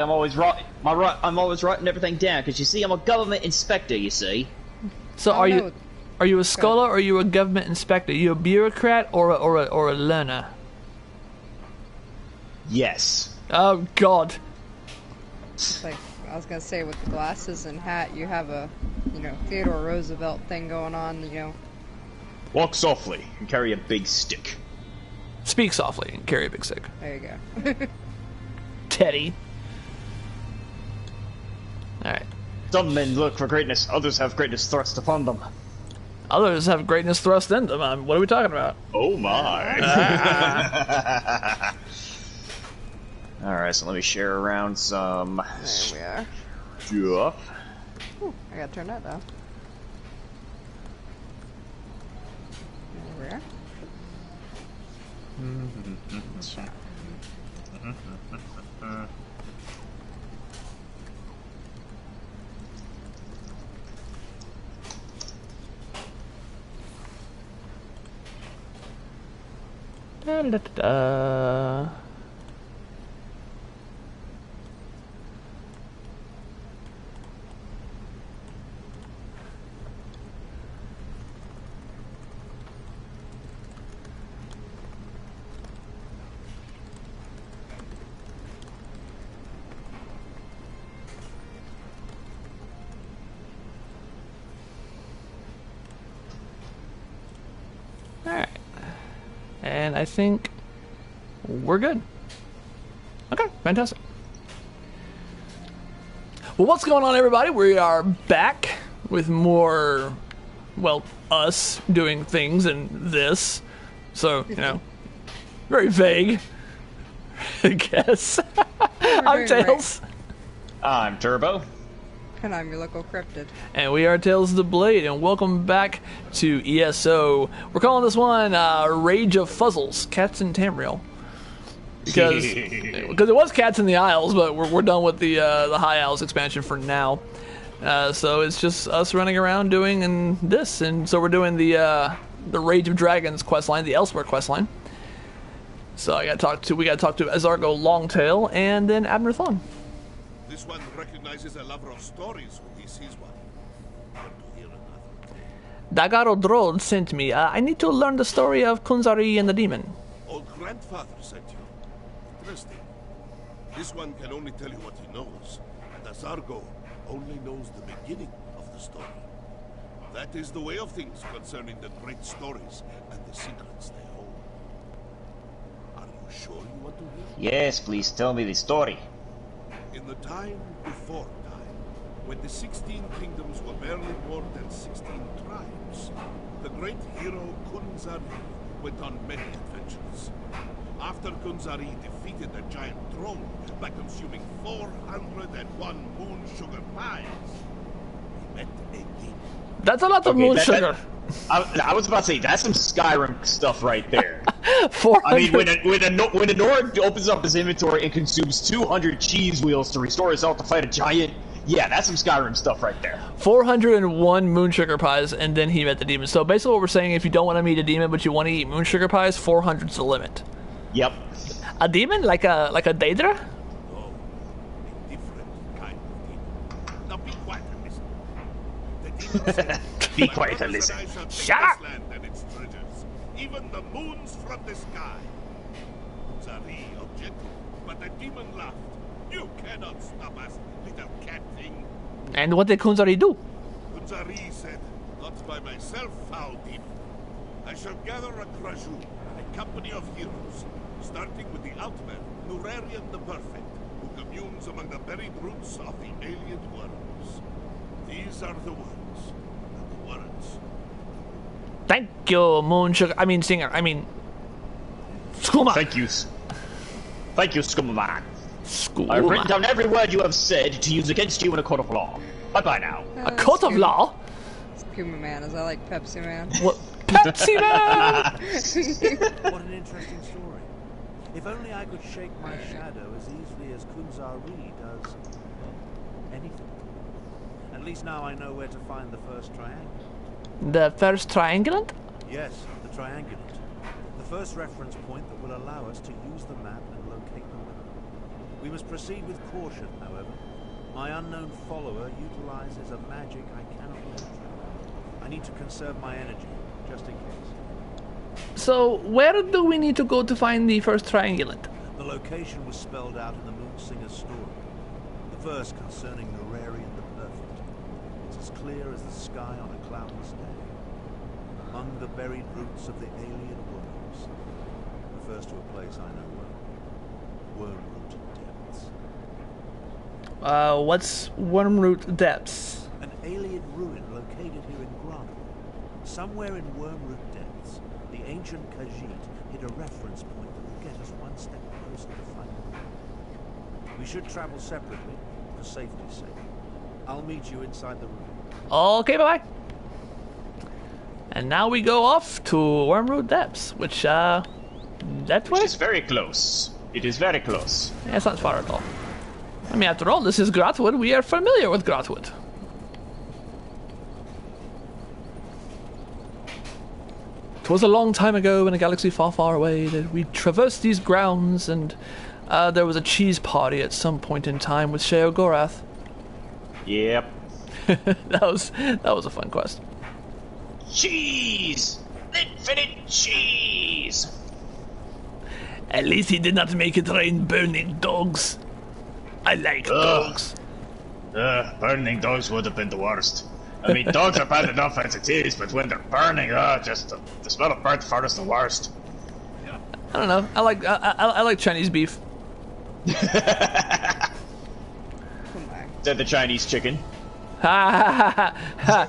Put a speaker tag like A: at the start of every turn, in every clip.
A: I'm always I'm always writing everything down because you see, I'm a government inspector. You see.
B: So are you a scholar or are you a government inspector? Are you a bureaucrat or a learner?
A: Yes.
B: Oh God.
C: It's like I was gonna say, with the glasses and hat, you have a, Theodore Roosevelt thing going on.
A: Walk softly and carry a big stick.
B: Speak softly and carry a big stick.
C: There you go.
B: Teddy. Alright.
A: Some men look for greatness, others have greatness thrust upon them.
B: Others have greatness thrust into them. What are we talking about?
A: Oh my. Alright, so let me share around some...
C: There we are.
A: Stuff.
C: Ooh, I gotta turn that down. There we are.
B: Da, da, da, da. Alright. And I think we're good. Okay, fantastic. Well, what's going on, everybody? We are back with more, well, us doing things and this. So, very vague, I guess. I'm Tails.
A: I'm Turbo.
C: And I'm your local cryptid.
B: And we are Tales of the Blade, and welcome back to ESO. We're calling this one Rage of Fuzzles, Cats in Tamriel. Because it was Cats in the Isles, but we're done with the High Isles expansion for now. So it's just us running around doing this, and so we're doing the Rage of Dragons questline, the Elsewhere questline. So we got to talk to Azargo Longtail and then Abner Thon.
D: This one recognizes a lover of stories when he sees one. Want to hear another?
B: Dagaro Drod sent me. I need to learn the story of Kunzari and the demon.
D: Old grandfather sent you. Interesting. This one can only tell you what he knows, and Azargo only knows the beginning of the story. That is the way of things concerning the great stories and the secrets they hold. Are you sure you want to hear?
A: Yes, please tell me the story.
D: In the time before time, when the 16 kingdoms were barely more than 16 tribes, the great hero Kunzari went on many adventures. After Kunzari defeated the giant throne by consuming 401 moon sugar pies, he met a demon.
B: That's a lot of moon sugar.
A: I was about to say, that's some Skyrim stuff right there.
B: 400.
A: I mean, when a Nord opens up his inventory and consumes 200 cheese wheels to restore his health to fight a giant, yeah, that's some Skyrim stuff right there.
B: 401 moon sugar pies, and then he met the demon. So basically what we're saying, if you don't want to meet a demon, but you want to eat moon sugar pies, 400's the limit.
A: Yep.
B: A demon? Like a Daedra?
D: No, a different kind of demon. Now be quiet and listen. The demon said,
A: Be quiet and listen.
B: Shut up!
D: Land and its treasures, even the moons from the sky. Kunzari objected, but the demon laughed. You cannot stop us, little cat thing.
B: And what did Kunzari do?
D: Kunzari said, not by myself, foul demon. I shall gather a Kraju, a company of heroes, starting with the Outman, Nurarian the Perfect, who communes among the buried roots of the alien worlds. These are the words, and the words.
B: Thank you, moon sugar. Singer. Skooma.
A: Thank you, Scumman.
B: Skooma.
A: I've written down every word you have said to use against you in a court of law. Bye-bye now.
B: A court of law?
C: Skooma Man, is that like Pepsi Man?
B: What? Pepsi Man!
E: What an interesting story. If only I could shake my shadow as easily as Kunzari does anything. At least now I know where to find the first triangle.
B: The first triangulant?
E: Yes, the triangulate. The first reference point that will allow us to use the map and locate the river. We must proceed with caution, however. My unknown follower utilizes a magic I cannot measure. I need to conserve my energy, just in case.
B: So, where do we need to go to find the first triangulant?
E: The location was spelled out in the Moonsinger's story. The verse concerning Nerarian the Perfect. It's as clear as the sky on a cloudless day. Among the buried roots of the alien worms. Refers to a place I know well. Wormroot Depths.
B: What's Wormroot Depths?
E: An alien ruin located here in Grant. Somewhere in Wormroot Depths, the ancient Khajiit hid a reference point that will get us one step closer to finding it. We should travel separately, for safety's sake. I'll meet you inside the room.
B: Okay, bye-bye. And now we go off to Wormroot Depths, which, that's
A: Which
B: where?
A: is very close. It is very close.
B: Yeah, it's not far at all. I mean, after all, this is Grotwood. We are familiar with Grotwood. Twas a long time ago in a galaxy far, far away that we traversed these grounds, and there was a cheese party at some point in time with Sheo Gorath.
A: Yep.
B: that was a fun quest.
A: Cheese! Infinite cheese!
B: At least he did not make it rain burning dogs. I like dogs.
A: Burning dogs would have been the worst. I mean, dogs are bad enough as it is, but when they're burning, just the smell of burnt fur is the worst.
B: I don't know. I like Chinese beef.
C: Come
A: Said the Chinese chicken.
B: Ha ha ha ha.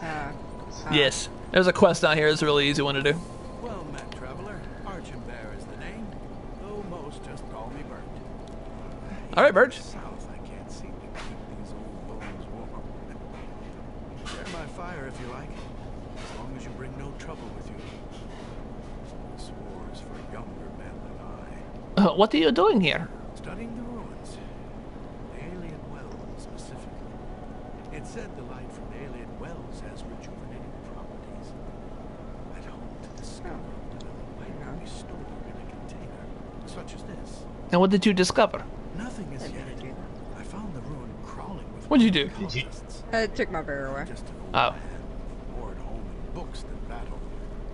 C: back.
B: Yes. There's a quest down here. It's a really easy one to do.
F: Well met, traveler. Archenbear is the name, though most just call me Bert.
B: All right, Birch.
F: South, I can't seem to keep these old bones warm. Share my fire if you like, as long as you bring no trouble with you. This war is for younger men than I.
B: What are you doing here?
F: Studying the ruins, the alien wells specifically. It said the light from the alien wells has rejuvenating properties. I'd hoped to discover whether the light could be stored in a container, such as this.
B: And what did you discover?
F: Nothing is yet. I found the ruin crawling with.
B: What'd you do?
F: colonists.
C: I took my bear away.
F: Just to
B: Oh.
F: more at home in books than battle.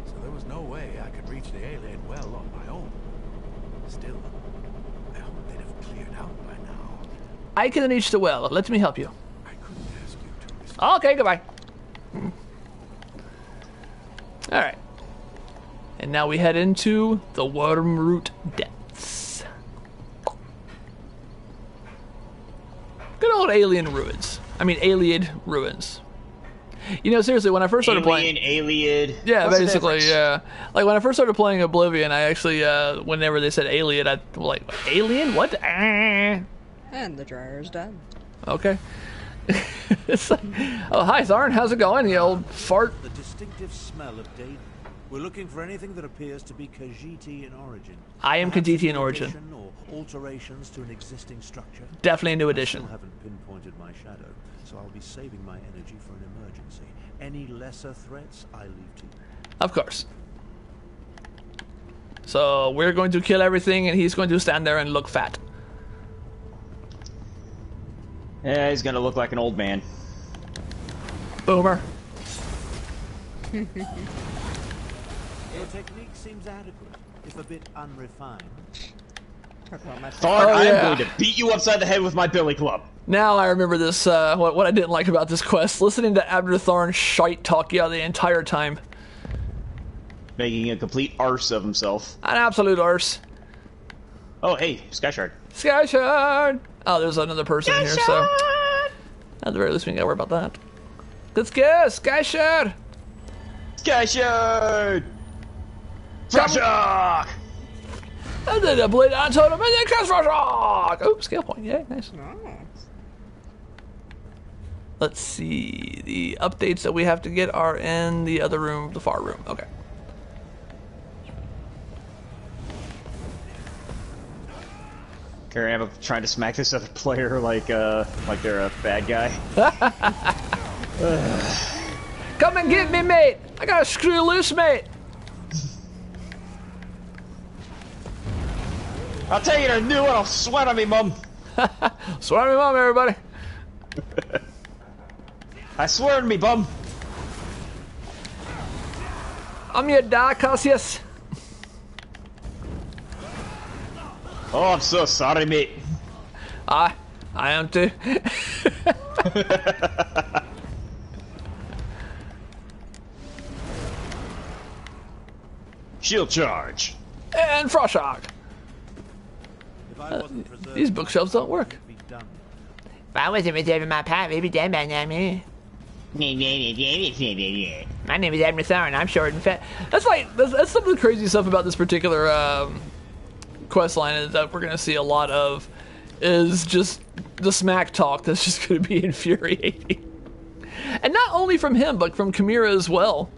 F: So there was no way I could reach the alien well on my own. Still, I hope they'd have cleared out by now.
B: I can reach the well. Let me help you.
F: I couldn't ask you to risk.
B: Okay, goodbye. All right. And now we head into the Wormroot Depths. Good old alien ruins. I mean, Aliad ruins. You know, seriously, when I first started playing...
A: Aliad.
B: Yeah,
A: What's the
B: basically,
A: difference?
B: yeah. Like, when I first started playing Oblivion, I actually, whenever they said Aliad, I was like, Alien? What?
C: And the dryer's done.
B: Okay. It's like, oh, hi, Tharn, how's it going, you old fart?
E: The distinctive smell of Dayton. We're looking for anything that appears to be Khajiiti in origin.
B: I am
E: Perhaps
B: Khajiiti
E: a
B: in
E: new
B: origin.
E: addition Or alterations to an existing structure.
B: Definitely a new
E: I
B: addition.
E: still haven't pinpointed my shadow, so I'll be saving my energy for an emergency. Any lesser threats, I leave to you.
B: Of course. So, we're going to kill everything, and he's going to stand there and look fat.
A: Yeah, he's gonna look like an old man.
B: Boomer.
E: Your technique seems adequate, if a bit unrefined.
C: Talk about my
A: Tharn,
B: Oh,
A: I'm
B: yeah.
A: going to beat you upside the head with my billy club.
B: Now I remember this, what I didn't like about this quest. Listening to Abner Tharn shite talk you the entire time.
A: Making a complete arse of himself.
B: An absolute arse.
A: Oh, hey, Sky Shard.
B: Sky Shard! Oh, there's another person here, so... At the very least, we ain't gotta worry about that. Let's go! Sky Shard!
A: Sky Shard! Frost Shock!
B: I did a blade on totem and then cast Frost Rock! Oh, skill point. Yeah, nice.
C: Oh.
B: Let's see. The updates that we have to get are in the other room, the far room. Okay.
A: Here I am trying to smack this other player like they're a bad guy.
B: Come and get me, mate! I gotta screw loose, mate!
A: I'll take it a new one, I'll sweat on me, mum.
B: Swear to me, mom, everybody.
A: I swear to me, bum.
B: I'm your dad, Cassius.
A: Oh, I'm so sorry, mate.
B: I am too.
A: Shield charge.
B: And frost shock.
E: If I wasn't preserving
B: These bookshelves don't work.
E: it'd be done.
B: If I wasn't reserving my pot, maybe dead by now, me. My name is Admiral Thorin. I'm short and fat. That's some of the crazy stuff about this particular quest line is that we're gonna see a lot of is just the smack talk that's just gonna be infuriating. And not only from him, but from Chimera as well.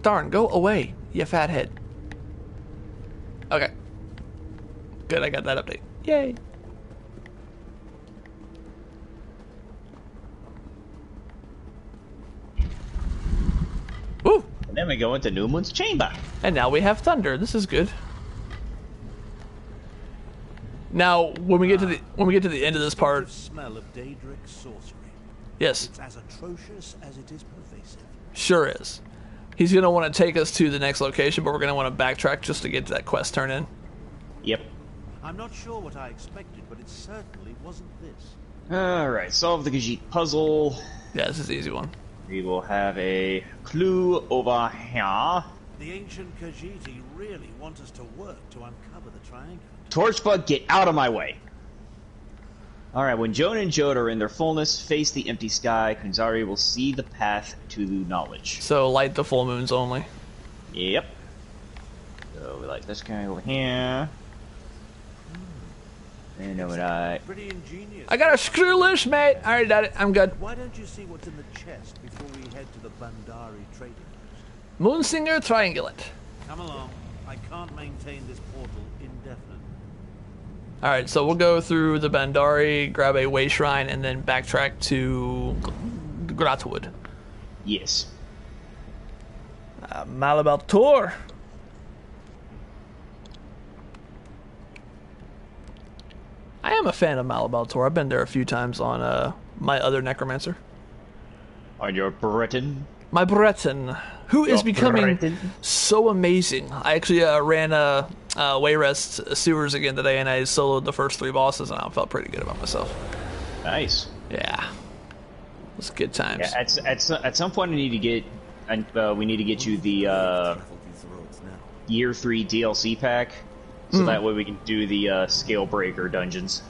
B: Darn, go away, you fathead. Okay. Good, I got that update. Yay. Ooh.
A: And then we go into Newman's chamber.
B: And now we have thunder. This is good. Now, when we get to the end of this part,
E: Smell of Daedric sorcery.
B: yes,
E: It's as atrocious as it is pervasive.
B: sure is. He's gonna want to take us to the next location, but we're gonna want to backtrack just to get to that quest turn in.
A: Yep.
E: I'm not sure what I expected, but it certainly wasn't this.
A: Alright, solve the Khajiit puzzle.
B: Yeah, this is the easy one.
A: We will have a clue over here.
E: The ancient Khajiiti really want us to work to uncover the triangle.
A: Torchbug, get out of my way. Alright, when Joan and Jode are in their fullness, face the empty sky, Kunzari will see the path to knowledge.
B: So light the full moons only.
A: Yep. So we like this guy over here. And then what
E: Pretty ingenious.
B: I got a screw loose, mate. I already did it. I'm good.
E: Why don't you see what's in the chest before we head to the Bandari trading post?
B: Moonsinger Triangulate.
E: Come along. I can't maintain this portal indefinitely.
B: Alright, so we'll go through the Bandari, grab a way shrine, and then backtrack to Grotwood.
A: Yes.
B: Malabal Tour. I am a fan of Malabal Tour. I've been there a few times on my other Necromancer.
A: On your Breton.
B: My Breton, who is
A: Your
B: becoming
A: Breton.
B: so amazing. I actually ran Wayrest Sewers again today, and I soloed the first 3 bosses, and I felt pretty good about myself.
A: Nice.
B: Yeah. It was good times.
A: Yeah, at some point I need to get we need to get you the year 3 DLC pack, so that way we can do the Scale Breaker dungeons.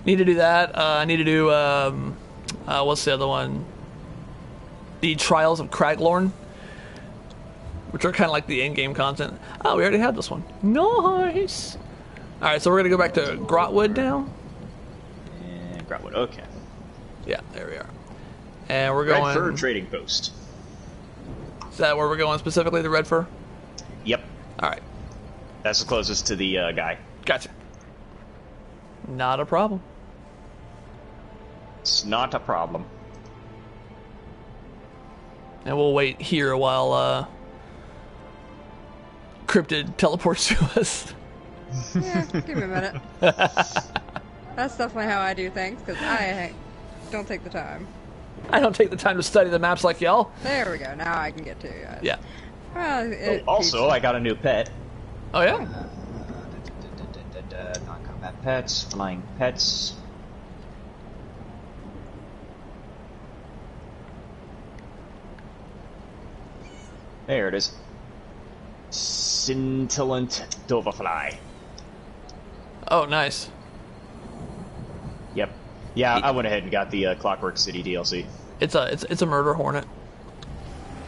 B: Need to do that. I need to do what's the other one? The Trials of Craglorn, which are kind of like the in-game content. Oh, we already had this one. Nice. All right, so we're gonna go back to Grotwood now.
A: And Grotwood, okay.
B: Yeah, there we are. And we're going.
A: Red Fur Trading Post.
B: Is that where we're going specifically? The Red Fur.
A: Yep.
B: All right,
A: That's the closest to the guy.
B: gotcha. Not a problem.
A: It's not a problem.
B: And we'll wait here while Cryptid teleports to us.
C: Yeah, give me a minute. That's definitely how I do things, because I don't take the time.
B: I don't take the time to study the maps like y'all.
C: There we go. Now I can get to you guys.
B: Yeah.
C: Well,
A: Also, I got a new pet.
B: Oh yeah.
A: Non-combat pets, flying pets. There it is. Scintillant Doverfly.
B: Oh, nice.
A: Yep. Yeah, I went ahead and got the Clockwork City DLC.
B: It's a murder hornet.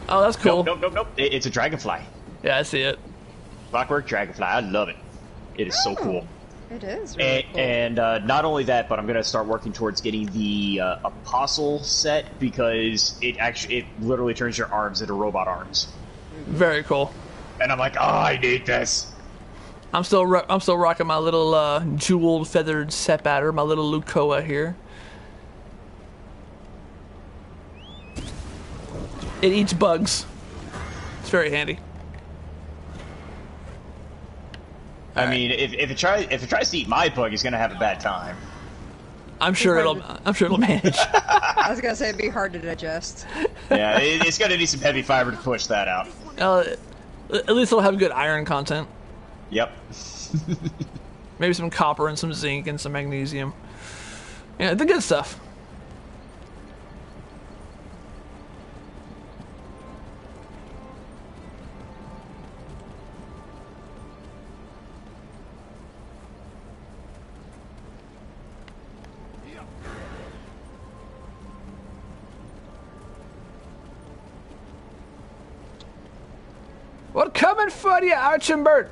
B: Oh, that's cool.
A: Nope. It's a dragonfly.
B: Yeah, I see it.
A: Clockwork Dragonfly. I love it. It is so cool.
C: It is really cool.
A: And not only that, but I'm going to start working towards getting the Apostle set, because it literally turns your arms into robot arms.
B: Very cool.
A: And I'm like, oh, I need this.
B: I'm still rocking my little jeweled feathered Sepatter, my little Lukoa here. It eats bugs. It's very handy.
A: I mean, if it tries to eat my bug, it's gonna have a bad time.
B: I'm sure it'll manage.
C: I was gonna say it'd be hard to digest.
A: Yeah, it's gonna need some heavy fiber to push that out.
B: At least it'll have good iron content.
A: Yep.
B: Maybe some copper and some zinc and some magnesium. Yeah, the good stuff. We're coming for you, Archenbert.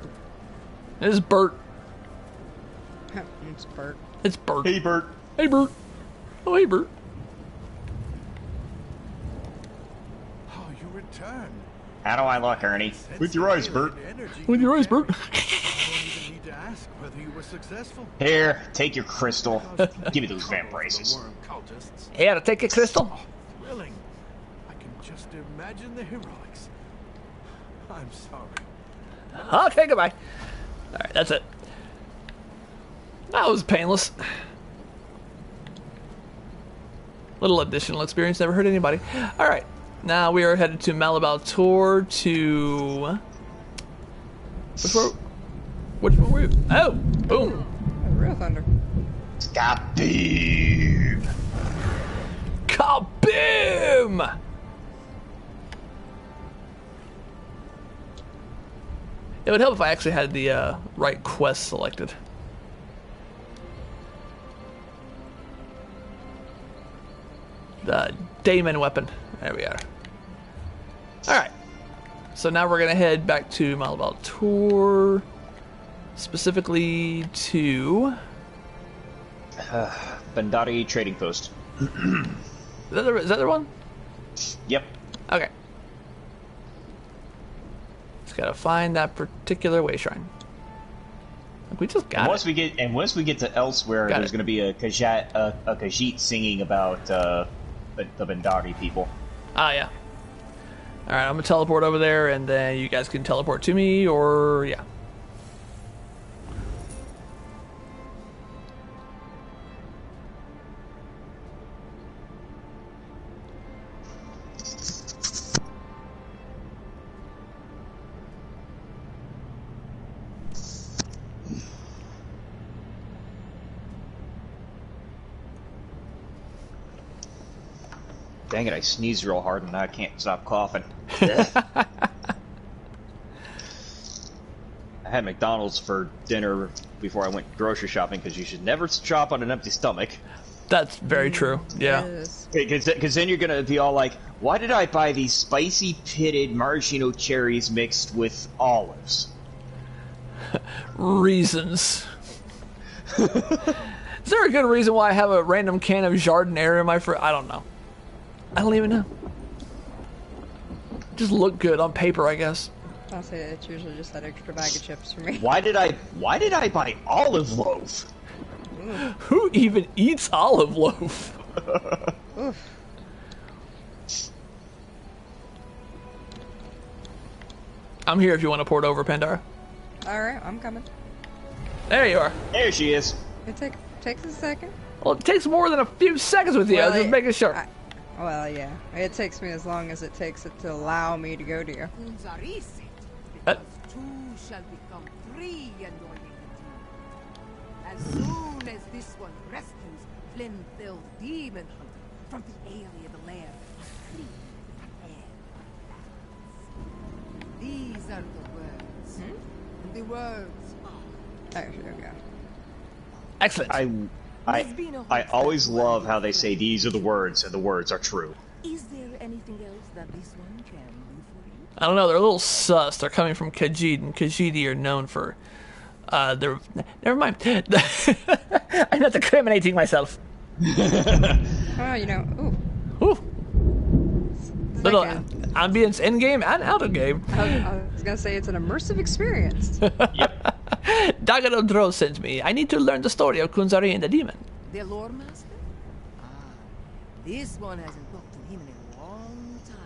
B: It's Bert.
C: It's Bert.
B: It's Bert.
A: Hey, Bert.
B: Hey, Bert. Oh, hey, Bert.
F: Oh, you return.
A: How do I look, Ernie? With your eyes, Bert.
B: With your eyes, Bert.
F: I don't even need to ask whether you were successful.
A: Here, take your crystal. Give me those vamp braces.
F: Worm cultists.
B: Here, take a crystal.
F: Oh, thrilling. I can just imagine the heroics. I'm sorry.
B: Okay, goodbye. Alright, that's it. That was painless. Little additional experience, never hurt anybody. Alright, now we are headed to Malabal Tor to... Which one were you? Oh, boom.
C: Oh, real thunder.
A: Kaboom!
B: Kaboom! It would help if I actually had the right quest selected. The Daemon weapon. There we are. Alright. So now we're going to head back to Malabal Tor. Specifically to...
A: Bandari Trading Post.
B: Is that the one?
A: Yep.
B: Okay. Just gotta find that particular way shrine. We just got
A: once we get to elsewhere, there's going to be a Khajiit singing about the Bandari people.
B: Ah, yeah. All right, I'm gonna teleport over there, and then you guys can teleport to me, or yeah.
A: Dang it, I sneezed real hard and now I can't stop coughing. I had McDonald's for dinner before I went grocery shopping because you should never shop on an empty stomach.
B: That's very true. Yeah.
A: Because then you're going to be all like, why did I buy these spicy pitted maraschino cherries mixed with olives?
B: Reasons. Is there a good reason why I have a random can of Jardiniere in my fridge? I don't know. I don't even know. Just look good on paper, I guess.
C: I'll say it's usually just that extra bag of chips for me.
A: Why did I buy olive loaf?
B: Who even eats olive loaf?
C: Oof.
B: I'm here if you want to port over, Pandora.
C: Alright, I'm coming.
B: There you are.
A: There she is.
C: It takes a second.
B: Well, it takes more than a few seconds with you.
C: Well,
B: I'm just making sure.
C: Well, yeah. It takes me as long as it takes it to allow me to go to you.
G: Because two shall become three, anointing the demon. As soon as this one rescues Flynn-filled demon hunter from the alien lair, flee and these are the words. And the words are...
C: There we go.
B: Excellent.
A: I always love how they say these are the words and the words are true.
G: Is there anything else that this one can do for you?
B: I don't know. They're a little sus. They're coming from Khajiit, and Khajiit are known for their. Never mind. I'm not incriminating myself.
C: Oh, you know,
B: Ooh. Little
C: like
B: ambience in game and out of game.
C: I was gonna say it's an immersive experience.
A: Yep.
B: Dagger Dro sent me. I need to learn the story of Kunzari and the demon.
G: The lore master? Ah, this one hasn't talked to him in a long time.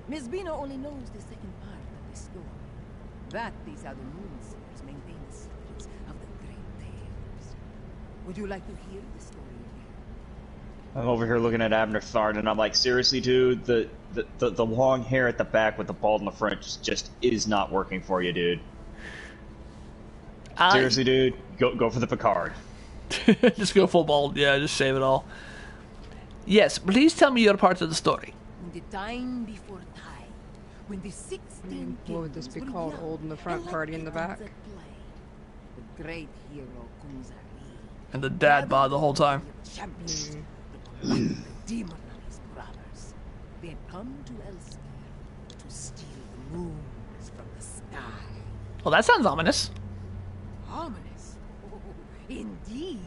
G: Miss Bino only knows the second part of the story. That these other moon seers maintain the Would you like to hear the story again?
A: I'm over here looking at Abner Tharn, and I'm like, seriously, dude, the long hair at the back with the bald in the front just is not working for you, dude. Seriously, dude, go for the Picard.
B: Just go full bald. Yeah, just shave it all. Yes, please tell me your part of the story.
G: In the time before time, when the 16
C: What would this be
G: kingdoms
C: called?
G: were young
C: Old in the front,
G: and
C: party in the
G: like
C: back?
G: kittens at play, the great hero Kunzari
B: And the dad bod the whole time.
G: champions to combat the demon and his brothers. They had come to Elspeth to steal the moons from the sky.
B: Well, that sounds ominous.
G: Ominous. Oh, indeed.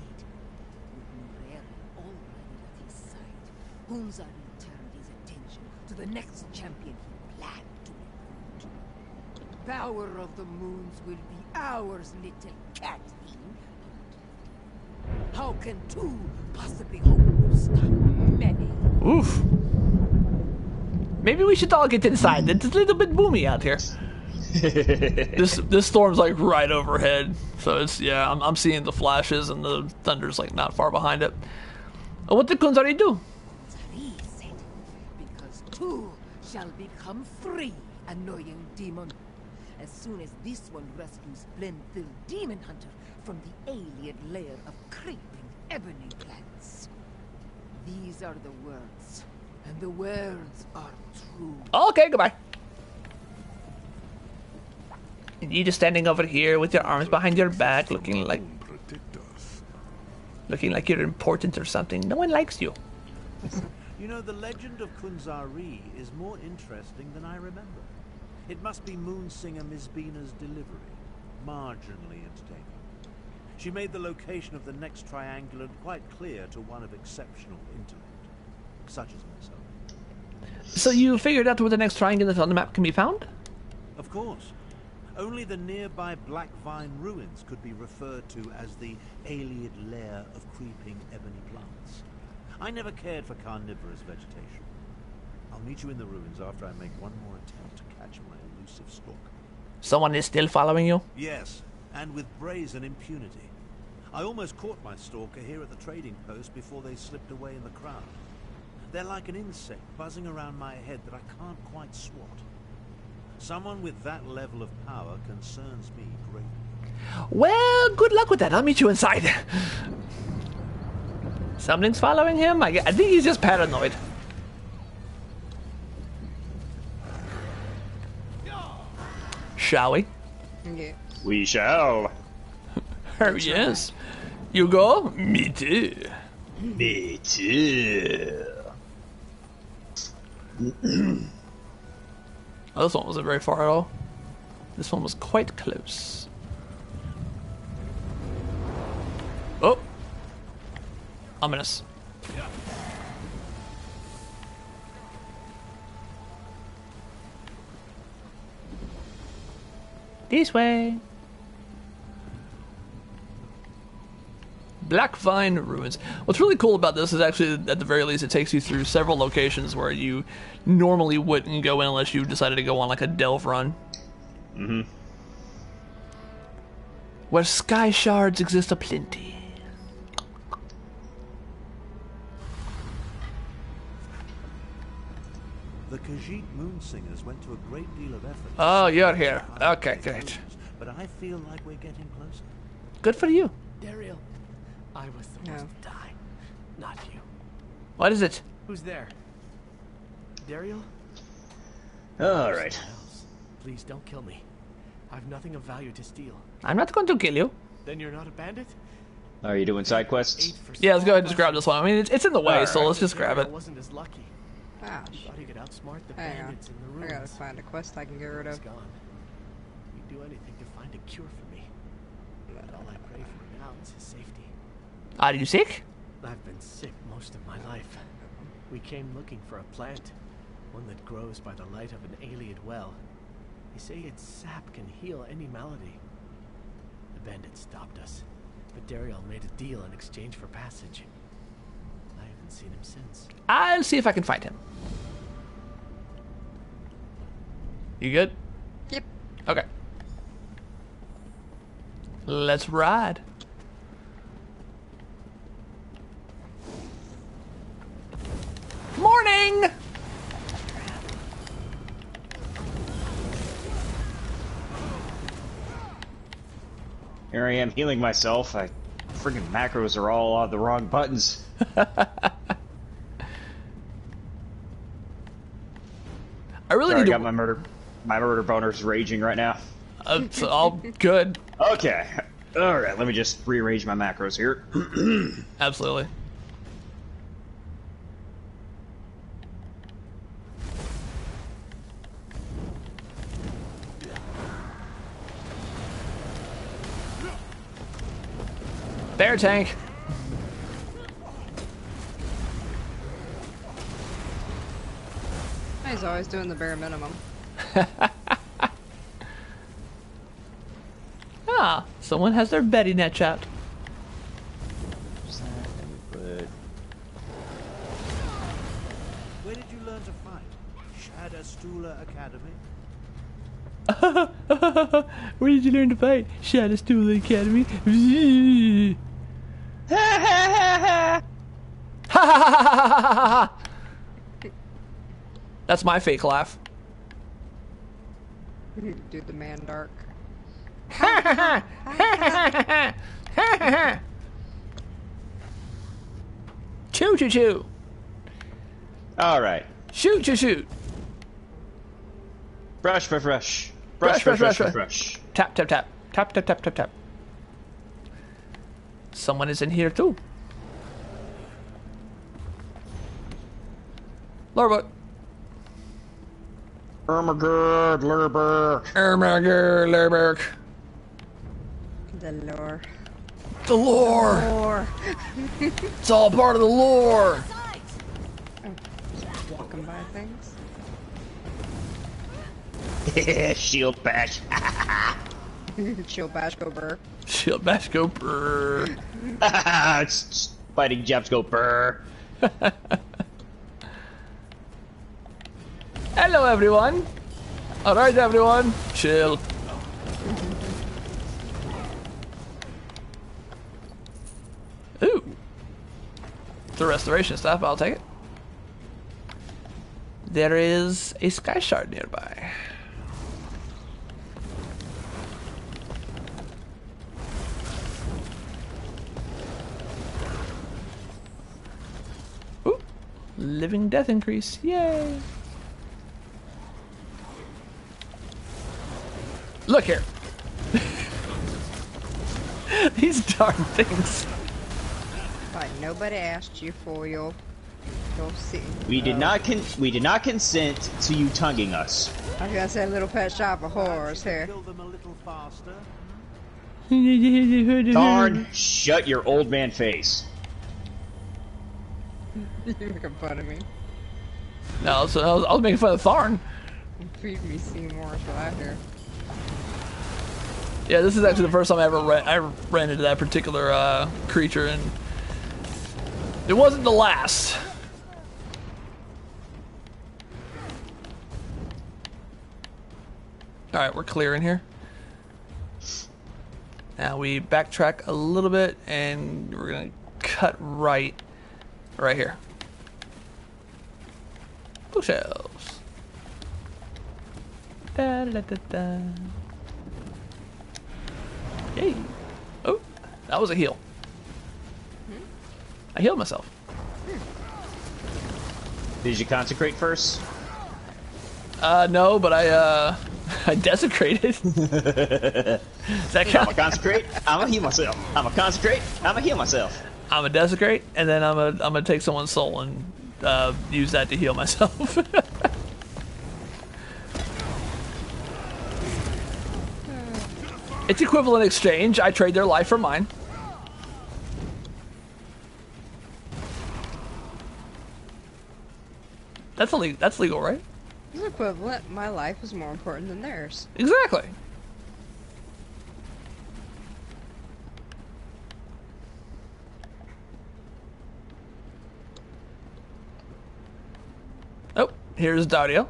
G: With Murari already at his side, Kunzari turned his attention to the next champion he planned to recruit. Power of the moons will be ours, little cat thing. How can two possibly hope to stop many?
B: Oof. Maybe we should all get inside. It's a little bit boomy out here. This storm's like right overhead, so it's I'm seeing the flashes and the thunder's like not far behind it. What did Kunzari do?
G: Kunzari said, because two shall become three, annoying demon. As soon as this one rescues Blenthil Demon Hunter from the alien lair of creeping ebony plants. These are the words, and the words are true.
B: Okay, goodbye. And you just standing over here with your arms behind your back, looking like you're important or something. No one likes you.
E: You know, the legend of Kunzari is more interesting than I remember. It must be Moonsinger Mizbina's delivery. Marginally entertaining. She made the location of the next triangulant quite clear to one of exceptional intellect, such as myself.
B: So you figured out where the next triangle on the map can be found?
E: Of course. Only the nearby Black Vine ruins could be referred to as the Alien lair of creeping ebony plants. I never cared for carnivorous vegetation. I'll meet you in the ruins after I make one more attempt to catch my elusive stalker.
B: Someone is still following you?
E: Yes, and with brazen impunity. I almost caught my stalker here at the trading post before they slipped away in the crowd. They're like an insect buzzing around my head that I can't quite swat. Someone with that level of power concerns me greatly.
B: Well, good luck with that. I'll meet you inside. Something's following him? I think he's just paranoid. Shall we?
C: Yeah.
A: We shall.
B: Here he is. You go? Me too.
A: Me too.
B: Oh, this one wasn't very far at all. This one was quite close. Oh! Ominous. This way. Black Vine Ruins. What's really cool about this is actually, at the very least, it takes you through several locations where you normally wouldn't go in unless you decided to go on like a delve run.
A: Mm-hmm.
B: Where sky shards exist aplenty.
E: The Khajiit Moonsingers went to a great deal of effort.
B: Oh, you're here. Okay, great.
E: But I feel like we're getting closer.
B: Good for you.
F: Daryl, I was supposed to die, not you.
B: What is it?
F: Who's there? Daryl?
A: All right.
F: Please don't kill me. I've nothing of value to steal.
B: I'm not going to kill you.
F: Then you're not a bandit?
A: Are you doing side quests?
B: Yeah, let's go ahead and just grab this one. I mean, it's in the way, so let's just grab
F: I
B: it.
F: wasn't as lucky.
C: Gosh.
F: Thought he could outsmart the
C: Hang on.
F: bandits in the
C: I
F: ruins.
C: gotta find a quest I can get rid
F: He's
C: of.
F: gone. He'd do anything to find a cure for me. But all I pray for now is his safety.
B: Are you sick?
F: I've been sick most of my life. We came looking for a plant, one that grows by the light of an alien well. They say its sap can heal any malady. The bandits stopped us, but Daryl made a deal in exchange for passage. I haven't seen him since.
B: I'll see if I can find him. You good?
C: Yep.
B: Okay. Let's ride.
A: Here I am healing myself. Friggin' macros are all on the wrong buttons.
B: I really
A: Sorry,
B: need
A: I
B: to...
A: got my murder boner's raging right now.
B: It's all good.
A: Okay. Alright, let me just rearrange my macros here.
B: Absolutely. Bear tank.
C: He's always doing the bare minimum.
B: Ah, someone has their Betty Netch out.
E: Where did you learn to fight? Shadastula Academy?
B: Where did you learn to fight? Shadastula Academy. That's my fake laugh.
C: Do the man dark.
B: Choo choo choo.
A: Alright.
B: Shoot shoot shoot.
A: Brush, brush, brush.
B: Brush,
A: Brush,
B: brush,
A: brush, brush,
B: brush,
A: brush.
B: Tap tap tap. Tap tap tap tap tap. Someone is in here too. Lorba.
A: Ermagerd, Lurberg.
B: Ermager Lerberg.
C: The lore.
B: The lore.
C: Lore.
B: It's all part of the lore.
C: Walking by things.
A: Shield bash.
C: Shield bash go burr.
B: Shield bash go brr.
A: It's fighting Japs go brr.
B: Hello everyone. Alright everyone. Chill. Ooh. The restoration stuff, I'll take it. There is a sky shard nearby. Ooh. Living death increase. Yay. Look here. These darn things.
C: But nobody asked you for your see.
A: We did not consent to you tonguing us.
C: I was gonna say little pet shop of horrors here.
E: Kill them a little faster.
A: Darn, shut your old man face.
C: You're making fun of me.
B: No, so I was making fun of Tharn.
C: Feed me Seymour is what I hear.
B: Yeah, this is actually the first time I ever ran into that particular creature, and it wasn't the last. All right, we're clear in here. Now we backtrack a little bit, and we're gonna cut right here. Bookshelves. Da da da da. Yay! Oh, that was a heal. I healed myself.
A: Did you consecrate first?
B: No, but I desecrated. Does that count?
A: I'm a consecrate. I'm gonna heal myself. I'm a consecrate. I'm gonna heal myself.
B: I'm a desecrate, and then I'm gonna take someone's soul and use that to heal myself. It's equivalent exchange. I trade their life for mine. That's legal, right?
C: It's equivalent. My life is more important than theirs.
B: Exactly. Oh, here's Dario.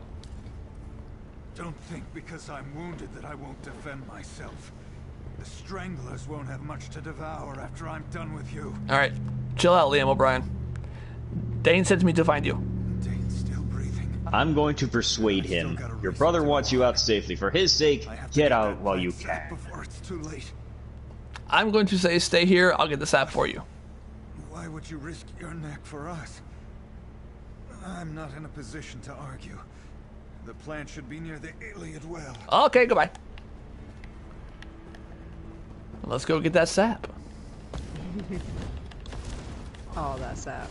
F: Don't think because I'm wounded that I won't defend myself. The stranglers won't have much to devour after I'm done with you.
B: Alright, chill out, Liam O'Brien. Dane sent me to find you.
F: Dane's still breathing.
A: I'm going to persuade him. Your brother wants you out safely. For his sake, get out while you can.
F: Before it's too late.
B: I'm going to say stay here. I'll get the sap for you.
H: Why would you risk your neck for us? I'm not in a position to argue. The plant should be near the Iliad well.
B: Okay, goodbye. Let's go get that sap.
C: Oh, that's sap.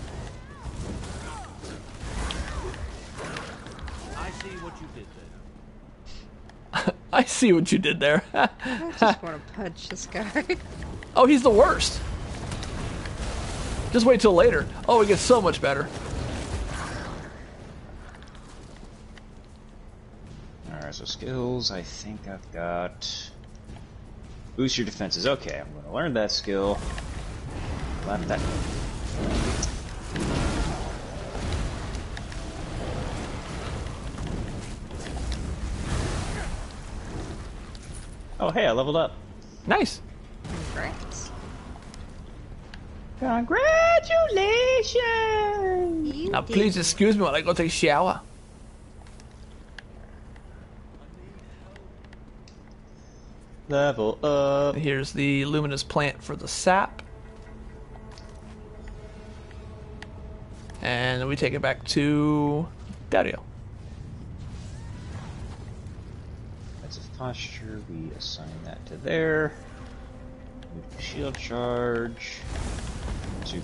E: I see what you did there.
B: I see what you did there.
C: I just want to punch this guy.
B: Oh, he's the worst. Just wait till later. Oh, it gets so much better.
A: Alright, so skills, I think I've got... Boost your defenses. Okay, I'm going to learn that skill. Learn that. Oh, hey, I leveled up.
B: Nice.
C: Congrats.
A: Congratulations!
B: Now, please excuse me while I go take a shower.
A: Level up.
B: Here's the luminous plant for the sap. And we take it back to Dario.
A: Defensive posture, we assign that to there. Shield charge. To...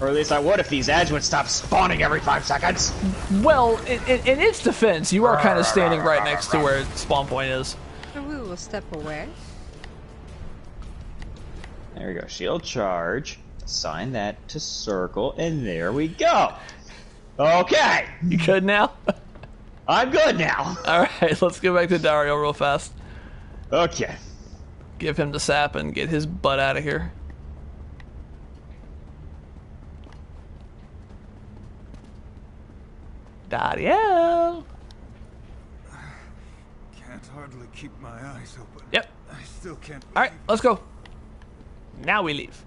A: Or at least I would if these edge would stop spawning every 5 seconds.
B: Well, in its defense, you are kind of standing right next to where its spawn point is.
C: So we will step away.
A: There we go. Shield charge. Assign that to circle, and there we go. Okay.
B: You good now?
A: I'm good now.
B: Alright, let's go back to Dario real fast.
A: Okay.
B: Give him the sap and get his butt out of here. Dario!
H: Can't hardly keep my eyes open.
B: Yep.
H: I still can't.
B: Alright, let's go. Now we leave.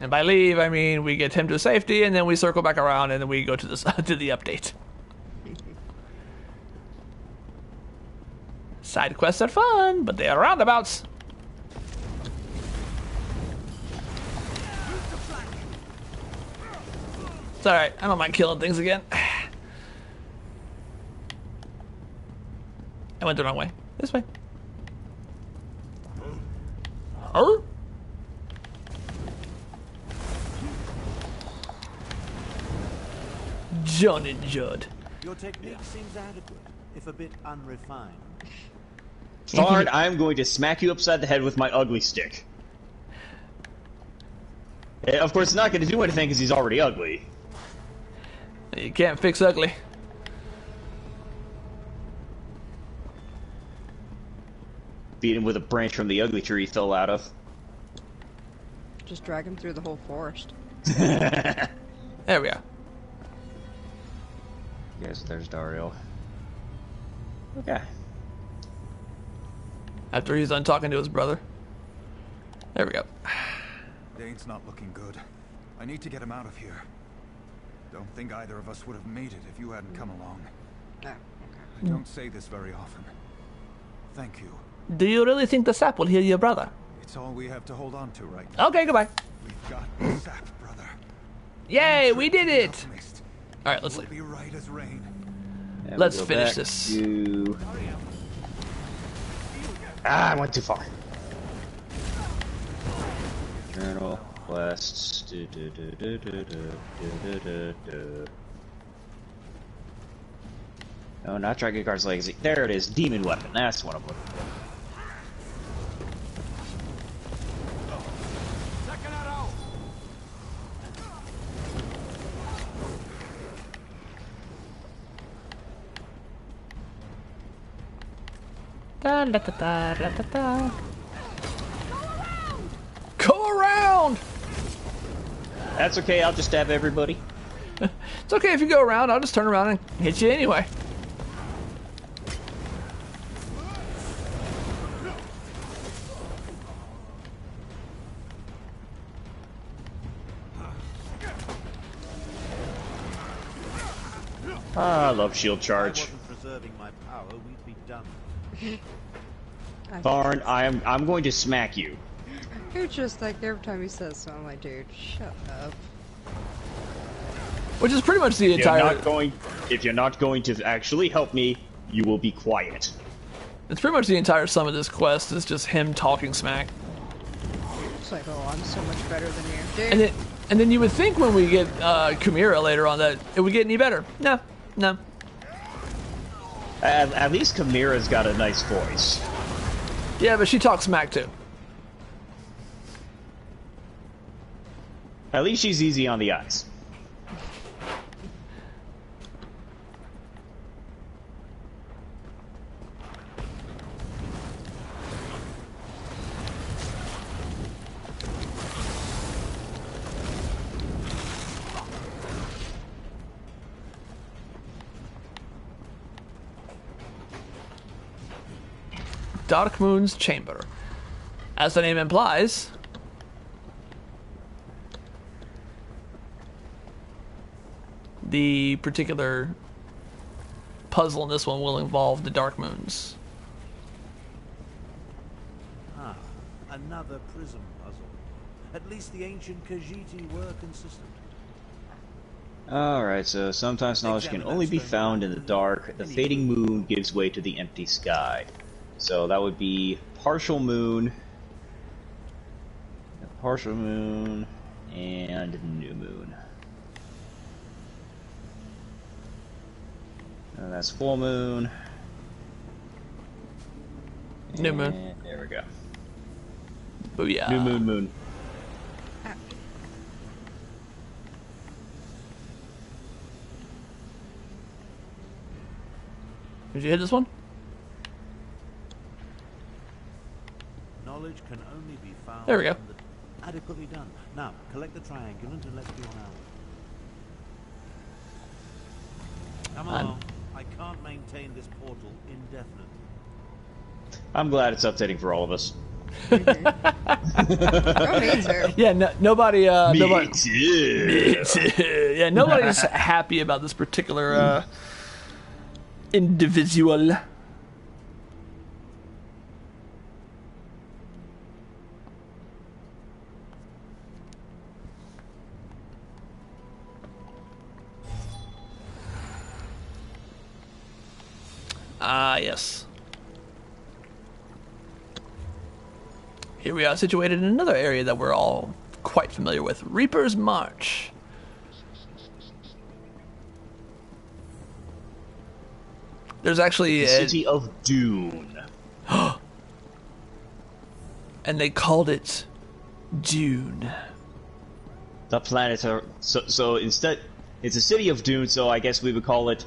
B: And by leave, I mean we get him to safety, and then we circle back around, and then we go to the to the update. Side quests are fun, but they are roundabouts. It's alright, I don't mind killing things again. I went the wrong way. This way. Oh? John and Judd.
E: Your technique seems adequate, if a bit unrefined.
A: Thard, I'm going to smack you upside the head with my ugly stick. Of course, it's not going to do anything because he's already ugly.
B: You can't fix ugly.
A: Beat him with a branch from the ugly tree he fell out of.
C: Just drag him through the whole forest.
B: There we are.
A: Yes, there's Dario. Okay.
B: After he's done talking to his brother. There we go.
H: Dane's not looking good. I need to get him out of here. Don't think either of us would have made it if you hadn't come along.
C: Oh, okay.
H: I don't say this very often. Thank you.
B: Do you really think the sap will heal your brother?
H: It's all we have to hold on to right now.
B: Okay, goodbye.
H: We've got the sap, brother.
B: Yay, we did it!
H: Alchemist.
B: Alright, let's
H: We'll
B: leave.
H: be right as rain.
A: And
B: Let's
A: we go
B: finish
A: back
B: this.
A: to- I went too far. Journal, quests. No, not Dragon Guard's Legacy. There it is. Demon Weapon. That's what I'm looking for.
B: Da, da, da, da, da, da, da. Go around!
A: That's okay. I'll just stab everybody.
B: It's okay if you go around, I'll just turn around and hit you anyway.
A: Ah, I love shield
E: I
A: charge.
E: wasn't preserving my power, we'd be done.
A: Tharn, I'm going to smack you.
C: You're just like every time he says something, I'm like, dude, shut up.
B: Which is pretty much the entire.
A: If you're not going to actually help me, you will be quiet.
B: It's pretty much the entire sum of this quest is just him talking smack.
C: It's like, oh, I'm so much better than you, dude.
B: And then you would think when we get Chimera later on that it would get any better. No.
A: At least Chimera's got a nice voice.
B: Yeah, but she talks smack too.
A: At least she's easy on the eyes.
B: Darkmoon's Chamber. As the name implies, the particular puzzle in this one will involve the Darkmoons.
E: Ah, another prism puzzle. At least the ancient Khajiit were consistent.
A: Alright, so sometimes knowledge can only be found in the dark. The fading moon gives way to the empty sky. So that would be partial moon, and new moon. And that's full moon.
B: New moon.
A: And there we go.
B: Booyah.
A: New moon.
B: Did you hit this one?
E: Knowledge can only be found.
B: There we go.
E: Adequately done. Now, collect the triangulant and let's be on our way. Come on. I can't maintain this portal indefinitely.
A: I'm glad it's updating for all of us.
C: Oh, me too.
B: Yeah, nobody.
A: Me too.
B: Me too. Yeah, nobody's happy about this particular individual. Ah, yes. Here we are situated in another area that we're all quite familiar with. Reaper's March. There's actually
A: the city of Dune.
B: And they called it Dune.
A: The planet so instead it's a city of Dune, so I guess we would call it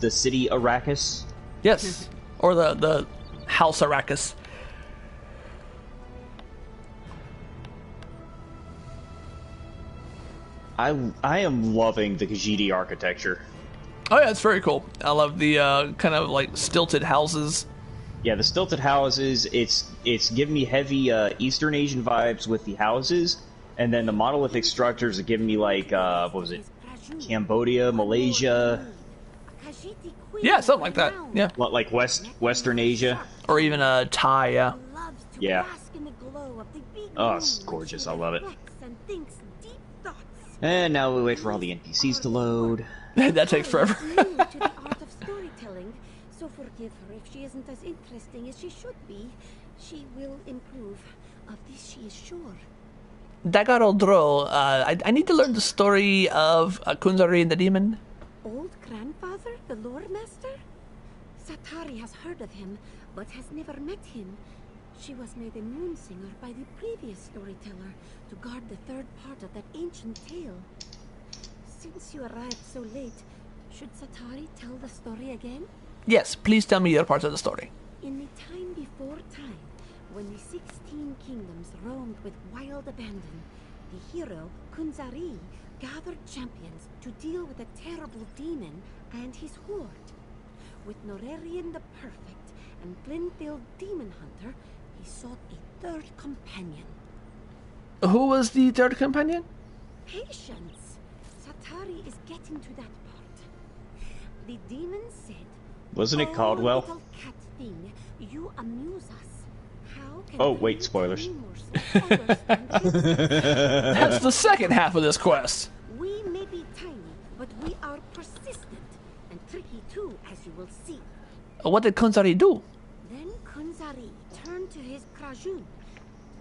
A: the city Arrakis.
B: Yes. Or the House Arrakis.
A: I am loving the Khajiit architecture.
B: Oh yeah, it's very cool. I love the kind of like stilted houses.
A: Yeah, the stilted houses. It's giving me heavy Eastern Asian vibes with the houses, and then the monolithic structures are giving me like what was it, Cambodia, Malaysia.
B: Yeah, something like that. Yeah.
A: What, like Western Asia,
B: or even Thai. Yeah.
A: Yeah. Oh, it's gorgeous. I love it. And now we wait for all the NPCs to load.
B: That takes forever.
I: To the art of storytelling, so forgive her if she isn't as interesting as she should be. She will improve. Of this she is sure.
B: Dagarodro, I need to learn the story of Kunzari and the demon.
I: Old grandfather, the lore master? Satari has heard of him, but has never met him. She was made a moon singer by the previous storyteller to guard the third part of that ancient tale. Since you arrived so late, should Satari tell the story again?
B: Yes, please tell me your part of the story.
I: In the time before time, when the 16 kingdoms roamed with wild abandon, the hero, Kunzari, gathered champions to deal with a terrible demon and his horde. With Norarian the Perfect and Glenfield Demon Hunter, he sought a third companion.
B: Who was the third companion?
I: Patience! Satari is getting to that part. The demon said
A: Wasn't it
I: Oh,
A: Caldwell?
I: little cat thing, you amuse us. How can
A: Oh,
I: we
A: wait, spoilers.
I: dream or understand this?
B: That's the second half of this quest.
I: We may be tiny, but we are persistent and tricky too, as you will see.
B: What did Kunzari do?
I: Then Kunzari turned to his Krajun.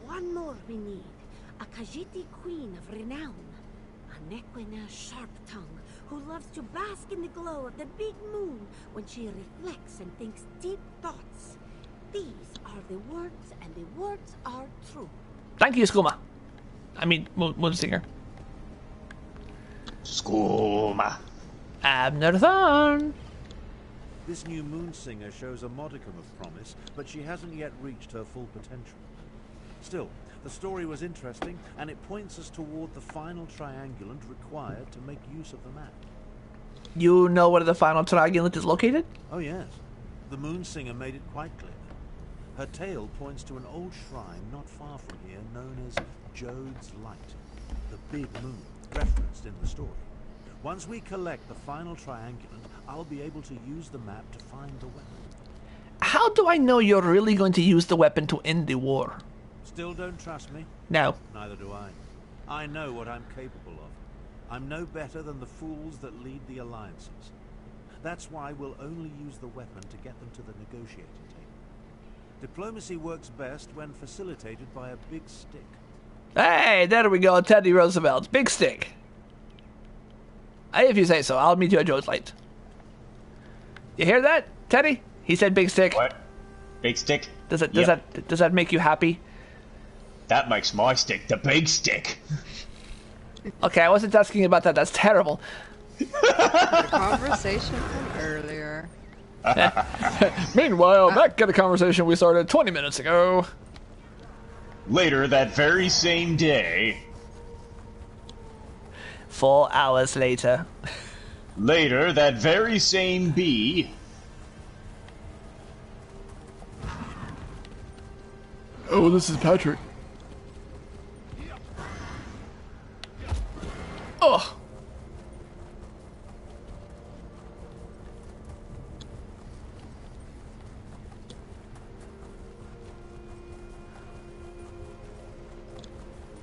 I: One more we need. A Khajiiti queen of renown. A Nequina sharp tongue who loves to bask in the glow of the big moon when she reflects and thinks deep thoughts. These are the words, and the words are true.
B: Thank you, Skooma. I mean, Moonsinger.
A: Skooma.
B: Abner Thorn.
E: This new Moonsinger shows a modicum of promise, but she hasn't yet reached her full potential. Still, the story was interesting, and it points us toward the final triangulant required to make use of the map.
B: You know where the final triangulant is located?
E: Oh yes, the Moonsinger made it quite clear. Her tale points to an old shrine not far from here known as Jode's Light, the big moon, referenced in the story. Once we collect the final triangulant, I'll be able to use the map to find the weapon.
B: How do I know you're really going to use the weapon to end the war?
E: Still don't trust me?
B: No.
E: Neither do I. I know what I'm capable of. I'm no better than the fools that lead the alliances. That's why we'll only use the weapon to get them to the negotiating table. Diplomacy works best when facilitated by a big stick.
B: Hey, there we go, Teddy Roosevelt's big stick. If you say so, I'll meet you at Joe's Light. You hear that, Teddy? He said big stick.
A: What? Big stick?
B: Does that make you happy?
A: That makes my stick the big stick.
B: Okay, I wasn't asking about that. That's terrible.
C: The conversation from earlier.
B: Meanwhile, back at a conversation we started 20 minutes ago.
A: Later that very same day.
B: 4 hours later.
A: Later that very same bee.
B: Oh, this is Patrick. Oh.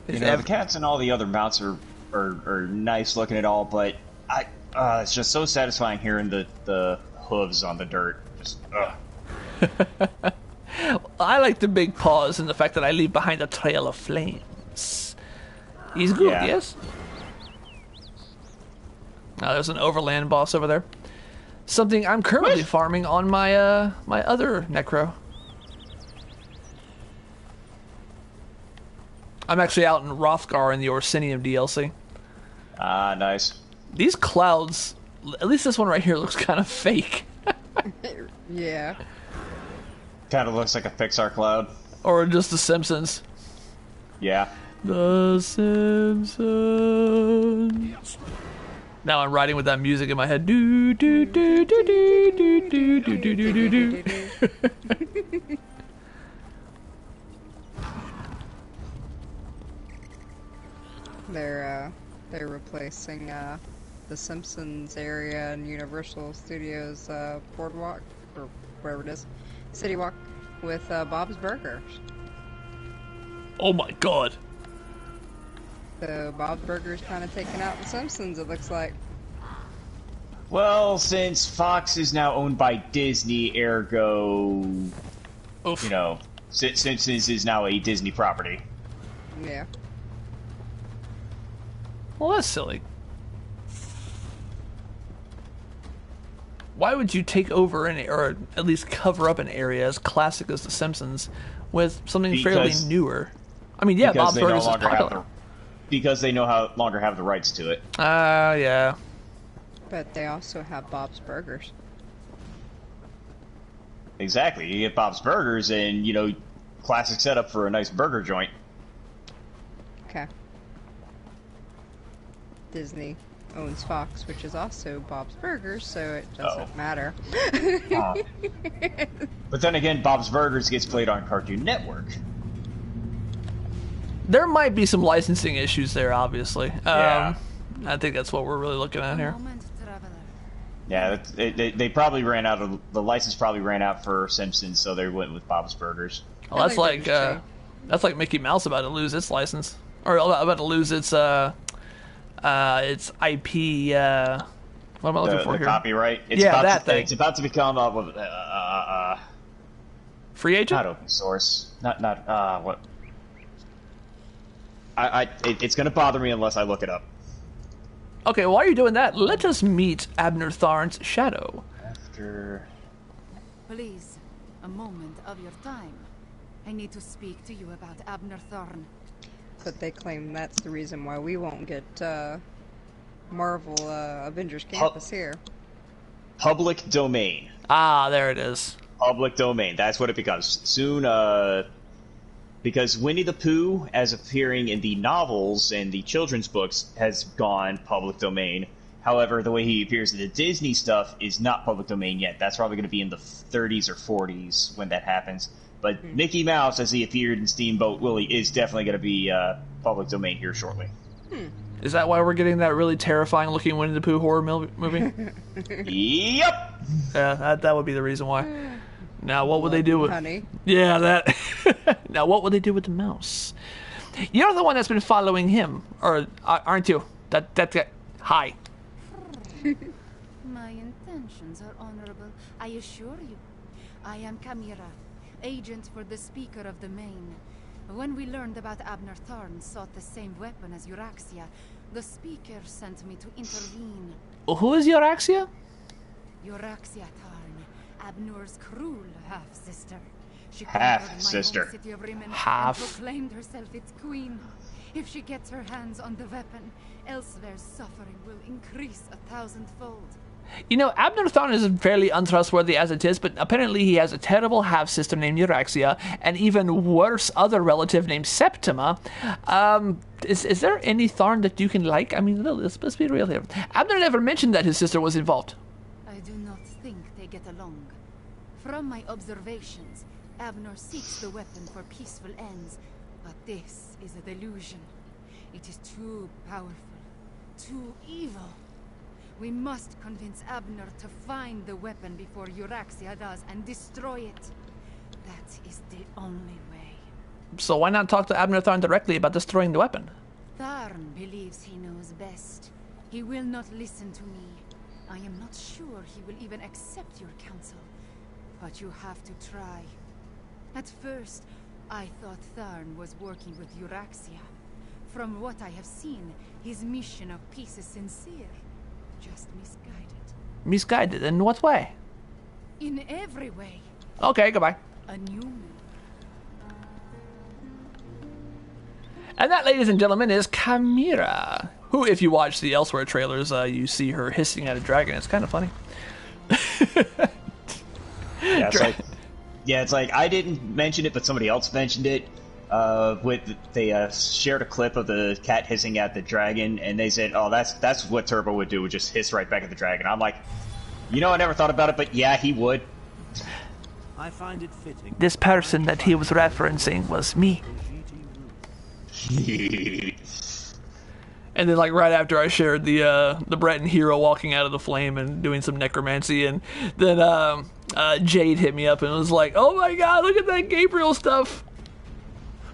A: You know, the cats and all the other mounts are nice looking and all, but it's just so satisfying hearing the hooves on the dirt. Just,
B: I like the big paws and the fact that I leave behind a trail of flames. He's good,
A: Yeah.
B: yes? Oh, there's an overland boss over there. Something I'm currently farming on my my other Necro. I'm actually out in Rothgar in the Orsinium DLC.
A: Ah, nice.
B: These clouds, at least this one right here, looks kind of fake.
C: Yeah.
A: Kind of looks like a Pixar cloud.
B: Or just The Simpsons.
A: Yeah.
B: The Simpsons. Now I'm riding with that music in my head. Do do do do do do do do do do do.
C: They're replacing the Simpsons area and Universal Studios boardwalk or wherever it is, City Walk, with Bob's Burgers.
B: Oh my god.
C: So Bob's Burgers kind of taking out the Simpsons, it looks like.
A: Well, since Fox is now owned by Disney, ergo,
B: Oof.
A: you know, Simpsons is now a Disney property.
C: Yeah.
B: Well, that's silly. Why would you take over or at least cover up an area as classic as The Simpsons with something fairly newer? I mean, yeah, Bob's Burgers is popular.
A: Because they no longer have the rights to it.
B: Yeah.
C: But they also have Bob's Burgers.
A: Exactly. You get Bob's Burgers and, you know, classic setup for a nice burger joint.
C: Okay. Disney owns Fox, which is also Bob's Burgers, so it doesn't matter.
A: But then again, Bob's Burgers gets played on Cartoon Network.
B: There might be some licensing issues there, obviously.
A: Yeah.
B: I think that's what we're really looking at here.
G: Moment, traveler.
A: Yeah, they probably ran out of the license. Probably ran out for Simpsons, so they went with Bob's Burgers.
B: Well, that's like Mickey Mouse about to lose its license, or about to lose its IP. What am I looking for
A: the
B: here?
A: Copyright. It's
B: yeah,
A: about
B: that
A: to,
B: thing.
A: It's about to become
B: free agent.
A: Not open source. Not what. It's gonna bother me unless I look it up.
B: Okay, while you're doing that, let us meet Abner Tharn's shadow.
A: After.
G: Please, a moment of your time. I need to speak to you about Abner Tharn.
C: But they claim that's the reason why we won't get Marvel Avengers Campus here.
A: Public domain.
B: Ah, there it is.
A: Public domain. That's what it becomes soon. Because Winnie the Pooh, as appearing in the novels and the children's books, has gone public domain. However, the way he appears in the Disney stuff is not public domain yet. That's probably going to be in the 30s or 40s when that happens. But Mickey Mouse, as he appeared in Steamboat Willie, is definitely going to be public domain here shortly.
B: Is that why we're getting that really terrifying looking Winnie the Pooh horror movie?
A: Yep.
B: Yeah, that would be the reason why. Now, what would they do with...
C: Honey.
B: Yeah, that... Now, what would they do with the mouse? You're the one that's been following him, or aren't you? That guy. Hi.
G: My intentions are honorable, I assure you. I am Kamira, agent for the Speaker of the Main. When we learned about Abner Tharn sought the same weapon as Euraxia, the Speaker sent me to intervene.
B: Who is Euraxia?
G: Euraxia Tharn, Abner's cruel half-sister. She
A: Half-sister.
G: conquered my home city of Rimmon
B: Half.
G: and proclaimed herself its queen. If she gets her hands on the weapon, Elsewhere's suffering will increase 1,000-fold.
B: You know, Abner Tharn is fairly untrustworthy as it is, but apparently he has a terrible half-sister named Euraxia, and even worse other relative named Septima. Is there any Tharn that you can like? I mean, let's be real here. Abner never mentioned that his sister was involved.
G: I do not think they get along. From my observations, Abner seeks the weapon for peaceful ends, but this is a delusion. It is too powerful, too evil. We must convince Abner to find the weapon before Euraxia does and destroy it. That is the only way.
B: So why not talk to Abner Tharn directly about destroying the weapon?
G: Tharn believes he knows best. He will not listen to me. I am not sure he will even accept your counsel. But you have to try. At first, I thought Tharn was working with Euraxia. From what I have seen, his mission of peace is sincere. Just misguided.
B: Misguided? In what way?
G: In every way.
B: Okay, goodbye.
G: A new moon.
B: And that, ladies and gentlemen, is Kamira, who, if you watch the Elsewhere trailers, you see her hissing at a dragon. It's kind of funny.
A: It's like I didn't mention it, but somebody else mentioned it. They shared a clip of the cat hissing at the dragon, and they said, "Oh, that's what Turbo would do, would just hiss right back at the dragon." I'm like, I never thought about it, but yeah, he would.
E: I find it fitting.
B: This person that he was referencing was me. And then, like, right after I shared the Breton hero walking out of the flame and doing some necromancy, and then Jade hit me up and was like, "Oh my God, look at that Gabriel stuff."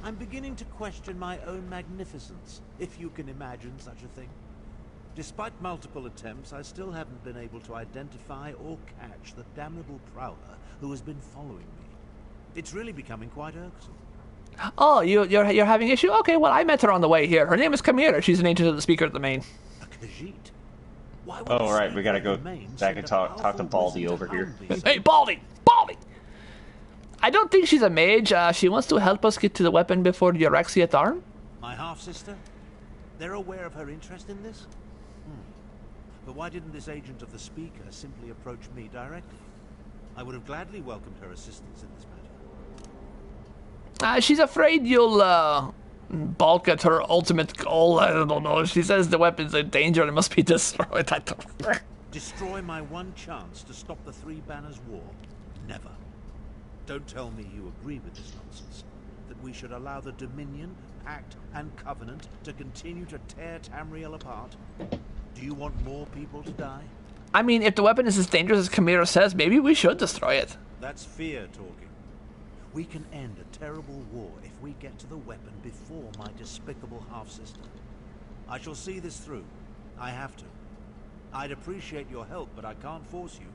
E: I'm beginning to question my own magnificence, if you can imagine such a thing. Despite multiple attempts, I still haven't been able to identify or catch the damnable prowler who has been following me. It's really becoming quite irksome.
B: Oh, you're having issue? Okay, well, I met her on the way here. Her name is Kamira. She's an agent of the Speaker of the Main.
E: A Khajiit? Why would
A: Oh,
E: the
A: right, we gotta go
E: Speaker of the Main
A: back
E: send
A: and
E: a
A: talk to
E: powerful
A: Baldy
E: wizard
A: over
E: to
A: here.
E: harm these
B: Hey, Baldy! I don't think she's a mage. She wants to help us get to the weapon before Euraxia Tharn.
E: My half-sister? They're aware of her interest in this? But why didn't this agent of the Speaker simply approach me directly? I would have gladly welcomed her assistance in this matter.
B: She's afraid you'll balk at her ultimate goal. I don't know. She says the weapon's a danger and it must be destroyed.
E: Destroy my one chance to stop the Three Banners War? Never. Don't tell me you agree with this nonsense. That we should allow the Dominion, Pact, and Covenant to continue to tear Tamriel apart? Do you want more people to die?
B: I mean, if the weapon is as dangerous as Chimera says, maybe we should destroy it.
E: That's fear talking. We can end a terrible war if we get to the weapon before my despicable half-sister. I shall see this through. I have to. I'd appreciate your help, but I can't force you.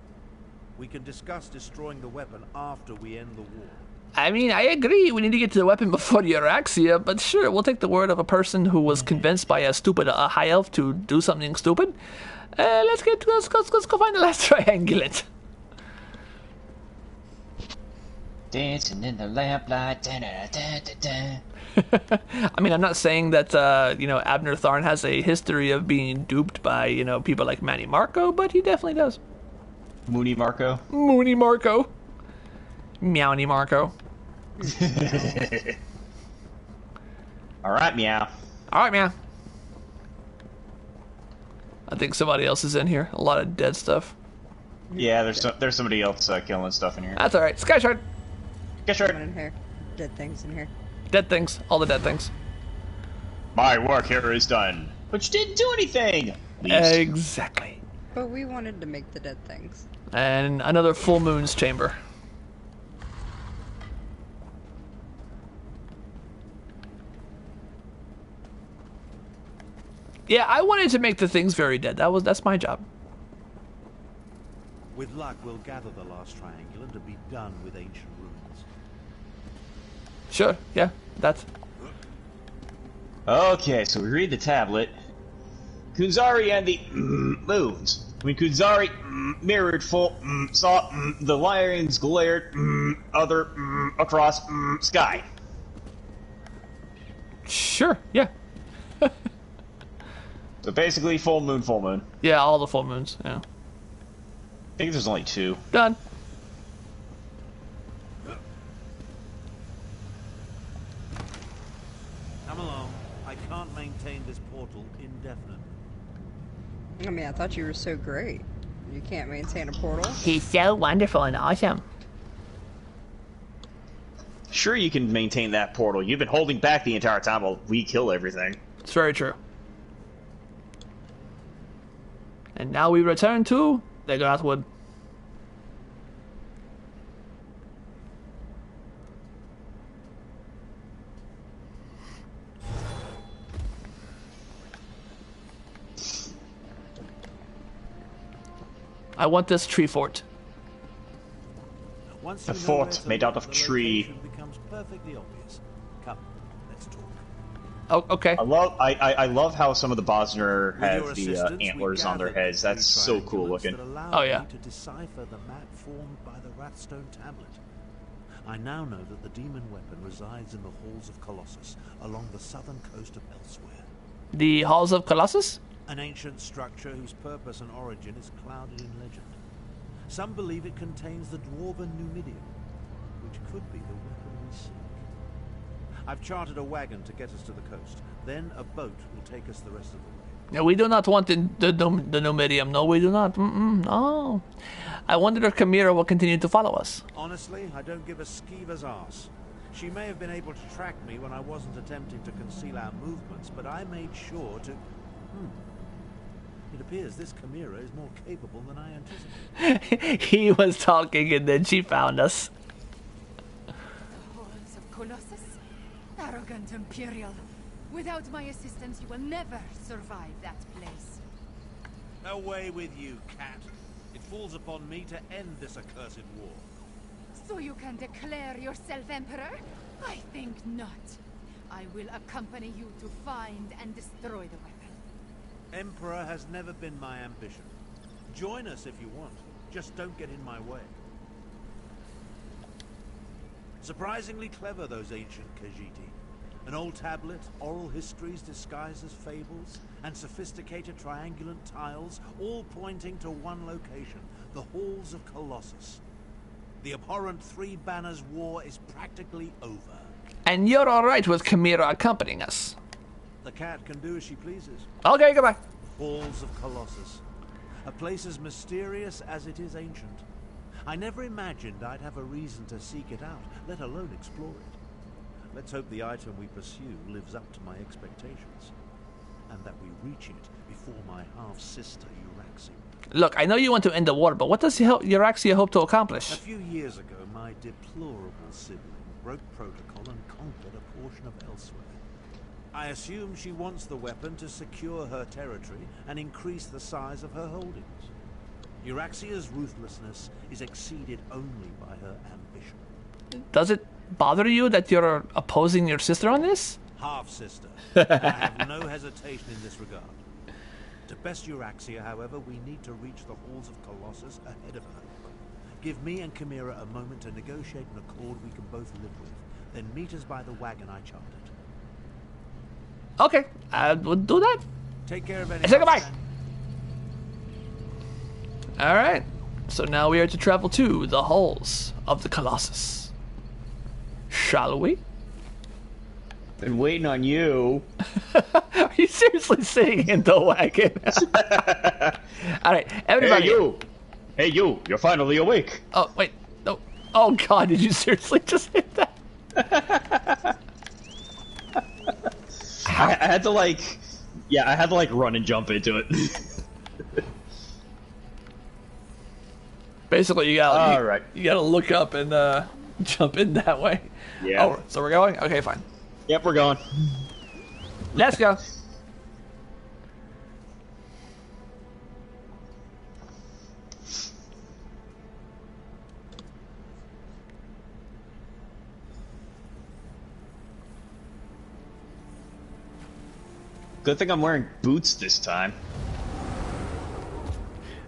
E: We can discuss destroying the weapon after we end the war.
B: I mean, I agree. We need to get to the weapon before the Euraxia, but sure, we'll take the word of a person who was convinced by a stupid high elf to do something stupid. Let's go find the last triangulant.
A: Dancing in the lamplight. Da, da, da, da, da.
B: I mean, I'm not saying that, Abner Tharn has a history of being duped by, people like Manny Marco, but he definitely does.
A: Mooney Marco.
B: Mooney Marco. Meowny Marco.
A: Alright, meow.
B: Alright, meow. I think somebody else is in here. A lot of dead stuff.
A: Yeah, there's somebody else killing stuff in here.
B: That's alright. Sky Shard.
A: Sky Shard.
C: In here. Dead things in here.
B: Dead things. All the dead things.
A: My work here is done. But you didn't do anything! Least.
B: Exactly.
C: But we wanted to make the dead things.
B: And another full moon's chamber. Yeah, I wanted to make the things very dead. That's my job.
E: With luck, we'll gather the last triangulant to be done with ancient ruins.
B: Sure, yeah, that's...
A: Okay, so we read the tablet. Kunzari and the moons. When Kunzari mirrored full saw the lions glared other across sky.
B: Sure, yeah.
A: So basically, full moon, full moon.
B: Yeah, all the full moons, yeah.
A: I think there's only 2.
B: Done.
E: Come along. I can't maintain this portal indefinitely.
C: I mean, I thought you were so great. You can't maintain a portal.
B: He's so wonderful and awesome.
A: Sure, you can maintain that portal. You've been holding back the entire time while we kill everything.
B: It's very true. And now we return to the Grathwood. I want this tree fort.
E: Once
A: The
E: you know
A: fort
E: where to
A: made
E: look,
A: out of
E: the
A: tree.
E: location becomes perfectly obvious. Come, let's talk.
B: Oh, okay.
A: I love how some of the Bosner
E: With your
A: have the
E: assistance, we
A: antlers on their
E: gathered
A: heads.
E: the
A: That's so cool
E: triangulates
A: looking.
E: that allowed
B: Oh, yeah.
E: me to decipher the map formed by the Rathstone tablet. I now know that the demon weapon resides in the halls of Colossus, along the southern coast of Elsewhere.
B: The Halls of Colossus?
E: An ancient structure whose purpose and origin is clouded in legend. Some believe it contains the dwarven Numidium, which could be the weapon we seek. I've chartered a wagon to get us to the coast. Then a boat will take us the rest of the way.
B: No, we do not want the Numidium. No, we do not. No. I wonder if Chimera will continue to follow us.
E: Honestly, I don't give a skeever's ass. She may have been able to track me when I wasn't attempting to conceal our movements, but I made sure to... It appears this Chimera is more capable than I anticipated.
B: He was talking and then she found us.
G: The halls of Colossus? Arrogant Imperial. Without my assistance, you will never survive that place.
E: Away with you, cat. It falls upon me to end this accursed war.
G: So you can declare yourself Emperor? I think not. I will accompany you to find and destroy the weapon.
E: Emperor has never been my ambition. Join us if you want. Just don't get in my way. Surprisingly clever, those ancient Khajiiti. An old tablet, oral histories disguised as fables, and sophisticated triangulant tiles, all pointing to one location, the halls of Colossus. The abhorrent Three Banners War is practically over.
B: And you're alright with Chimera accompanying us.
E: The cat can do as she pleases.
B: Okay, goodbye.
E: Halls of Colossus. A place as mysterious as it is ancient. I never imagined I'd have a reason to seek it out, let alone explore it. Let's hope the item we pursue lives up to my expectations. and that we reach it before my half-sister Euraxia.
B: Look, I know you want to end the war, but what does Euraxia hope to accomplish?
E: A few years ago, my deplorable sibling broke protocol and conquered a portion of elsewhere. I assume she wants the weapon to secure her territory and increase the size of her holdings. Euraxia's ruthlessness is exceeded only by her ambition.
B: Does it bother you that you're opposing your sister on this?
E: Half-sister. I have no hesitation in this regard. To best Euraxia, however, we need to reach the halls of Colossus ahead of her. Give me and Chimera a moment to negotiate an accord we can both live with. Then meet us by the wagon I chartered.
B: Okay, I will do that.
E: Take care of
B: I
E: anything.
B: say goodbye. Alright, so now we are to travel to the halls of the Colossus. Shall we?
A: Been waiting on you.
B: Are you seriously sitting in the wagon? Alright, everybody.
A: Hey, you! Hey, you! You're finally awake!
B: Oh, wait. No. Oh, God, did you seriously just hit that?
A: I had to, like... Yeah, I had to, like, run and jump into it.
B: Basically, you gotta,
A: All right.
B: you gotta look up and jump in that way.
A: Yeah.
B: Oh, so we're going? Okay, fine.
A: Yep, we're going.
B: Let's go.
A: Good thing I'm wearing boots this time.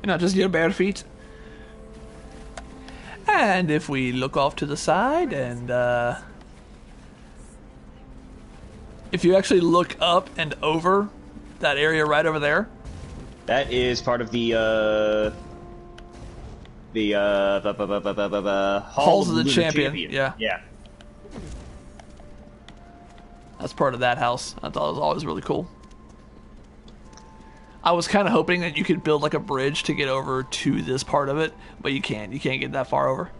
B: And not just your bare feet. And if we look off to the side and if you actually look up and over that area right over there.
A: That is part of the
B: Halls of the
A: Lunar
B: Champion. Yeah.
A: Yeah.
B: That's part of that house. I thought it was always really cool. I was kind of hoping that you could build like a bridge to get over to this part of it, but you can't. You can't get that far over.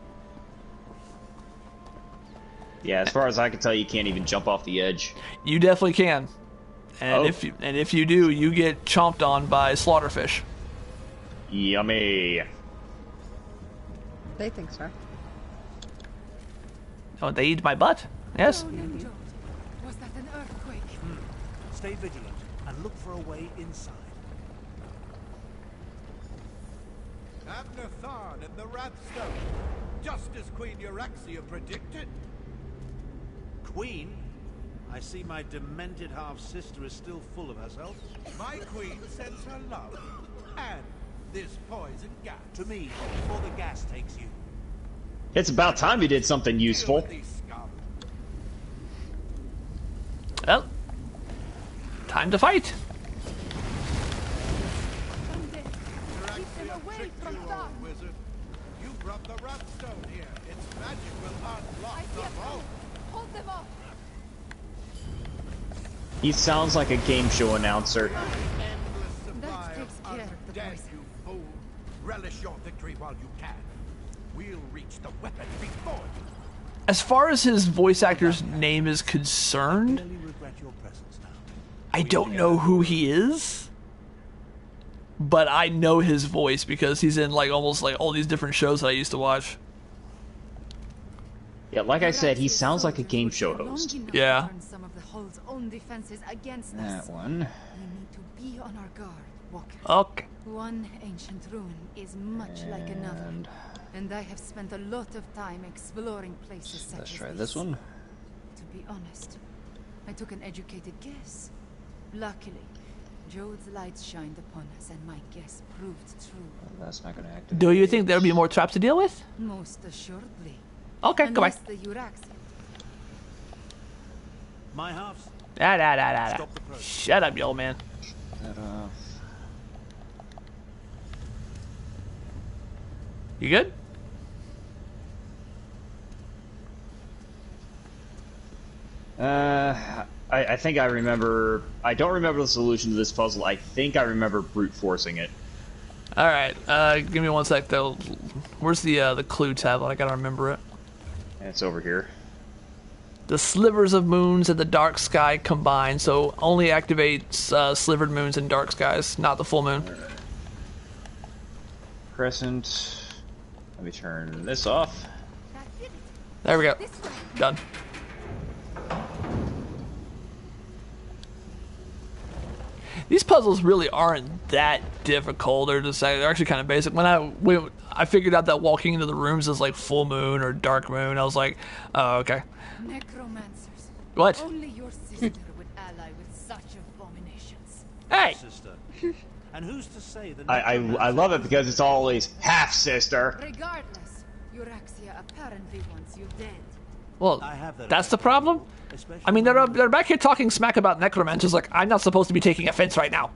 A: Yeah, as far as I can tell, you can't even jump off the edge.
B: You definitely can. And
A: Oh.
B: if you do, you get chomped on by slaughterfish.
A: Yummy.
C: They think so.
B: Oh, they eat my butt. Yes.
G: Ninja, was that an earthquake?
E: Stay vigilant and look for a way inside.
D: Abner Tharn and the Wrathstone, just as Queen Euraxia predicted.
E: Queen? I see my demented half-sister is still full of herself.
D: My queen sends her love and this poison gas.
E: To me, before the gas takes you.
A: It's about time you did something
D: Deal
A: useful.
D: with these scum.
B: Well, time to fight.
D: Euraxia tricked you, old wizard. You brought the Wrathstone here. Its magic will unlock the vault.
G: Hold them off!
A: He sounds like a game show announcer.
D: Endless supply
G: takes
D: of
G: care of the
D: undead,
G: poison.
D: you fool. Relish your victory while you can. We'll reach the weapon before you.
B: As far as his voice actor's name is concerned,
E: Really regret your presence now.
B: I don't know who he is. But I know his voice because he's in like almost like all these different shows that I used to watch.
A: Yeah, like I said, he sounds like a game show host.
B: Yeah.
G: Some of the Hull's own defenses against
A: That
G: us.
A: one.
G: We need to be on our guard, Walker.
B: Okay.
G: One ancient ruin is much like another, and I have spent a lot of time exploring places such
A: Let's
G: as
A: try this one.
G: To be honest, I took an educated guess. Luckily, Jode's light shined upon us, and my guess proved true.
A: That's not gonna activate.
B: Do you think there'll be more traps to deal with?
G: Most assuredly.
B: Okay, goodbye.
G: Unless the Euraxia.
E: My halves?
B: Da.
E: Stop the process.
B: Shut up, you old man. You good?
A: I think I remember. I don't remember the solution to this puzzle. I think I remember brute forcing it.
B: All right. Give me one sec though. Where's the clue tablet? I gotta remember it.
A: And it's over here.
B: the slivers of moons and the dark sky combined, so only activates slivered moons and dark skies, not the full moon.
A: Crescent. Let me turn this off.
B: There we go. Done. These puzzles really aren't that difficult. They're actually kind of basic. When I figured out that walking into the rooms is like full moon or dark moon, I was like, oh, okay.
G: Necromancers.
B: What?
G: Only your sister would ally with such abominations.
B: Hey!
E: Sister. And who's to say that
A: I love it because it's always half sister.
G: Regardless, Euraxia apparently wants you dead.
B: Well, that's the problem? I mean, they're back here talking smack about necromancers like I'm not supposed to be taking offense right now.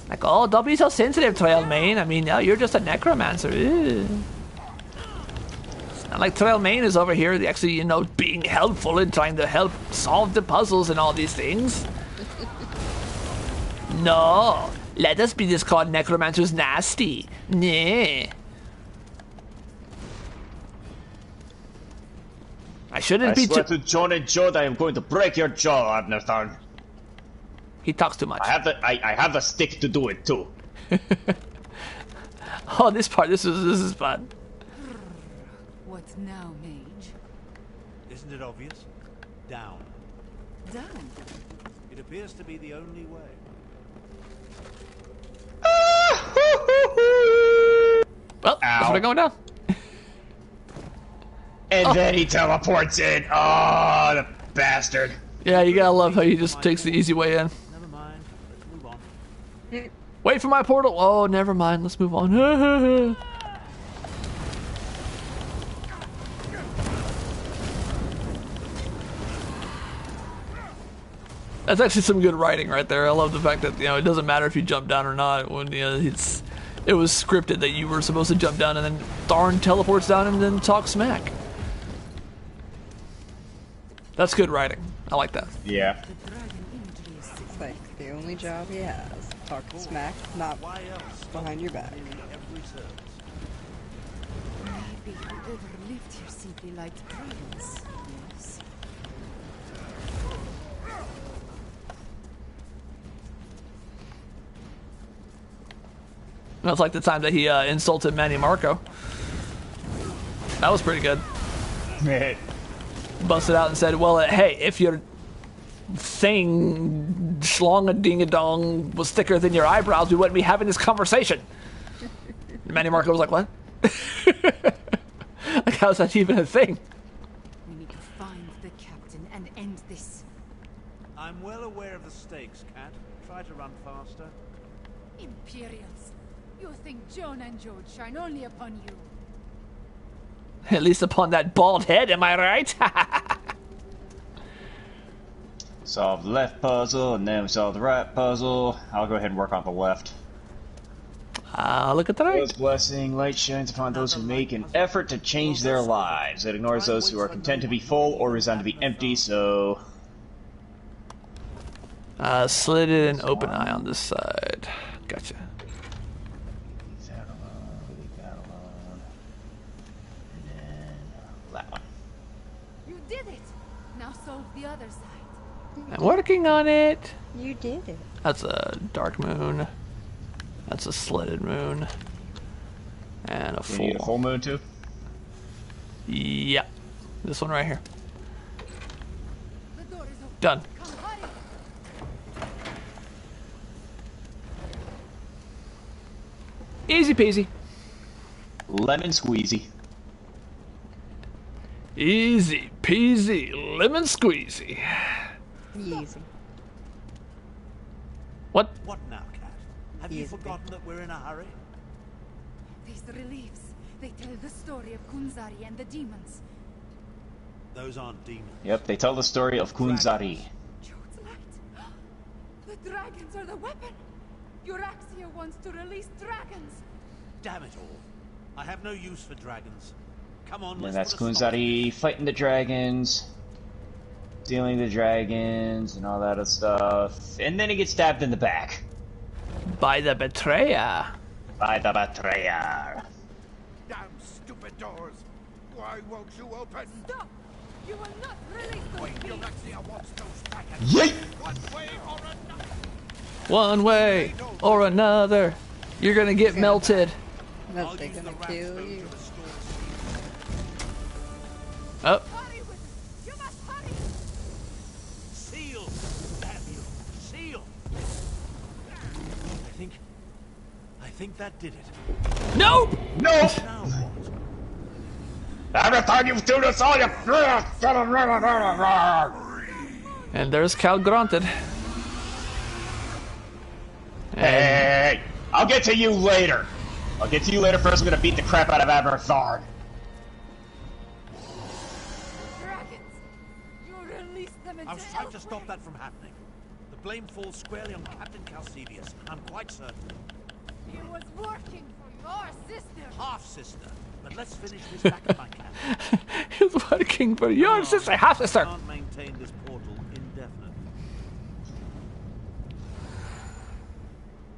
B: Like, oh, don't be so sensitive, Trailmane. I mean, no, you're just a necromancer. Ew. It's not like Trailmane is over here actually, you know, being helpful and trying to help solve the puzzles and all these things. No, let us be just called necromancers nasty. Nah. I shouldn't be
A: swear to John and Joe that I am going to break your jaw, Abnerthorn.
B: He talks too much.
A: I have a stick to do it too.
B: Oh, this is fun.
G: What now, mage?
E: Isn't it obvious? Down.
G: Down.
E: It appears to be the only way.
B: Well, that's we're going down.
A: And then he teleports in. Oh, the bastard.
B: Yeah, you gotta love how he just takes the easy way in.
E: Never mind. Let's move on.
B: Wait for my portal. Oh, never mind. Let's move on. That's actually some good writing right there. I love the fact that, you know, it doesn't matter if you jump down or not. When, you know, it was scripted that you were supposed to jump down and then Tharn teleports down and then talk smack. That's good writing. I like that.
A: Yeah.
C: It's like the only job he has. Talking smack, not behind your back.
G: Maybe whoever lived here simply liked dragons. Yes.
B: That's like the time that he insulted Manny Marco. That was pretty good. Busted out and said, well, hey, if your thing, schlong-a-ding-a-dong, was thicker than your eyebrows, we wouldn't be having this conversation. And Manny Marco was like, what? Like, how's that even a thing?
G: We need to find the captain and end this.
E: I'm well aware of the stakes, Cat. Try to run faster.
G: Imperials, you think Joan and George shine only upon you.
B: At least upon that bald head, am I right?
A: Solve the left puzzle, and then we solve the right puzzle. I'll go ahead and work on the left.
B: Look at the right.
A: God's blessing, light shines upon those who make an effort to change their lives. It ignores those who are content to be full or resigned to be empty, so...
B: Slitted and open eye on this side. Gotcha.
G: Did it! Now solve the other side.
B: I'm working on it.
C: You did it.
B: That's a dark moon. That's a slitted moon. And a full.
A: You need a full moon too?
B: Yeah. This one right here.
G: The door is open.
B: Done.
G: Come, hurry.
B: Easy peasy.
A: Lemon squeezy.
B: Easy peasy, lemon squeezy.
C: Easy.
B: What?
E: What now, Cat? Have you forgotten that we're in a hurry?
G: These reliefs, they tell the story of Kunzari and the demons.
E: Those aren't demons.
A: Yep, they tell the story of Kunzari.
G: Jode's light. The dragons are the weapon. Euraxia wants to release dragons.
E: Damn it all. I have no use for dragons. Come on,
A: And
E: let's
A: that's
E: put a stop to
A: Kunzari fighting the dragons, stealing the dragons, and all that other stuff. And then he gets stabbed in the back.
B: By the betrayer.
A: By the betrayer.
D: Damn stupid doors! Why won't you open?
G: Stop! You will not release those beasts.
A: Yeet!
B: One way or another, you're gonna get melted.
C: That's they gonna kill you.
B: Oh,
G: Hurry with it. You must hurry.
E: Seal! Damn you! Seal! I think that did it.
B: nope.
A: Nope!
E: Now what?
A: Every time you do this, all you...
B: And there's Cal grunted. And
A: Hey! I'll get to you later. I'll get to you later. First, I'm gonna beat the crap out of Admiral Thard.
G: Dragons. You release them into
E: I was trying to
G: Elsewhere.
E: stop that from happening. The blame falls squarely on Captain Calcidius. I'm quite certain.
G: He was working for your sister.
E: Half-sister. But let's finish this back at my camp.
B: he's working for your sister, half sister.
E: I can't maintain this portal indefinitely.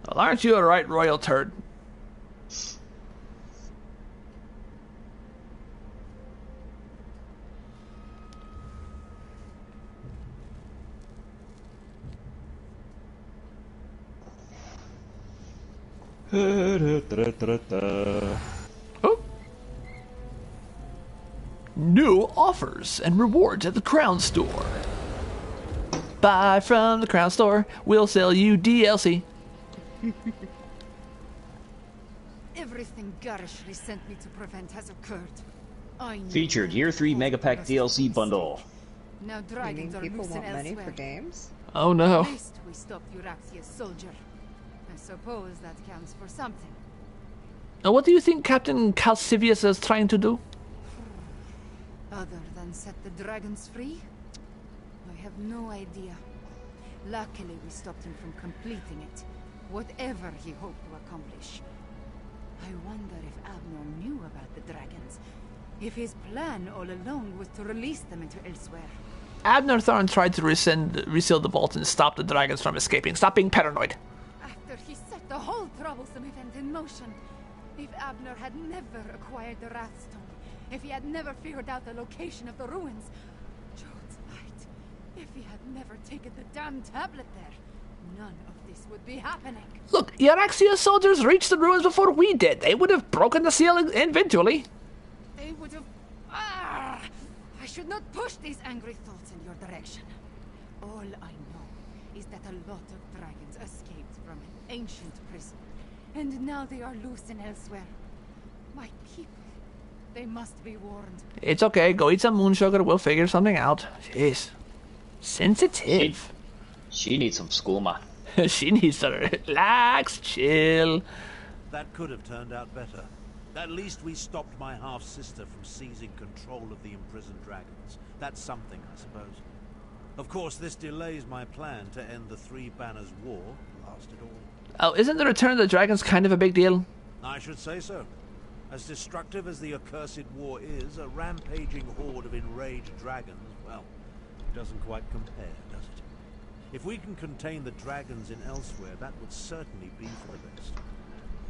B: Well, aren't you a right royal turd? Oh. New offers and rewards at the Crown Store. Buy from the Crown Store, we'll sell you DLC.
G: Everything garishly sent me to prevent has occurred. I knew
A: Featured Year 3 Mega Pack DLC bundle.
G: Now
C: You mean
G: dragons are
C: people
G: loose
C: want
G: and
C: money
G: elsewhere.
C: for games?
B: Oh no.
G: At least we stopped Euraxia's soldier. I suppose that counts for something.
B: Now, what do you think Captain Calcivius is trying to do?
G: Other than set the dragons free? I have no idea. Luckily, we stopped him from completing it. Whatever he hoped to accomplish. I wonder if Abner knew about the dragons. If his plan all along was to release them into elsewhere.
B: Abner Thorn tried to reseal the vault and stop the dragons from escaping. Stop being paranoid.
G: After he set the whole troublesome event in motion. If Abner had never acquired the Wrathstone, if he had never figured out the location of the ruins, Jode's light, if he had never taken the damn tablet there, none of this would be happening.
B: Look, Euraxia's soldiers reached the ruins before we did. They would have broken the seal eventually.
G: They would have... Ah! I should not push these angry thoughts in your direction. All I know is that a lot of dragons escaped from an ancient prison, and now they are loose and elsewhere. My people, they must be warned.
B: It's okay. Go eat some moon sugar. We'll figure something out. Jeez. Sensitive.
A: She needs some skooma.
B: She needs to relax, chill.
E: That could have turned out better. At least we stopped my half-sister from seizing control of the imprisoned dragons. That's something, I suppose. Of course, this delays my plan to end the Three Banners War, last it all.
B: Oh, isn't the return of the dragons kind of a big deal?
E: I should say so. As destructive as the accursed war is, a rampaging horde of enraged dragons, well, it doesn't quite compare, does it? If we can contain the dragons in elsewhere, that would certainly be for the best.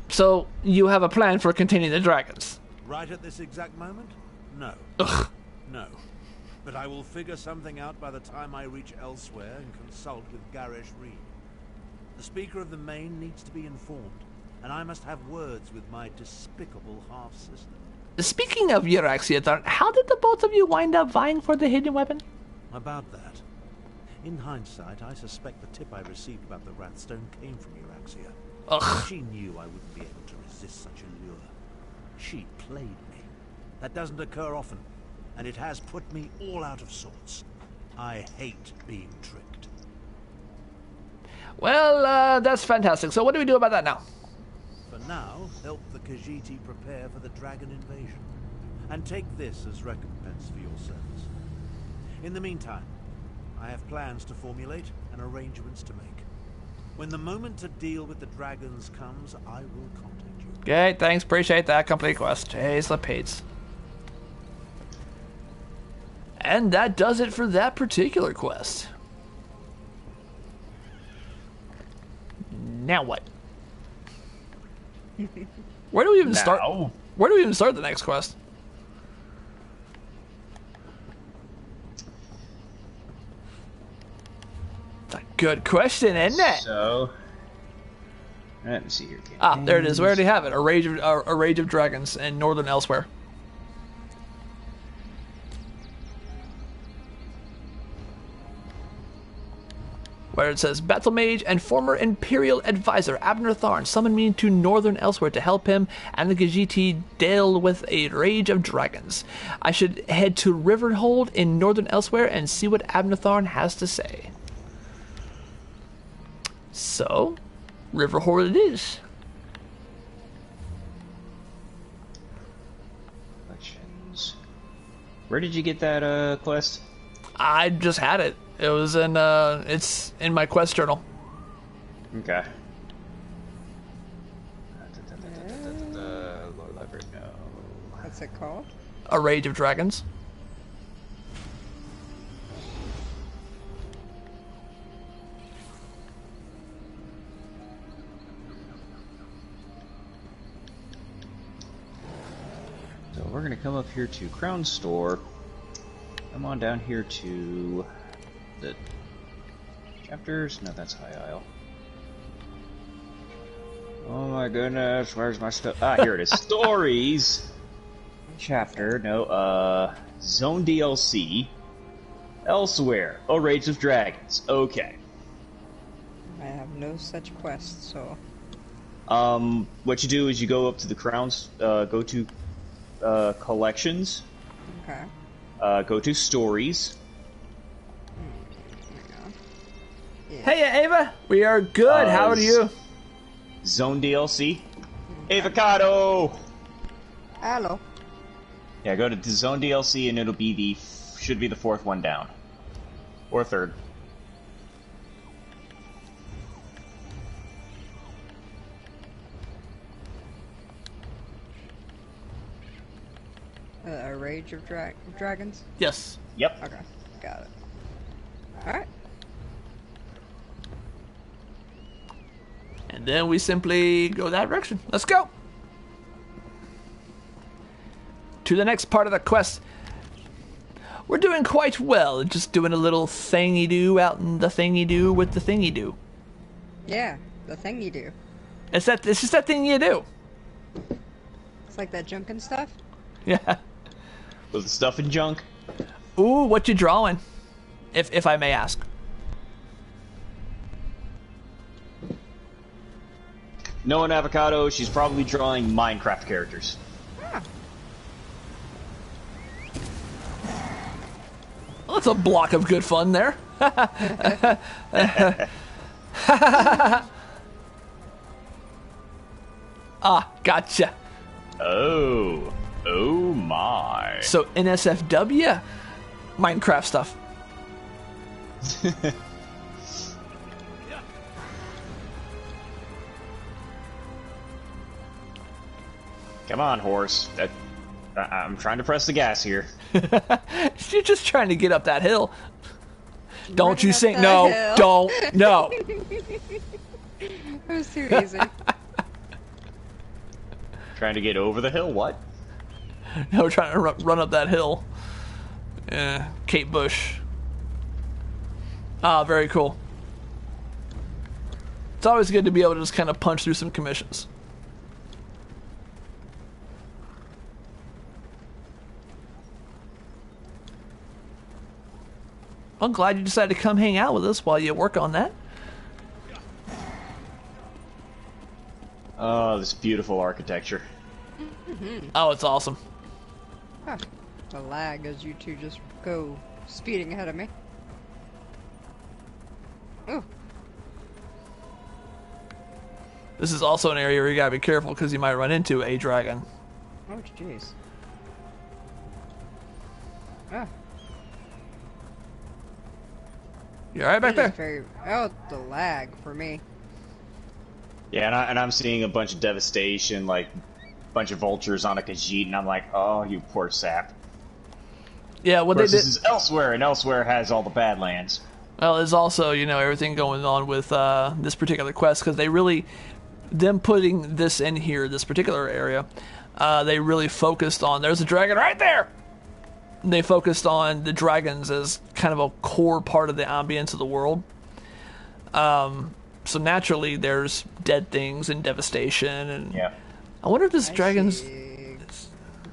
B: So, you have a plan for containing the dragons?
E: Right at this exact moment? No.
B: Ugh.
E: No. But I will figure something out by the time I reach elsewhere and consult with Garish Reed. The Speaker of the Main needs to be informed, and I must have words with my despicable half-sister.
B: Speaking of Euraxia, how did the both of you wind up vying for the hidden weapon?
E: About that. In hindsight, I suspect the tip I received about the Wrathstone came from Euraxia.
B: Ugh.
E: She knew I wouldn't be able to resist such a lure. She played me. That doesn't occur often, and it has put me all out of sorts. I hate being tricked.
B: Well, that's fantastic. So what do we do about that now?
E: For now, help the Khajiit prepare for the dragon invasion. And take this as recompense for your service. In the meantime, I have plans to formulate and arrangements to make. When the moment to deal with the dragons comes, I will contact you.
B: Okay, thanks. Appreciate that. Complete quest. Jeez Lepades. And that does it for that particular quest. Now what? Where do we even start? Where do we even start the next quest? Good question, isn't it?
A: So, let me see here.
B: There it is. We already have it. A Rage of Dragons and Northern Elsewhere. Where it says, Battle Mage and former Imperial Advisor Abner Tharn summoned me to Northern Elsewhere to help him and the Gajiti deal with a Rage of Dragons. I should head to Riverhold in Northern Elsewhere and see what Abner Tharn has to say. So, Riverhold it is.
A: Collections. Where did you get that quest?
B: I just had it. It was in, it's in my quest journal.
A: Okay. Lord Library, no.
C: What's it called?
B: A Rage of Dragons.
A: So we're gonna come up here to Crown Store. Come on down here to the chapters. No, that's High Isle. Oh my goodness, where's my stuff? Ah, here it is. Stories. Chapter. No. Zone DLC. Elsewhere. Oh, Rage of Dragons. Okay.
C: I have no such quest, so.
A: What you do is you go up to the Crowns. Go to collections.
C: Okay.
A: Go to stories.
C: Yeah.
B: Hey, Ava. We are good. How are you?
A: Zone DLC. Avocado!
C: Hello.
A: Yeah, go to the Zone DLC and it'll be should be the fourth one down. Or third.
C: A Rage of Dragons?
B: Yes.
A: Yep.
C: Okay, got it. Alright.
B: And then we simply go that direction. Let's go. To the next part of the quest. We're doing quite well. Just doing a little thingy-do out in the thingy-do with the thingy-do.
C: Yeah, the thing you do.
B: It's just that thing you do.
C: It's like that junk and stuff?
B: Yeah.
A: With the stuff and junk.
B: Ooh, what you drawing? If I may ask.
A: Knowing Avocado, she's probably drawing Minecraft characters.
C: Ah.
B: Well, that's a block of good fun there. Ah, gotcha.
A: Oh. Oh my.
B: So NSFW? Minecraft stuff.
A: Come on, horse. I'm trying to press the gas here.
B: You're just trying to get up that hill. Don't
C: Running
B: you
C: up
B: sing?
C: that
B: No,
C: hill.
B: don't. No.
C: It was too easy.
A: Trying to get over the hill? What?
B: No, we're trying to run up that hill. Kate Bush. Ah, very cool. It's always good to be able to just kind of punch through some commissions. I'm glad you decided to come hang out with us while you work on that.
A: Oh, this beautiful architecture.
B: Oh, it's awesome.
C: Huh. The lag as you two just go speeding ahead of me. Ooh.
B: This is also an area where you gotta be careful because you might run into a dragon.
C: Oh, jeez. Ah.
B: You alright back
C: It is
B: there?
C: very... Oh, the lag for me.
A: Yeah, and I'm seeing a bunch of devastation, like a bunch of vultures on a Khajiit, and I'm like, oh, you poor sap.
B: Yeah, what
A: Versus
B: they did.
A: is Elsewhere, and Elsewhere has all the Badlands.
B: Well, there's also, everything going on with this particular quest, because them putting this in here, this particular area, they really focused on, there's a dragon right there! They focused on the dragons as kind of a core part of the ambience of the world. So naturally, there's dead things and devastation, and
A: Yeah.
B: I wonder if this dragon's.
C: See.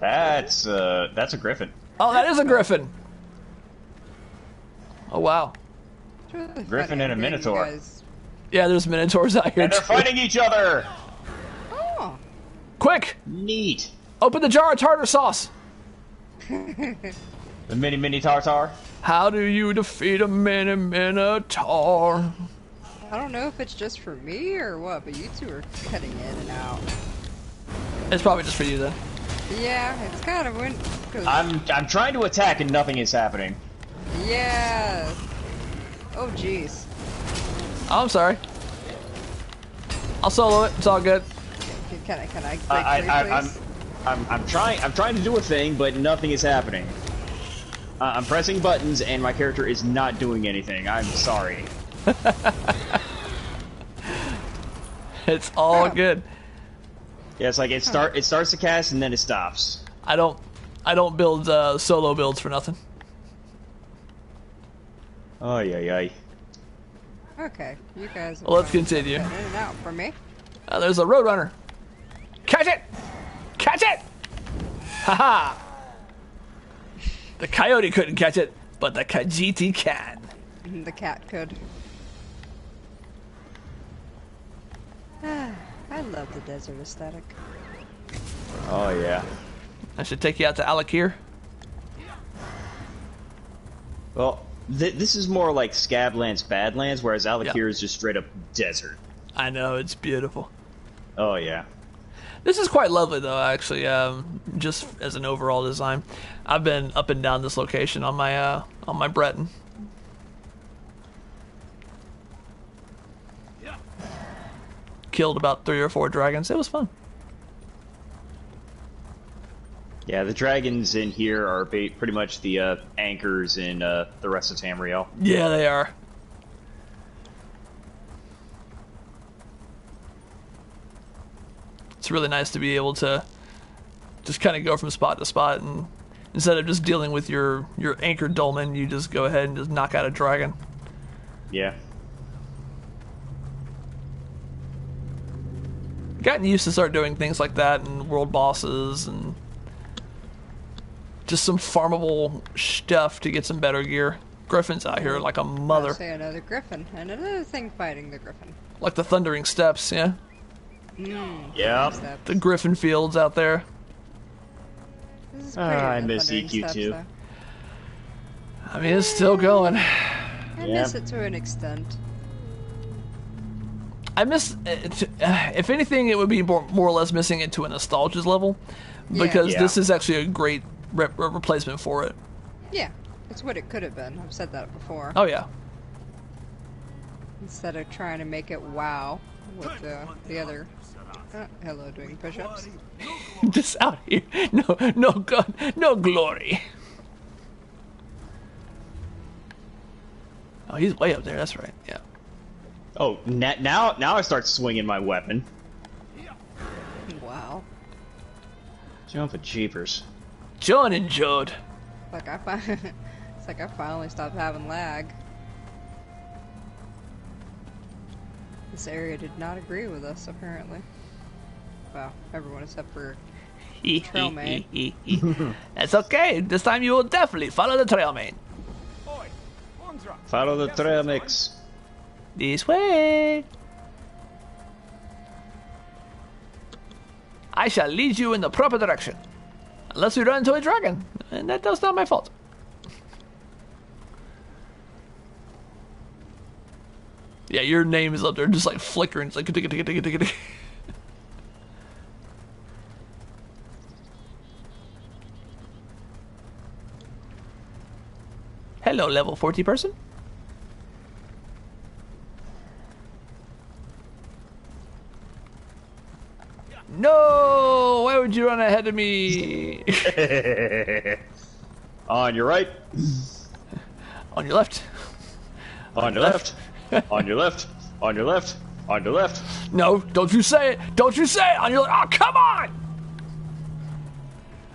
A: That's a griffin.
B: Oh, that is a griffin. Oh wow.
C: It's really
A: Griffin
C: funny
A: and a
C: hearing you
A: minotaur.
C: guys-
B: Yeah, there's minotaurs out here.
A: And they're
B: too.
A: fighting each other!
C: Oh,
B: Quick,
A: Neat.
B: open the jar of tartar sauce.
A: The mini tartar.
B: How do you defeat a minotaur?
C: I don't know if it's just for me or what, but you two are cutting in and out.
B: It's probably just for you then.
C: Yeah, it's kind of when.
A: I'm trying to attack and nothing is happening.
C: Yeah. Oh, jeez.
B: Oh, I'm sorry. I'll solo it. It's all good.
C: Can I break free, please?
A: I'm trying to do a thing, but nothing is happening. I'm pressing buttons and my character is not doing anything. I'm sorry.
B: It's all
C: Oh.
B: good.
A: Yeah, it's like it starts to cast and then it stops.
B: I don't build solo builds for nothing.
A: Oh yeah.
C: Okay, you guys.
B: Well, let's continue.
C: In and out for me.
B: There's a roadrunner. Catch it! Catch it! Haha! The coyote couldn't catch it, but the Khajiit can.
C: The cat could. I love the desert aesthetic.
A: Oh yeah.
B: I should take you out to Alakir.
A: Well, this is more like Scablands, Badlands, whereas Alakir
B: Yeah.
A: is just straight up desert.
B: I know, it's beautiful.
A: Oh yeah.
B: This is quite lovely, though, actually, just as an overall design. I've been up and down this location on my Breton. Killed about 3 or 4 dragons. It was fun.
A: Yeah, the dragons in here are pretty much the anchors in the rest of Tamriel.
B: Yeah, they are. It's really nice to be able to just kind of go from spot to spot, and instead of just dealing with your anchor dolmen, you just go ahead and just knock out a dragon.
A: Yeah.
B: Gotten used to start doing things like that and world bosses and just some farmable stuff to get some better gear. Griffin's out here like a mother.
C: Say another griffin, and another thing fighting the griffin.
B: Like the Thundering Steppes, yeah?
A: Yeah.
C: Steps.
B: The Griffin Fields out there.
C: This is prettier
A: I
C: than
A: miss
C: Thundering
A: EQ
C: Steps,
A: too.
C: though.
B: I mean, it's still going.
C: I miss it to an extent.
B: I miss it. If anything, it would be more or less missing it to a nostalgia level, because
A: Yeah.
B: this is actually a great replacement for it.
C: Yeah, it's what it could have been. I've said that before.
B: Oh yeah.
C: Instead of trying to make it WoW with the other. Hello, doing push-ups.
B: Just out here. No God, no glory. Oh, he's way up there. That's right. Yeah.
A: Oh, now I start swinging my weapon.
C: Wow.
A: Jumping jeepers.
B: John and Jode.
C: It's like I finally stopped having lag. This area did not agree with us, apparently. Well, everyone except for Trailman.
B: That's okay. This time you will definitely follow the trail main.
A: Follow the trail mix.
B: This way. I shall lead you in the proper direction. Unless we run into a dragon. And that's not my fault. Yeah, your name is up there just like flickering. It's like tick. Hello, level 40 person. No! Why would you run ahead of me?
A: On your right.
B: On your left.
A: On your left. On your left. On your left. On your left.
B: No, don't you say it! Don't you say it! On your left. Oh, come on!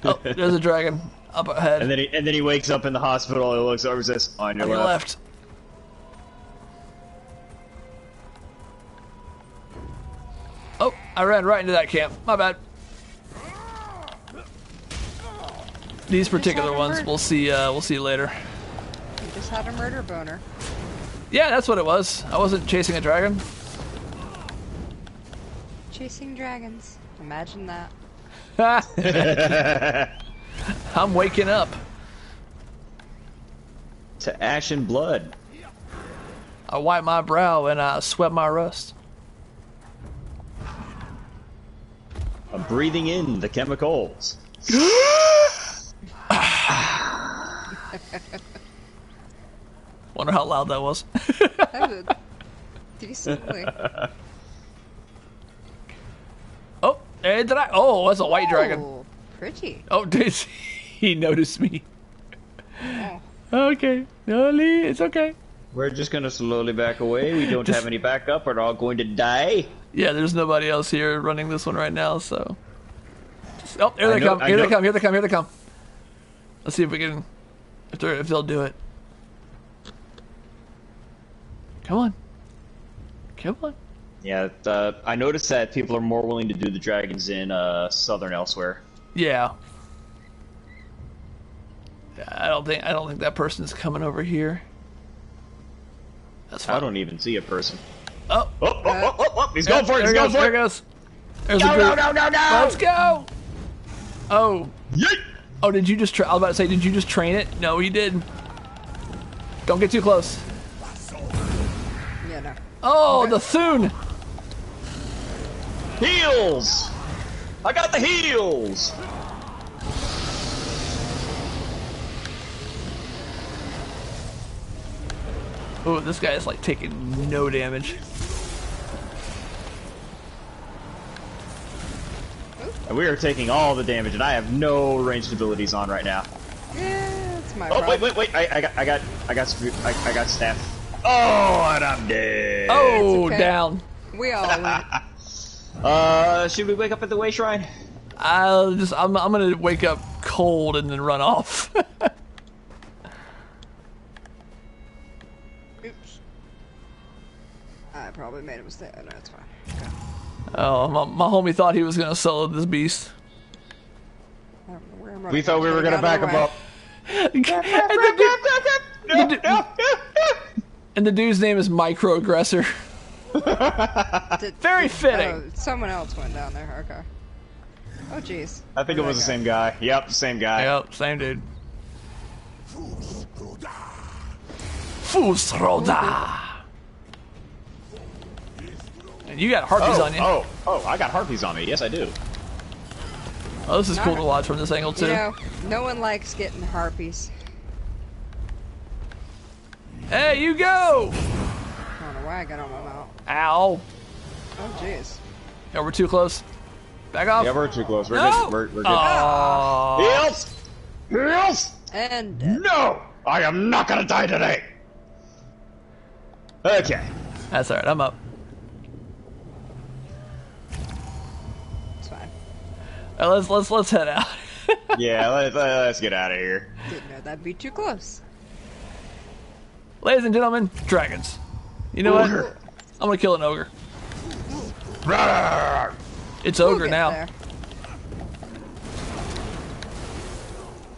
B: Oh, there's a dragon up ahead.
A: And then he wakes up in the hospital and looks over and says, "On your
B: On your
A: left."
B: left. I ran right into that camp. My bad. These particular ones, we'll see later.
C: You just had a murder boner.
B: Yeah, that's what it was. I wasn't chasing a dragon.
C: Chasing dragons. Imagine that.
B: I'm waking up.
A: To ash and blood.
B: I wipe my brow and I sweat my rust.
A: I'm breathing in the chemicals.
B: Wonder how loud that was.
C: That was decently.
B: Oh, hey, oh, that's a white dragon.
C: Pretty.
B: Oh, did he notice me?
C: Oh.
B: Okay, no, Lee, it's okay.
A: We're just gonna slowly back away. We don't have any backup. We're all going to die.
B: Yeah, there's nobody else here running this one right now, so. Oh, here they come! Here they come! Here they come! Here they come! Let's see if we can, if they'll do it. Come on! Come on!
A: Yeah, I noticed that people are more willing to do the dragons in southern elsewhere.
B: Yeah. I don't think that person's coming over here. That's fine.
A: I don't even see a person.
B: Oh!
A: He's going for it! He's going for it!
B: There it goes! There's
A: No!
B: Let's go! Oh.
A: Yeet!
B: Oh, did you just I was about to say, did you just train it? No, you didn't. Don't get too close.
C: Yeah, no.
B: Oh, the Thune!
A: Heals! I got the heals!
B: Oh, this guy is like taking no damage.
A: And we are taking all the damage, and I have no ranged abilities on right now.
C: Yeah, it's my
A: Oh,
C: problem.
A: wait! I got staff. Oh, and I'm dead.
B: Oh,
C: okay.
B: down.
C: We all went.
A: Should we wake up at the way shrine?
B: I'm gonna wake up cold and then run off.
C: Oops. I probably made a mistake. No, it's fine.
B: Oh, my homie thought he was gonna solo this beast.
C: I don't know where I'm running.
A: We thought we were gonna back him up.
B: And the dude's name is Microaggressor. Very fitting.
C: Oh, someone else went down there. Okay. Oh, jeez.
A: I think it was the same guy. Yep, same guy.
B: Yep, same dude. Fusroda. And you got harpies on you.
A: Oh, I got harpies on me. Yes, I do.
B: Oh, this is cool to watch from this angle too.
C: You know, no one likes getting harpies.
B: Hey, you go!
C: I don't know why I got on my mount.
B: Ow.
C: Oh, jeez.
B: Yeah, we're too close. Back off.
A: Yeah, we're too close. We're
B: No!
A: good. We're good.
B: Aw.
A: Heals! Heals!
C: And
A: No! I am not gonna die today! Okay.
B: That's alright, I'm up.
C: it's fine.
B: Let's head out.
A: Yeah, let's get out of here.
C: Didn't know that'd be too close.
B: Ladies and gentlemen, dragons. You know
A: Ogre.
B: what? I'm gonna kill an ogre.
A: Rawr.
B: It's
C: We'll
B: ogre
C: get
B: now.
C: there.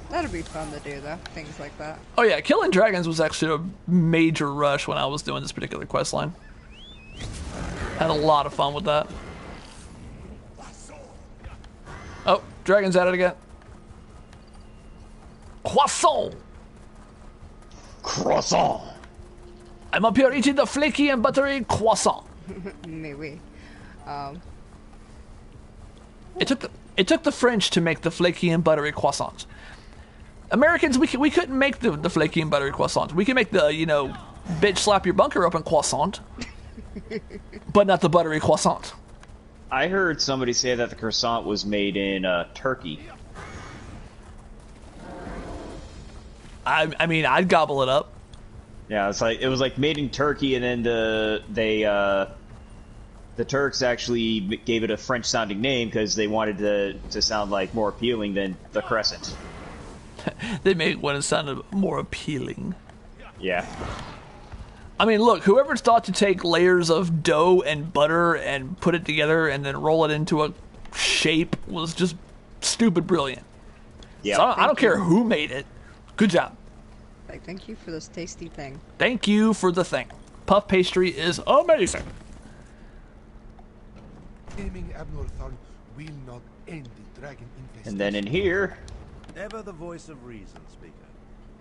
C: That'd be fun to do, though. Things like that.
B: Oh yeah, killing dragons was actually a major rush when I was doing this particular quest line. Had a lot of fun with that. Oh, dragon's at it again. Croissant!
A: Croissant.
B: I'm up here eating the flaky and buttery croissant.
C: Maybe.
B: It took the French to make the flaky and buttery croissants. Americans, we couldn't make the flaky and buttery croissants. We can make the, bitch slap your bunker open croissant, but not the buttery croissant.
A: I heard somebody say that the croissant was made in Turkey.
B: I mean, I'd gobble it up.
A: Yeah, it was like made in Turkey, and then the Turks actually gave it a French sounding name because they wanted to sound like more appealing than the crescent.
B: They made one that sounded more appealing.
A: Yeah.
B: I mean, look, whoever's thought to take layers of dough and butter and put it together and then roll it into a shape was just stupid brilliant.
A: Yeah.
B: So I don't care who made it. Good job.
C: Like, thank you for this tasty thing.
B: Thank you for the thing. Puff pastry is amazing.
F: Taming Abnor Tharn will not end the dragon infestation.
A: And then in here,
E: Ever the voice of reason, speaker.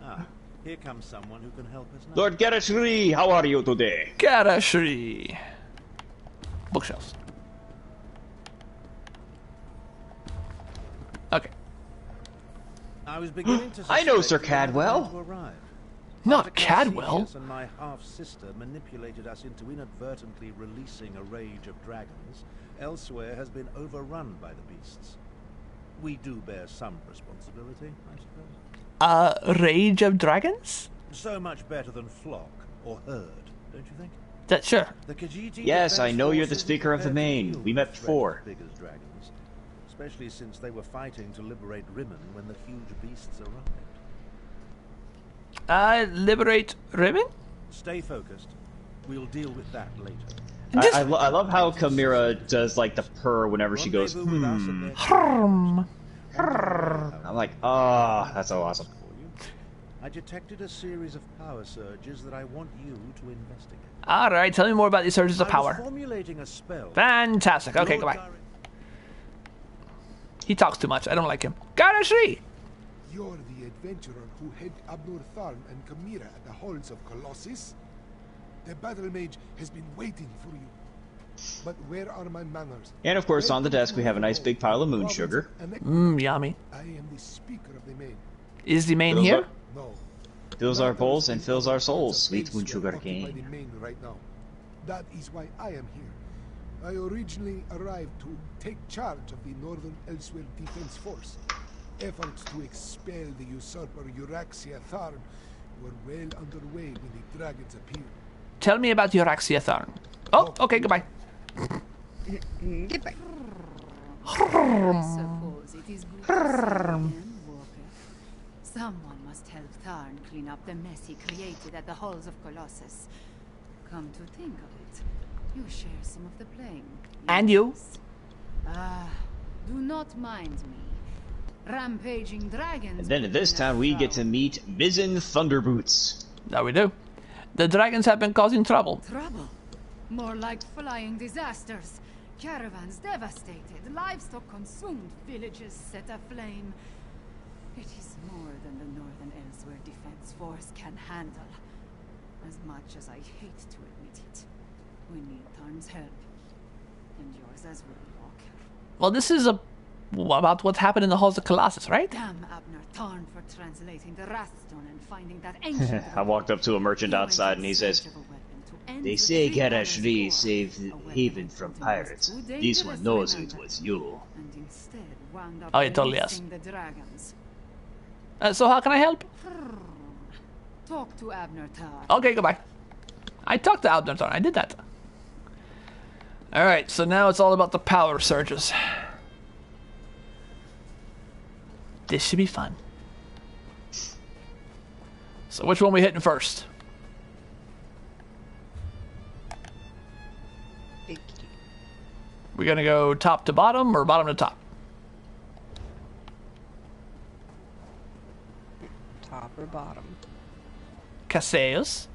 E: Ah, here comes someone who can help us now.
A: Lord Garashri, how are you today?
B: Garashri. Bookshelves. Okay.
E: I was beginning to
A: I know Sir
E: suspect you were
A: Cadwell.
E: going to arrive.
B: Not
E: After
B: Cadwell.
E: Cassius and my half-sister manipulated us into inadvertently releasing a rage of dragons, elsewhere has been overrun by the beasts. We do bear some responsibility, I suppose.
B: Rage of Dragons?
E: So much better than flock or herd, don't you think?
B: That sure.
E: The Khajiit
A: Yes, I
E: Defense
A: know you're the
E: Forces
A: speaker of the
E: prepared to
A: Main.
E: deal
A: We
E: with
A: met
E: threats
A: before.
E: as big as dragons, especially since they were fighting to liberate Rimmon when the huge beasts arrived.
B: Liberate Ribbon?
E: Stay focused. We'll deal with that later.
A: I love how Chimera does like the purr whenever she goes,
E: Rendezvous with us at
A: hmm.
E: their
A: I'm like, ah, that's so awesome.
E: for you. I detected a series of power surges that I want you to investigate.
B: Alright, tell me more about these surges of
E: I was
B: power.
E: formulating a spell.
B: Fantastic. Okay,
E: Lord
B: goodbye. He talks too much. I don't like him. Garashri!
F: You're the adventurer who hid Abnor Tharn and Chimera at the halls of Colossus? The battle mage has been waiting for you. But where are my manners?
A: And of course, on the desk we have a nice big pile of moon sugar.
B: Yummy.
F: I am the speaker of the main.
B: Is the main
A: Those
B: here?
A: are-
F: No.
A: Fills our bowls and fills our souls. Sweet moon
F: Elsewhere
A: sugar
F: occupied
A: cane.
F: the main right now. That is why I am here. I originally arrived to take charge of the Northern Elsewhere Defense Force. Efforts to expel the usurper Euraxia Tharn were well underway when the dragons appeared.
B: Tell me about Euraxia Tharn. Oh, okay, goodbye.
C: Get back.
G: I suppose it is good to see you again, Walker. Someone must help Tharn clean up the mess he created at the halls of Colossus. Come to think of it, you share some of the blame.
B: And you?
G: Yes. Ah, do not mind me. Rampaging dragons.
A: And then at this town we get to meet Mizzen Thunderboots.
B: That we do. The dragons have been causing trouble.
G: Trouble? More like flying disasters. Caravans devastated, livestock consumed, villages set aflame. It is more than the Northern Elsewhere Defense Force can handle. As much as I hate to admit it, we need Tarn's help. And yours as well, Walker.
B: Well, this is about what happened in the halls of Colossus, right?
G: Damn Abner Tarn for translating the Wrathstone and finding that ancient...
A: I walked up to a merchant outside and he says, "They say Garashri saved Haven from pirates. This one knows it was you."
G: And instead wound up
B: Oh, it totally is.
G: releasing the dragons.
B: So how can I help?
G: Talk to Abner Tarn.
B: Okay, goodbye. I talked to Abner Tharn. I did that. Alright, so now it's all about the power surges. This should be fun. So which one we hitting first? We gonna go top to bottom or bottom to top?
C: Top or bottom?
B: Caseus.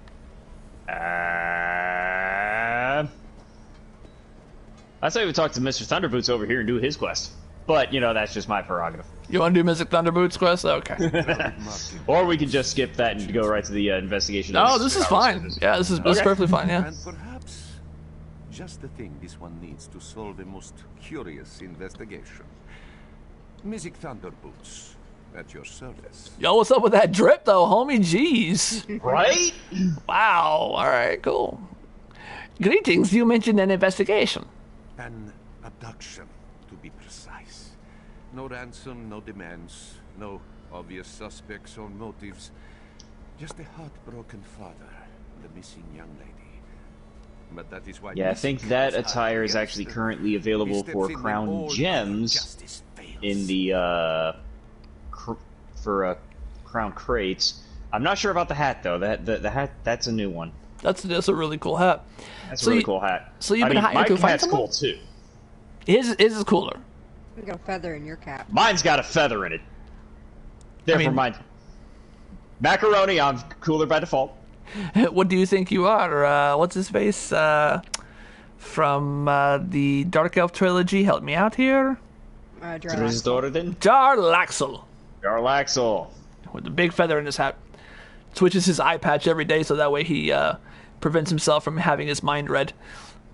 A: I'd say we talk to Mr. Thunderboots over here and do his quest. But, you know, that's just my prerogative.
B: You want to do Mystic Thunderboots quest? Okay.
A: Or we can just skip that and go right to the investigation.
B: No,
A: of
B: this is
A: power
B: fine.
A: surges.
B: Yeah, this is perfectly fine, yeah.
J: And perhaps just the thing this one needs to solve a most curious investigation. Music Thunderboots, at your service.
B: Yo, what's up with that drip, though, homie? Jeez.
A: Right?
B: Wow. All right, cool. Greetings. You mentioned an investigation.
J: An abduction, to be precise. No ransom, no demands, no obvious suspects or motives. Just a heartbroken father and a missing young lady. But that is why...
A: Yeah, I think that attire is actually currently available for Crown Gems in the, for Crown Crates. I'm not sure about the hat, though. The hat, that's a new one.
B: That's a really cool hat.
A: That's a really cool hat.
B: So you've been hired
A: my
B: to find
A: hat's
B: someone?
A: cool too.
B: His is cooler.
C: You got a feather in your cap.
A: Mine's got a feather in it. Therefore, mine. Macaroni, I'm cooler by default.
B: What do you think you are? What's his face? From the Dark Elf trilogy. Help me out here. Jarlaxle.
A: Jarlaxle.
B: With the big feather in his hat. Switches his eye patch every day so that way he prevents himself from having his mind read.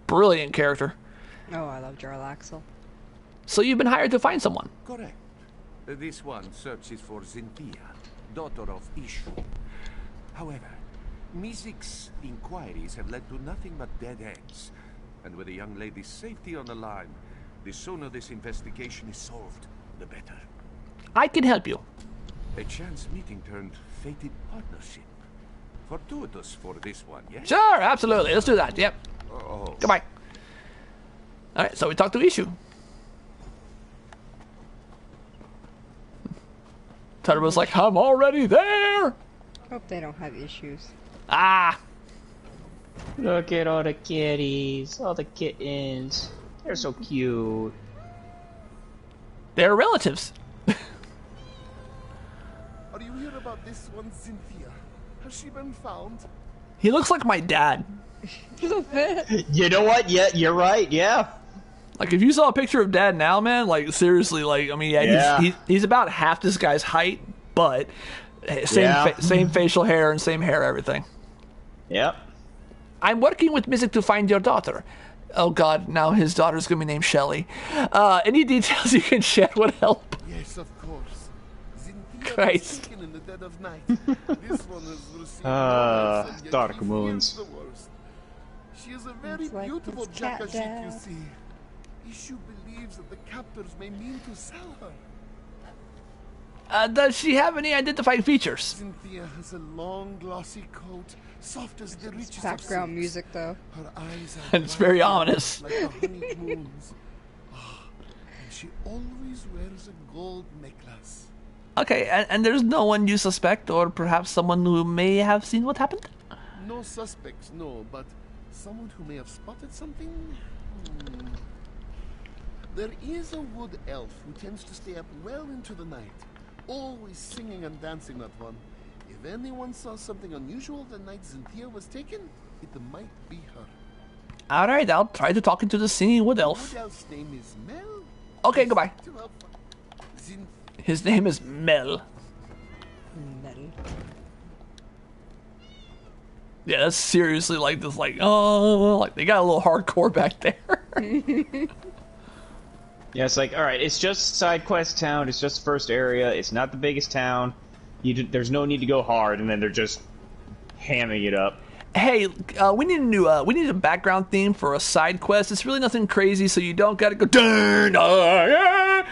B: Brilliant character.
C: Oh, I love Jarlaxle.
B: So you've been hired to find someone.
J: Correct. This one searches for Xynthia, daughter of Ishu. However, Mizik's inquiries have led to nothing but dead ends. And with a young lady's safety on the line, the sooner this investigation is solved, the better.
B: I can help you.
J: A chance meeting turned fated partnership. Fortuitous for this one, yes?
B: Sure, absolutely. Let's do that. Yep.
J: Oh.
B: Goodbye. Alright, so we talked to Ishu. Turbo's like, I'm already there!
C: Hope they don't have issues.
B: Ah!
A: Look at all the kitties, all the kittens. They're so cute.
B: They're relatives.
F: Are you here about this one, Cynthia? Has she been found?
B: He looks like my dad.
A: You know what? Yeah, you're right. Yeah.
B: Like, if you saw a picture of Dad now, man, like, seriously, like, I mean, yeah. He's about half this guy's height, but same facial hair and same hair, everything.
A: Yep.
B: I'm working with Mizik to find your daughter. Oh, God, now his daughter's going to be named Shelly. Any details you can share would help.
F: Yes, of course. Cynthia
B: Christ.
F: was taken in the dead of night. This one has received
A: Dark Moons.
F: the worst. She is a very
C: It's like
F: beautiful
C: his cat
F: Jakashik, you
C: dad.
F: see. Ishu believes that the captors may mean to sell her.
B: Does she have any identifying features?
F: Cynthia has a long, glossy coat, soft as the richest of
C: Background
F: silks.
C: music, though.
F: Her eyes are
B: It's very
F: bright
B: ominous.
F: like the honeyed moons. Ah, and she always wears a gold necklace.
B: Okay, and there's no one you suspect, or perhaps someone who may have seen what happened?
F: No suspects, no, but someone who may have spotted something? There is a wood elf who tends to stay up well into the night, always singing and dancing, that one. If anyone saw something unusual the night Xynthia was taken, it might be her.
B: Alright, I'll try to talk into the singing wood
F: The
B: elf.
F: wood elf's name is Mel.
B: Okay, goodbye.
F: Xynthia.
B: His name is Mel.
C: Metal.
B: Yeah, that's seriously like this, like, oh, like they got a little hardcore back there.
A: Yeah, it's like, all right, it's just side quest town. It's just the first area. It's not the biggest town. There's no need to go hard, and then they're just hamming it up.
B: Hey, we need a background theme for a side quest. It's really nothing crazy, so you don't gotta go. Dun,
C: I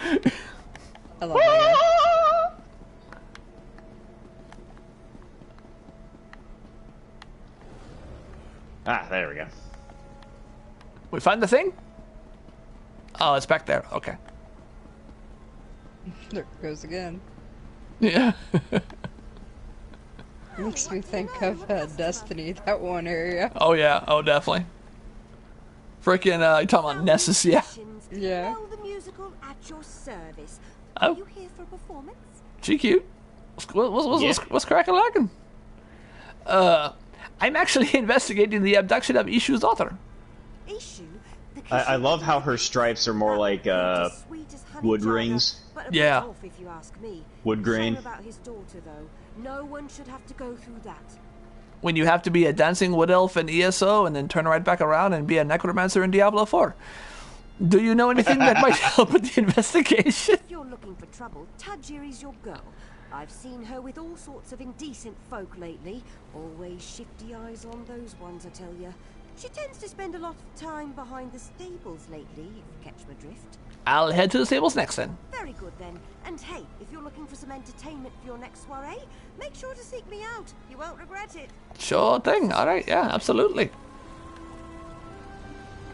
C: love that.
A: Ah, there we go.
B: We find the thing? Oh, it's back there. Okay.
C: There it goes again.
B: Yeah.
C: Makes me think of Destiny, that one area.
B: Oh yeah. Oh, definitely. Freaking, you talking about Nessus? Yeah.
C: Yeah.
I: Well, the musical at your service.
B: Oh.
I: Are you here for a performance?
B: She cute. What's cracking lacking? I'm actually investigating the abduction of Ishu's daughter.
I: Ishu?
A: I love how her stripes are more like wood rings.
B: Yeah.
I: If you ask me.
A: Wood grain.
I: Shame about his daughter, though. No one should have to go through that.
B: When you have to be a dancing wood elf in ESO and then turn right back around and be a necromancer in Diablo 4. Do you know anything that might help with the investigation?
I: If you're looking for trouble, Tajiri's your girl. I've seen her with all sorts of indecent folk lately. Always shifty eyes on those ones, I tell you. She tends to spend a lot of time behind the stables lately, if you catch my drift.
B: I'll head to the stables next then.
I: Very good then. And hey, if you're looking for some entertainment for your next soiree, make sure to seek me out. You won't regret it.
B: Sure thing. Alright, yeah, absolutely.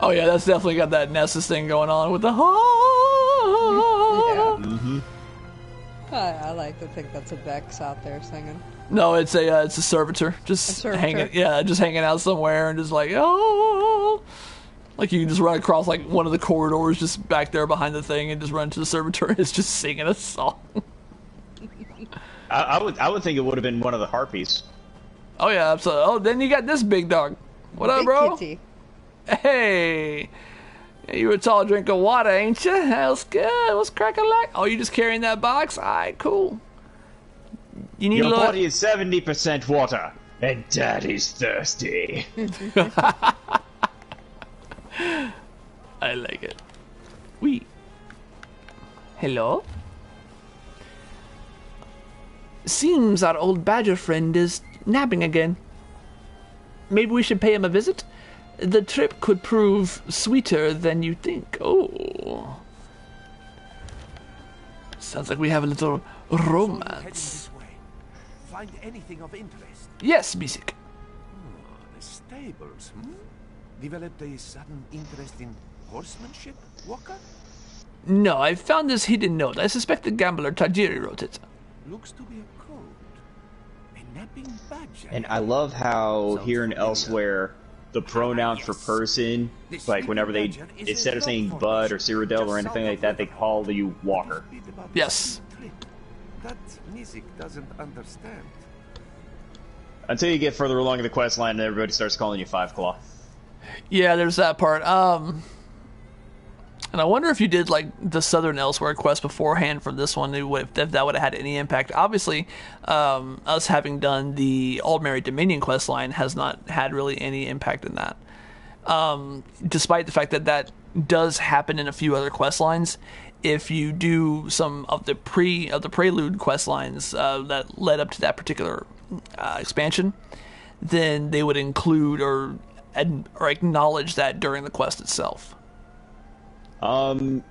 B: Oh yeah, that's definitely got that Nessus thing going on with the
C: Yeah.
A: Mm-hmm.
C: I like to think that's a Vex out there singing.
B: No, it's a servitor, just hanging, just hanging out somewhere and just like, oh, like you can just run across like one of the corridors just back there behind the thing and just run to the servitor. It's just singing a song.
A: I would think it would have been one of the harpies.
B: Oh yeah, absolutely. Oh, then you got this big dog. What up, bro?
C: Kitty.
B: Hey, you a tall drink of water, ain't you? Hell's good. What's cracking like? Oh, you just carrying that box? All right, cool. You need
A: Your
B: a little...
A: body is 70% water, and Daddy's thirsty.
B: I like it. We. Hello? Seems our old badger friend is napping again. Maybe we should pay him a visit? The trip could prove sweeter than you think. Oh. Sounds like we have a little romance.
E: Find anything of interest?
B: Yes, Bisik.
E: The stables, Developed a sudden interest in horsemanship, Walker?
B: No, I found this hidden note. I suspect the gambler Tajiri wrote it.
E: Looks to be a code. A napping badger.
A: And I love how here and elsewhere, the pronouns for person, like whenever they, instead of saying Bud or Cyrodiil or anything like that, they call you Walker.
B: Yes.
J: That music doesn't understand.
A: Until you get further along in the quest line and everybody starts calling you Five Claw.
B: Yeah, there's that part. And I wonder if you did like the Southern Elsewhere quest beforehand for this one, if that would have had any impact. Obviously, us having done the Aldmeri Dominion quest line has not had really any impact in that. Despite the fact that that does happen in a few other quest lines, if you do some of the prelude quest lines that led up to that particular expansion, then they would include or acknowledge that during the quest itself.
A: You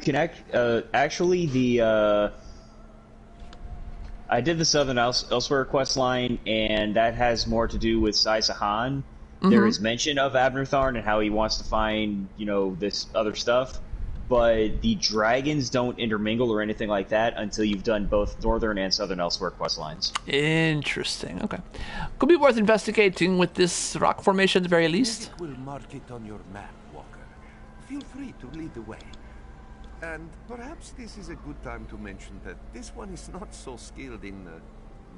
A: can actually I did the Southern Elsewhere quest line, and that has more to do with Sai Sahan. Mm-hmm. There is mention of Abner Tharn and how he wants to find, this other stuff, but the dragons don't intermingle or anything like that until you've done both Northern and Southern Elsewhere quest lines.
B: Interesting. Okay. Could be worth investigating with this rock formation at the very least.
J: We'll mark it on your map, Walker. Feel free to lead the way. And perhaps this is a good time to mention that this one is not so skilled in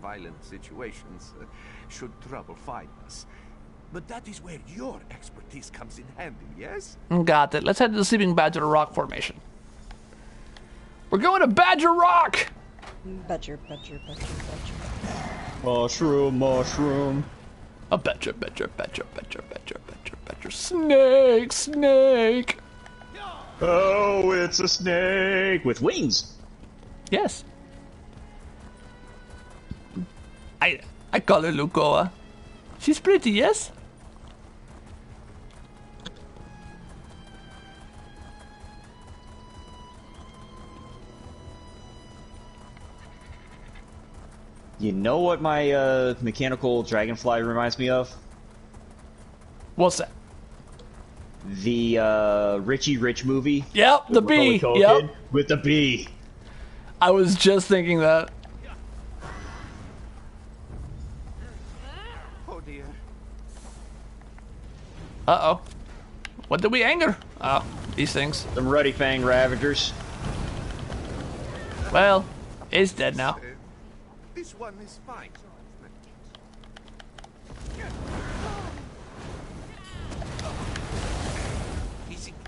J: violent situations, should trouble find us. But that is where your expertise comes in handy, yes?
B: Got it. Let's head to the Sleeping Badger Rock Formation. We're going to Badger Rock!
C: Badger.
A: Mushroom.
B: A badger. Snake.
A: Oh, it's a snake with wings.
B: Yes. I call her Lugoa. She's pretty, yes?
A: You know what my mechanical dragonfly reminds me of?
B: What's that?
A: The Richie Rich movie.
B: Yep, the bee. Yep.
A: With the bee.
B: I was just thinking that.
J: Oh dear.
B: Uh-oh. What did we anger? Oh, these things.
A: Some Ruddy Fang Ravagers.
B: Well, it's dead now.
J: This one is fine.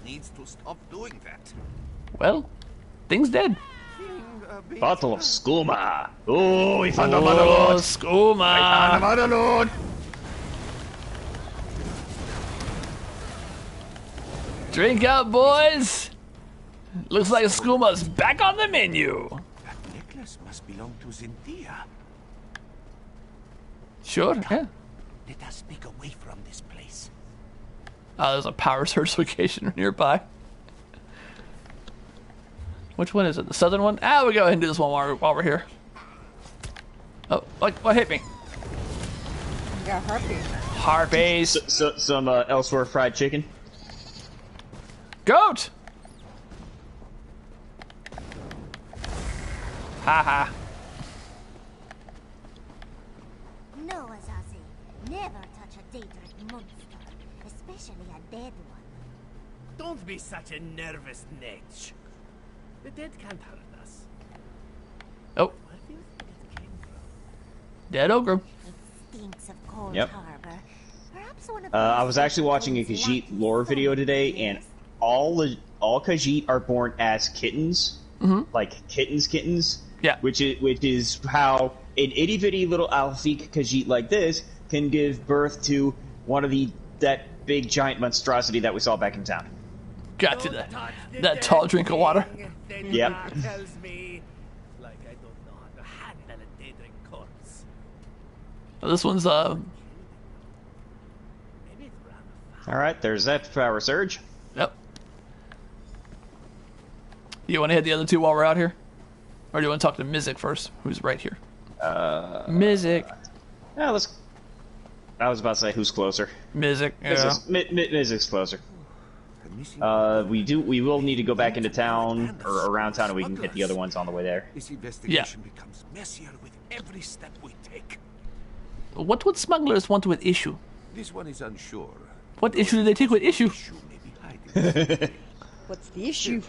J: Needs to stop doing that.
B: Well, thing's dead.
A: Bottle of skooma. Oh, we found a mother lord.
B: Skooma.
A: I found a mother lord.
B: Drink up, boys. Looks like skooma's back on the menu.
J: That necklace must belong to Zintia.
B: Sure, yeah.
J: Let us speak away from this place.
B: There's a power surge location nearby. Which one is it? The southern one? We'll go ahead and do this one while we're here. Oh, what hit me?
C: You got harpies.
B: Harpies.
A: Some Elsewhere fried chicken.
B: Goat! Haha.
I: Daedric monster, especially a dead one.
F: Don't be such a nervous netch. The dead can't hurt us.
B: Oh,
F: Where do you think it came from?
B: dead ogre.
I: It stinks of Cold
A: Yep.
I: Harbor. Perhaps one of
A: I
I: those
A: was actually watching a
I: Khajiit
A: Khajiit lore video today, and all Khajiit are born as kittens, like kittens.
B: Yeah.
A: Which is how an itty bitty little Alfiq Khajiit like this can give birth to one of that big giant monstrosity that we saw back in town.
B: Got to that tall drink of water.
A: Yep.
F: Tells me like I don't know how to handle a Daedric corpse.
B: Oh, this one's
F: Maybe it's rather
A: All right, there's that power surge.
B: Yep. You want to hit the other two while we're out here? Or do you want to talk to Mizik first, who's right here? Mizik.
A: Yeah, let's. I was about to say who's closer.
B: Mizik, yeah.
A: Mizik's closer. We will need to go back into town or around town, and we can hit the other ones on the way there.
J: This investigation becomes messier with every step we take.
B: What would smugglers want with issue?
J: This one is unsure.
B: What issue do they take with issue?
J: Issue may be hiding.
C: What's the issue?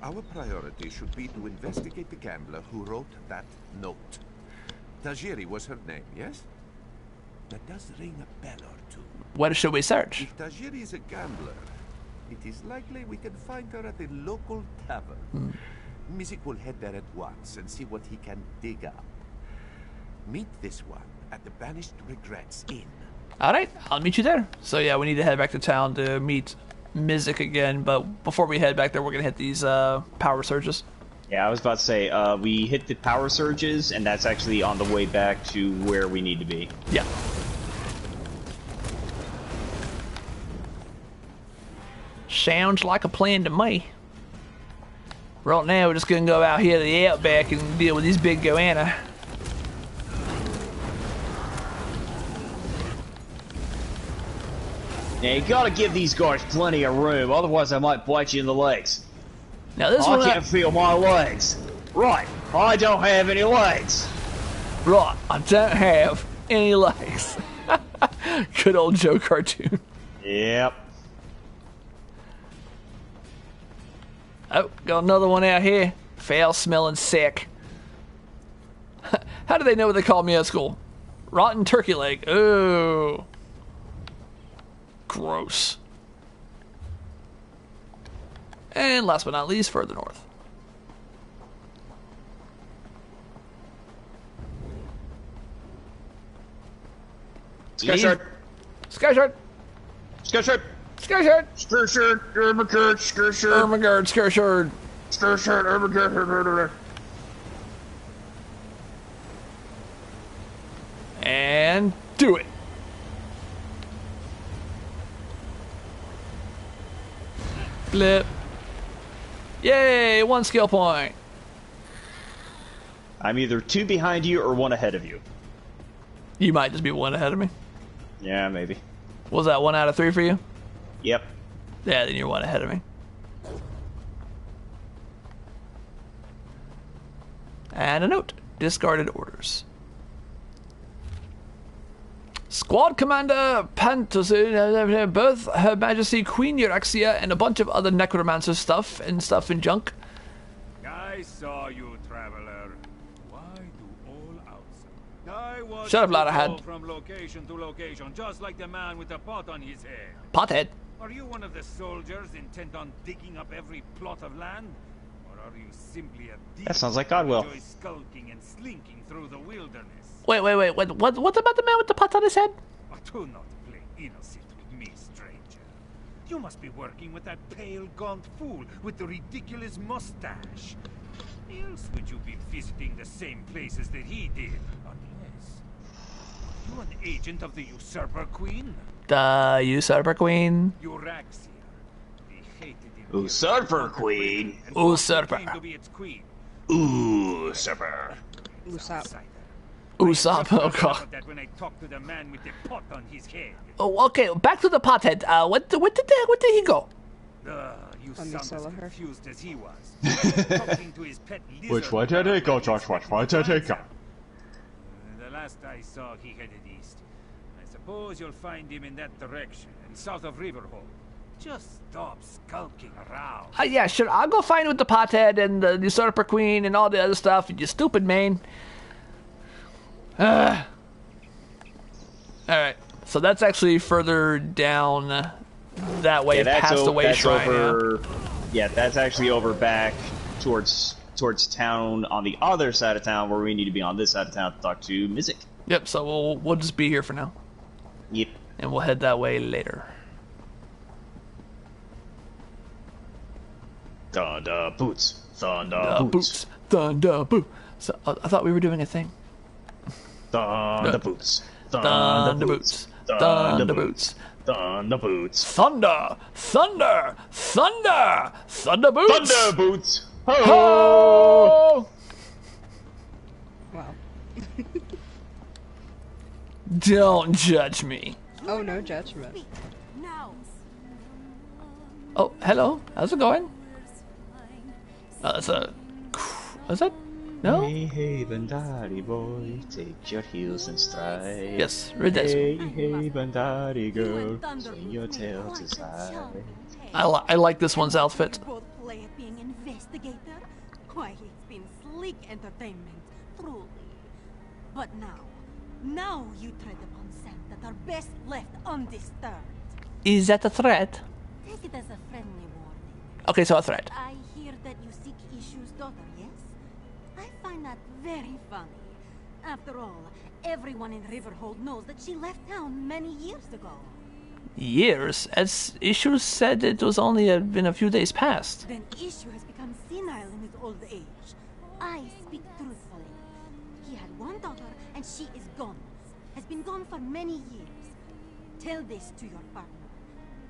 J: Our priority should be to investigate the gambler who wrote that note. Tajiri was her name, yes? That does ring a bell or two.
B: Where should we search?
J: If Tajiri is a gambler, it is likely we can find her at the local tavern. Mizik will head there at once and see what he can dig up. Meet this one at the Banished Regrets Inn.
B: Alright, I'll meet you there. So yeah, we need to head back to town to meet Mizik again, but before we head back there, we're going to hit these power surges.
A: Yeah, I was about to say, we hit the power surges, and that's actually on the way back to where we need to be.
B: Yeah. Sounds like a plan to me. Right now, we're just going to go out here to the outback and deal with these big goanna.
A: Now, you gotta give these guys plenty of room, otherwise I might bite you in the legs.
B: Now this
A: I
B: one,
A: can't feel my legs. Right, I don't have any legs.
B: right, I don't have any legs. Good old Joe cartoon.
A: Yep.
B: Oh, got another one out here. Foul smelling sick. How do they know what they called me at school? Rotten turkey leg. Oh. Gross. And last but not least, further north.
A: Skyshirt.
B: Skyshirt.
A: Skyshirt.
B: Skyshirt.
A: Skyshirt. Ermagerd. Skyshirt.
B: Ermagerd. Skyshirt.
A: Skyshirt. Ermagerd.
B: And do it. Blip. Yay, 1 skill point.
A: I'm either 2 behind you or 1 ahead of you.
B: You might just be 1 ahead of me.
A: Yeah, maybe.
B: Was that 1 out of 3 for you?
A: Yep.
B: Yeah, then you're 1 ahead of me. And a note. Discarded orders. Squad Commander Pantosin, both Her Majesty Queen Eurexia and a bunch of other necromancer stuff and junk.
D: I saw you, traveler. Why do all outside? I was
B: Shut up, Ladderhead.
D: from location to location, just like the man with the pot on his head.
B: Pothead.
D: Are you one of the soldiers intent on digging up every plot of land? Or are you simply a thief
A: That sounds like
D: who
A: Godwill.
D: enjoys skulking and slinking through the wilderness?
B: Wait. What about the man with the pot on his head?
D: Do not play innocent with me, stranger. You must be working with that pale, gaunt fool with the ridiculous mustache. Else would you be visiting the same places that he did? Unless... Are you an agent of the Usurper Queen?
B: The Usurper Queen.
D: Eurexia. The hated
A: Usurper Queen.
B: Usurper.
D: to be its queen.
A: Usurper.
C: Usopp.
B: Usopp. Oh god.
D: That when I talked to the man with the pot on his head.
B: Oh, okay. Back to the pothead. Where did he go?
D: You
C: Let me
D: sound
C: solo
D: as
C: her.
D: confused as he was. Talking to his pet lizard.
A: Which way did it go, Josh? Which way did it go?
D: The last I saw, he headed east. I
K: suppose you'll find him in that direction, south of Riverhold. Just stop skulking around.
B: Yeah, sure. I'll go find with the pothead and the usurper queen and all the other stuff. You stupid man. All right. So that's actually further down that way, past the way shrine.
A: Yeah, that's actually over back towards town on the other side of town, where we need to be on this side of town to talk to Mizik.
B: Yep. So we'll just be here for now.
A: Yep.
B: And we'll head that way later.
A: Thunder boots, thunder boots,
B: thunder boots. So I thought we were doing a thing.
A: Thunder boots,
B: thunder boots, thunder boots,
A: thunder boots,
B: thunder, thunder, thunder, thunder boots,
A: thunder boots.
B: Ho!
C: Wow.
B: Don't judge me.
C: Oh, no judgment.
B: Oh, hello. How's it going? That's a... Is that? No?
A: Hey, hey, Bandari boy, take your heels and stride.
B: Yes, read that.
A: Hey, hey, Bandari girl, swing your tail to side.
B: I like this one's outfit.
I: Both play at being investigator. Why, it's been sleek entertainment, truly. But now you tread upon sand that are best left undisturbed.
B: Is that a threat?
I: Take it as a friendly warning.
B: Okay, so a threat.
I: I hear that you seek Ishu's daughter, yes? I find that very funny. After all, everyone in Riverhold knows that she left town many years ago.
B: Years? As Ishu said, it was only been a few days past.
I: Then Ishu has become senile in his old age. I speak truthfully. He had one daughter, and she is gone. Has been gone for many years. Tell this to your partner,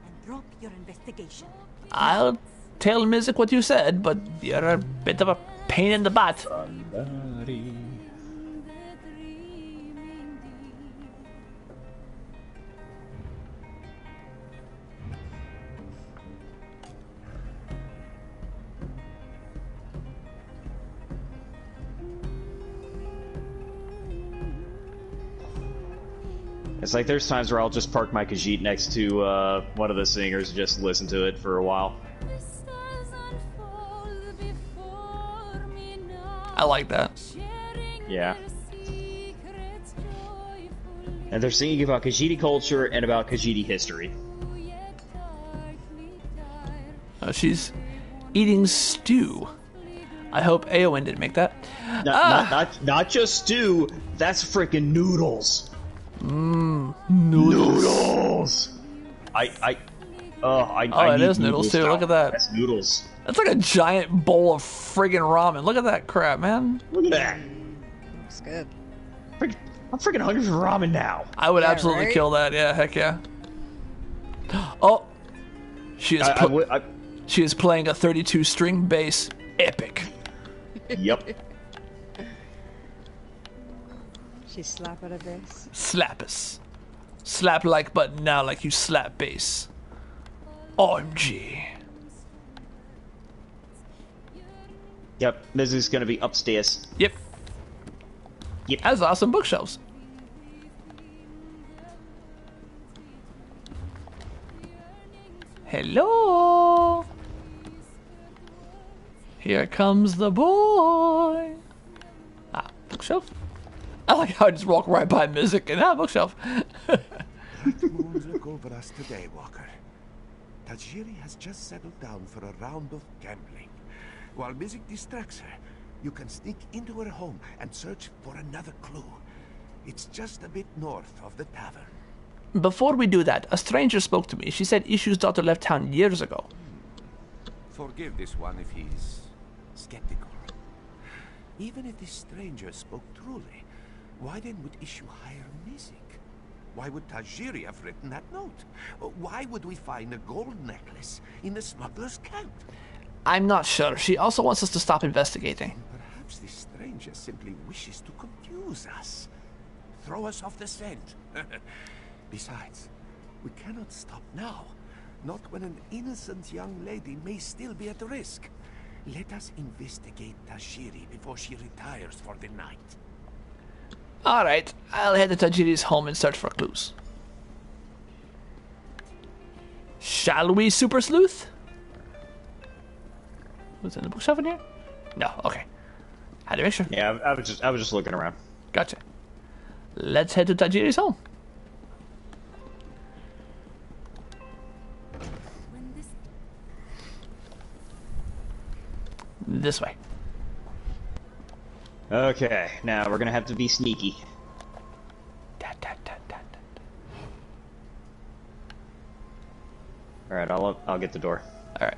I: and drop your investigation.
B: I'll tell Mizik what you said, but you're a bit of a pain in the butt.
A: It's like there's times where I'll just park my Khajiit next to one of the singers and just listen to it for a while.
B: I like that.
A: Yeah. And they're singing about Khajiit culture and about Khajiit history.
B: She's eating stew. I hope Eowyn didn't make that.
A: Not just stew, that's freaking noodles.
B: Noodles.
A: It
B: is noodles too. Look at that.
A: That's noodles.
B: That's like a giant bowl of friggin' ramen. Look at that crap, man.
A: Look at that.
C: Looks good.
A: I'm freaking hungry for ramen now.
B: I would absolutely
C: right?
B: kill that. Yeah, heck yeah. Oh, she is playing a 32-string bass. Epic.
A: Yep.
C: She slap at a bass.
B: Slap us. Slap like, but now like you slap bass. OMG.
A: Yep, this is gonna be upstairs.
B: Yep.
A: Yep.
B: Has awesome bookshelves. Hello. Here comes the boy. Bookshelf. I like how I just walk right by Mizik and bookshelf.
J: Moons look over us today, Walker. Tajiri has just settled down for a round of gambling. While Mizik distracts her, you can sneak into her home and search for another clue. It's just a bit north of the tavern.
B: Before we do that, a stranger spoke to me. She said Ishu's daughter left town years ago.
J: Forgive this one if he's skeptical. Even if this stranger spoke truly, why then would Ishu hire Mizik? Why would Tajiri have written that note? Why would we find a gold necklace in the smuggler's camp?
B: I'm not sure. She also wants us to stop investigating.
J: Perhaps this stranger simply wishes to confuse us. Throw us off the scent. Besides, we cannot stop now. Not when an innocent young lady may still be at risk. Let us investigate Tajiri before she retires for the night.
B: Alright, I'll head to Tajiri's home and search for clues. Shall we, Super Sleuth? Was in the bookshelf in here? No. Okay. Had to make sure.
A: Yeah, I was just looking around.
B: Gotcha. Let's head to Tajiri's home. This way.
A: Okay, now we're gonna have to be sneaky. All right, I'll get the door.
B: All right.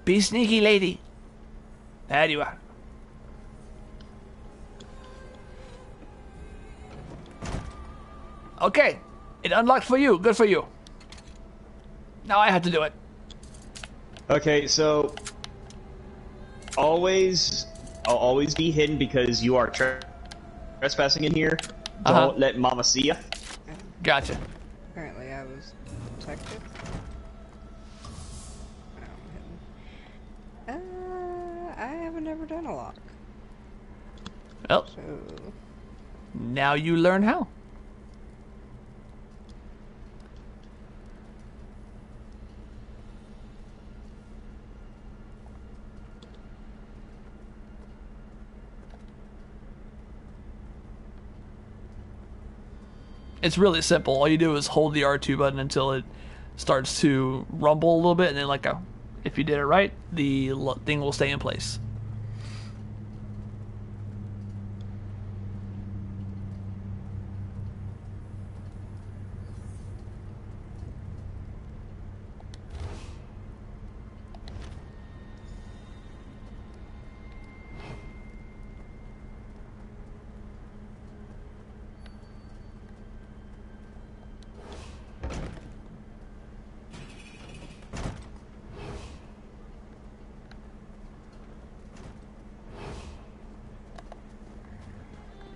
B: Be sneaky, lady. There you are. Okay, it unlocked for you. Good for you. Now I have to do it.
A: Okay, so I'll always be hidden because you are trespassing in here. Don't let Mama see ya.
B: Gotcha.
C: Apparently I was detected. I haven't ever done a lock.
B: Well,
C: So
B: now you learn how. It's really simple. All you do is hold the R2 button until it starts to rumble a little bit, and then let go. If you did it right, the thing will stay in place.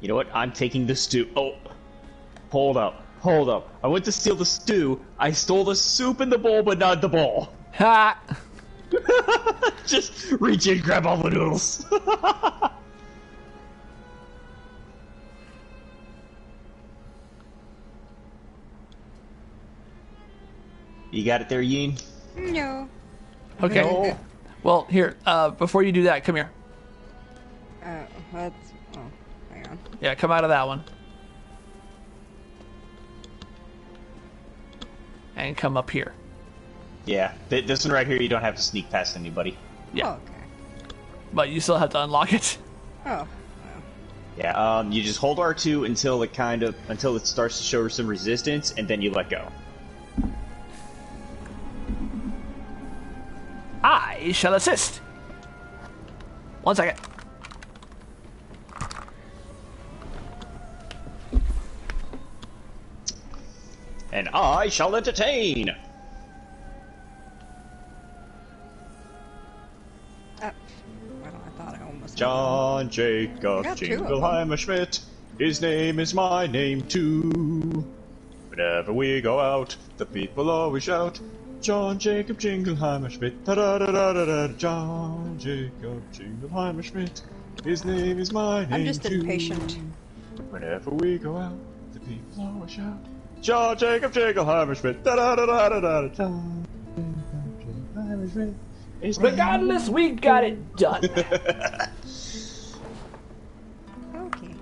A: You know what? I'm taking the stew. Oh, hold up. I went to steal the stew. I stole the soup in the bowl, but not the bowl.
B: Ha!
A: Just reach in, grab all the noodles. You got it there, Yin?
C: no.
B: Okay.
A: No.
B: Well, here, before you do that, come here.
C: That's hang on.
B: Yeah, come out of that one. And come up here.
A: Yeah, this one right here, you don't have to sneak past anybody.
B: Yeah.
C: Oh, okay.
B: But you still have to unlock it.
C: Oh.
A: Yeah, you just hold R2 until it starts to show some resistance, and then you let go.
B: I shall assist. 1 second.
A: And I shall entertain.
C: Well, I thought I almost.
A: John Jacob Jingleheimer Schmidt. His name is my name too. Whenever we go out, the people always shout, John Jacob Jingleheimer Schmidt. Da da da da da da. John Jacob Jingleheimer Schmidt. His name is my name too.
C: I'm just impatient.
A: Whenever we go out, the people always shout, John Jacob Jingleheimer Schmidt. Da da da da da da. John Jacob Jingleheimer Schmidt.
B: Regardless, we got it done.
C: Okay.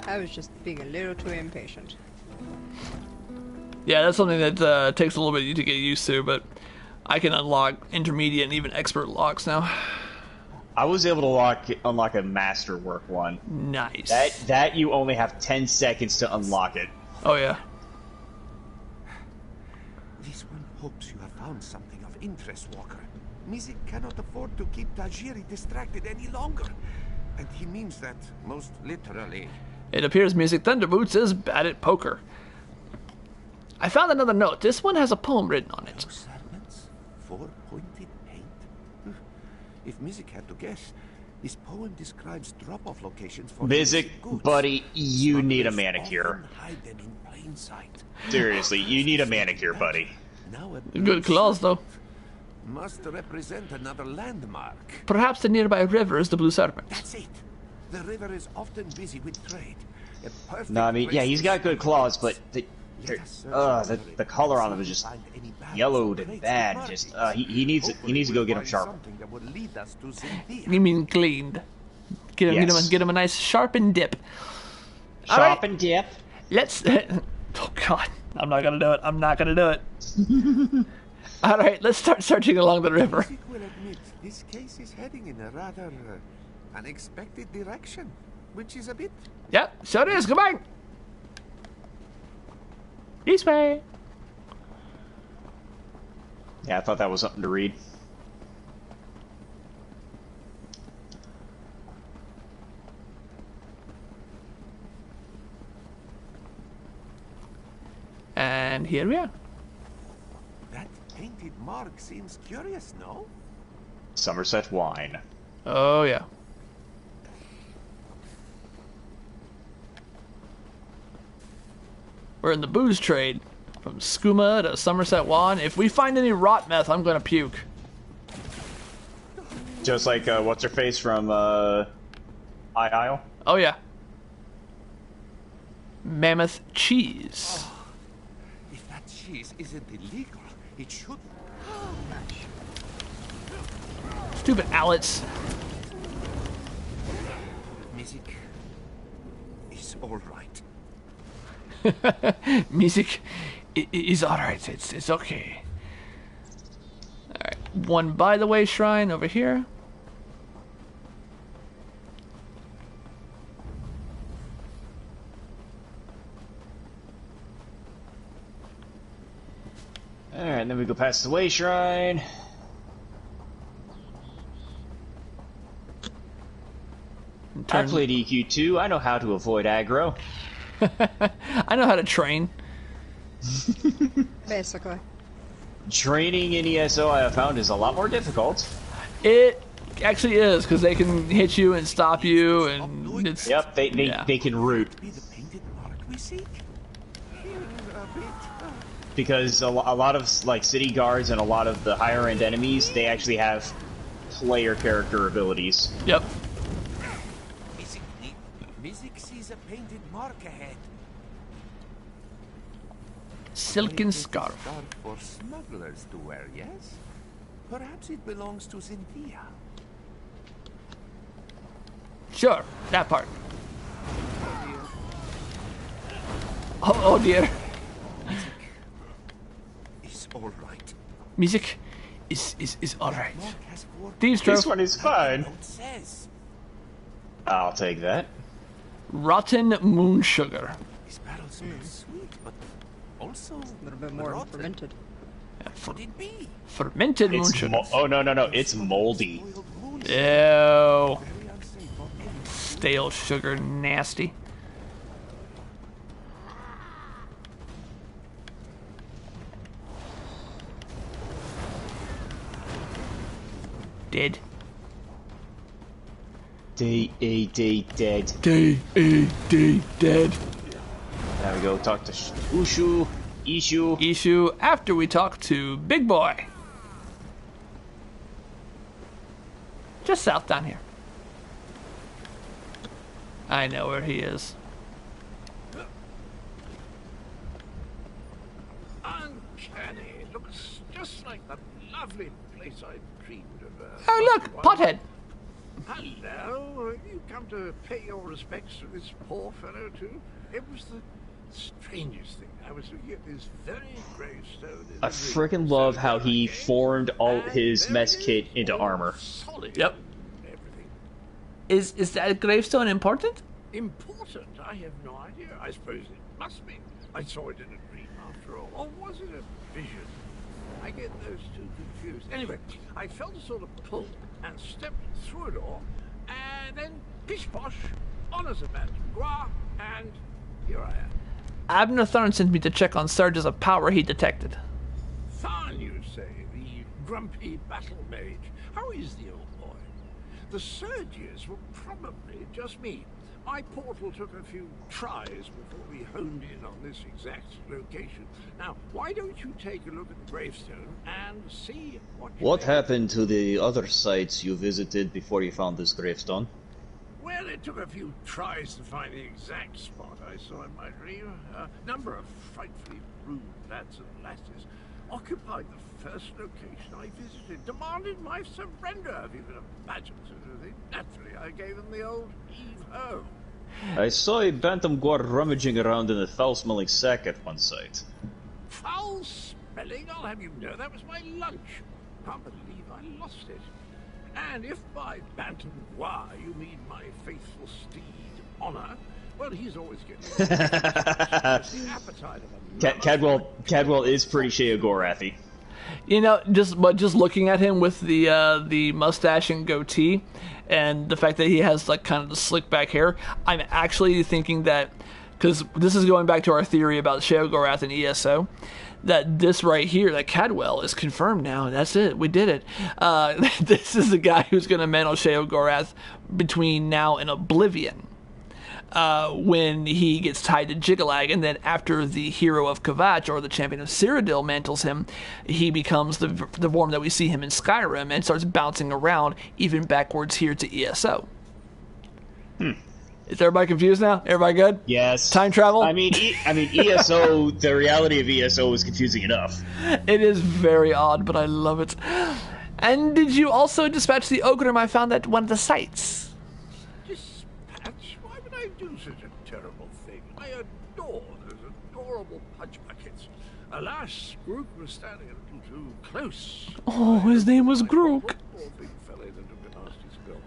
C: I was just being a little too impatient.
B: Yeah, that's something that takes a little bit to get used to, but I can unlock intermediate and even expert locks now.
A: I was able to unlock a masterwork one.
B: Nice.
A: That you only have 10 seconds to unlock it.
B: Oh yeah.
J: This one hopes you have found something of interest, Walker. Mizik cannot afford to keep Tajiri distracted any longer. And he means that most literally.
B: It appears Music Thunderboots is bad at poker. I found another note. This one has a poem written on it.
J: No sermons? 4-pointed paint? If Mizik had to guess, this poem describes drop-off locations for
A: Mizik,
J: goods.
A: buddy, you
J: Smugglers
A: need a manicure.
J: often hide them in plain sight.
A: Seriously, you need a manicure, buddy.
J: Now
B: Good claws, though.
J: must represent another landmark.
B: Perhaps the nearby river is the Blue Serpent.
J: That's it. The river is often busy with trade.
A: No, I mean, yeah, he's got good claws, but the color on them is just yellowed and bad. Just he needs to go get him sharp.
B: You mean cleaned? Get him a nice sharpened dip.
A: Sharpened dip.
B: Let's. Oh God, I'm not gonna do it. I'm not gonna do it. All right, let's start searching along the river.
J: Will admit this case is heading in a rather unexpected direction, which is a bit.
B: Yep, sure it is. Come on. This way.
A: Yeah, I thought that was something to read.
B: And here we are.
J: That painted mark seems curious, no?
A: Somerset wine.
B: Oh yeah. We're in the booze trade. From skooma to Somerset wine. If we find any rot meth, I'm gonna puke.
A: Just like what's her face from High Isle.
B: Oh yeah. Mammoth cheese.
J: Oh, if that cheese isn't illegal, it should.
B: Stupid Alex.
J: Music is all right.
B: Music is alright. It's okay. Alright. One by the way shrine over here.
A: Alright, then we go past the way shrine. I played EQ2. I know how to avoid aggro.
B: I know how to train.
C: Basically.
A: Training in ESO, I have found, is a lot more difficult.
B: It actually is, because they can hit you and stop you, and it's...
A: Yep, they can root. Because a lot of like city guards and a lot of the higher end enemies, they actually have player character abilities.
B: Yep.
J: Music sees a painted mark ahead.
B: Silken scarf.
J: Scarf for smugglers to wear, yes? Perhaps it belongs to Cynthia.
B: Sure, that part. Oh dear.
J: It's all right.
B: Music is all right. Thieves
A: This one is fine. I'll take that.
B: Rotten moon sugar.
J: This barrel smells sweet, but also
C: A little bit more fermented.
J: Could it be?
B: Fermented moon sugar.
A: Oh no, it's moldy.
B: Ew. Stale sugar, nasty. Dead.
A: D-E-D dead.
B: D-E-D dead.
A: Now we go talk to Ishu.
B: Ishu after we talk to Big Boy. Just south down here. I know where he is.
F: Uncanny. Looks just like that lovely place I dreamed of.
B: Oh look, Pothead.
F: Hello. You come to pay your respects to this poor fellow too? It was the strangest thing. I was looking at this very gravestone.
A: I freaking love how he formed all his mess kit into armor.
B: Yep. Is that gravestone important?
F: Important? I have no idea. I suppose it must be. I saw it in a dream after all. Or was it a vision? I get those two confused. Anyway, I felt a sort of pull and stepped through a door, and then pish-posh, on as a man de Gras, and here I am.
B: Abner Tharn sent me to check on Surges of power he detected.
F: Tharn, you say, the grumpy battle mage. How is the old boy? The surges were probably just me. My portal took a few tries before we honed in on this exact location. Now, why don't you take a look at the gravestone and see what
A: happened to the other sites you visited before you found this gravestone?
F: Well,
D: it took a few tries to find the exact spot I saw in my dream. A number of frightfully rude lads and lasses occupied the first location I visited, demanded my surrender, if you can imagine such a thing. Naturally, I gave them the old heave-ho.
A: I saw a bantam guar rummaging around in a foul-smelling sack at one site.
D: Foul-smelling? I'll have you know that was my lunch. Can't believe I lost it. And if by bantam guar you mean my faithful steed, Honor, well, he's always getting the appetite of a
A: Cadwell is pretty Sheogorathy.
B: You know, just looking at him with the mustache and goatee, and the fact that he has like kind of the slick back hair, I'm actually thinking that, because this is going back to our theory about Sheogorath and ESO, that this right here, that Cadwell is confirmed now. That's it. We did it. This is the guy who's going to mantle Sheogorath between now and Oblivion. When he gets tied to Jiggalag, and then after the hero of Kvatch, or the champion of Cyrodiil, mantles him, he becomes the form that we see him in Skyrim, and starts bouncing around, even backwards here to ESO. Is everybody confused now? Everybody good?
A: Yes.
B: Time travel?
A: I mean, ESO, the reality of ESO is confusing enough.
B: It is very odd, but I love it. And did you also dispatch the Ogrim I found at one of the sites?
D: Dispatch? Why would I do such a terrible thing? I adore those adorable punch buckets. Alas, Grook was standing a little too close.
B: Oh, his name was Grook.
D: Poor big fella that took a nasty spill.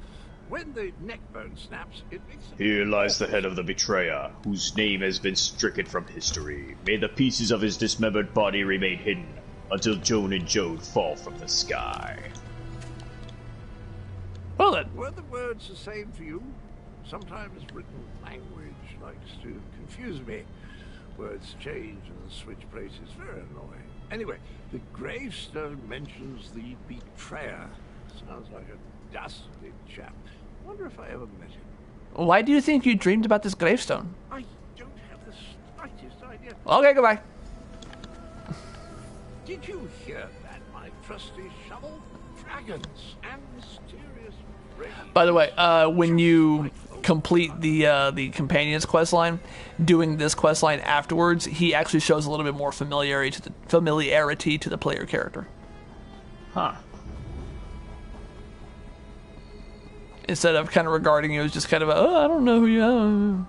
D: When the neck bone snaps, it makes a...
A: Here lies the head of the betrayer, whose name has been stricken from history. May the pieces of his dismembered body remain hidden until Joan and Jode fall from the sky.
B: Well then.
D: Were the words the same for you? Sometimes written language likes to confuse me. Words change and switch places. Very annoying. Anyway, the gravestone mentions the betrayer. Sounds like a dastardly chap. Wonder if I ever met him.
B: Why do you think you dreamed about this gravestone?
D: I don't have the slightest idea.
B: Okay, goodbye.
D: Did you hear that, my trusty shovel? Dragons and mysterious rays.
B: By the way, when you complete the companion's questline, doing this questline afterwards, he actually shows a little bit more familiarity to the player character.
A: Huh.
B: Instead of kind of regarding you as just kind of I don't know who you are.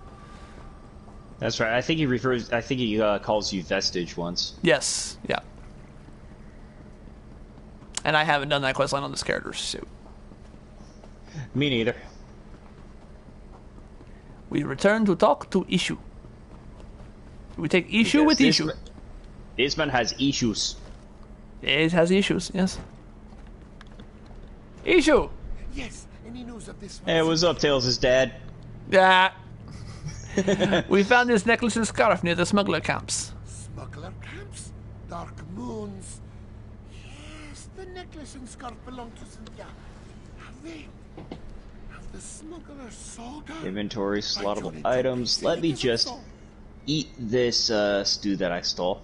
A: That's right. I think he calls you Vestige once.
B: Yes. Yeah. And I haven't done that questline on this character, so.
A: Me neither.
B: We return to talk to Ishu. We take issue with Ishu.
A: This man has issues.
B: It has issues, yes. Ishu!
F: Yes, any news of this one?
A: Hey, what's up, Tails' dad?
B: Yeah. We found this necklace and scarf near the smuggler camps.
F: Smuggler camps? Dark moons? Yes, the necklace and scarf belong to Cynthia. Have they? Have the smugglers sold her?
A: Inventory, slottable items. Let me just eat this stew that I stole.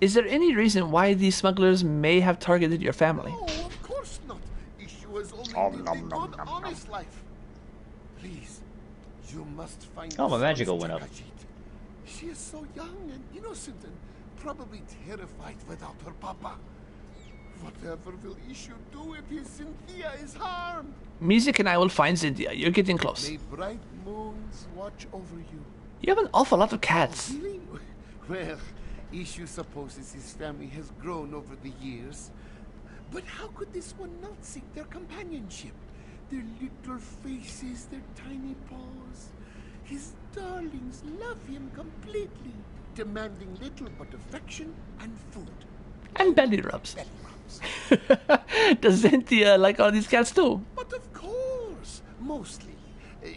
B: Is there any reason why these smugglers may have targeted your family?
F: No, of course not. Issue has only lived a good, honest life. Please, you must find.
A: Oh, my magical went up.
F: She is so young and innocent and probably terrified without her papa. Whatever will Issue do if his Cynthia is harmed?
B: Music and I will find Cynthia. You're getting close.
F: May bright moons watch over you.
B: You have an awful lot of cats.
F: Really? Well, Issue supposes his family has grown over the years. But how could this one not seek their companionship? Their little faces, their tiny paws. His darlings love him completely, demanding little but affection and food.
B: And belly rubs.
F: Belly rubs.
B: Does Cynthia like all these cats too?
F: But of course, mostly.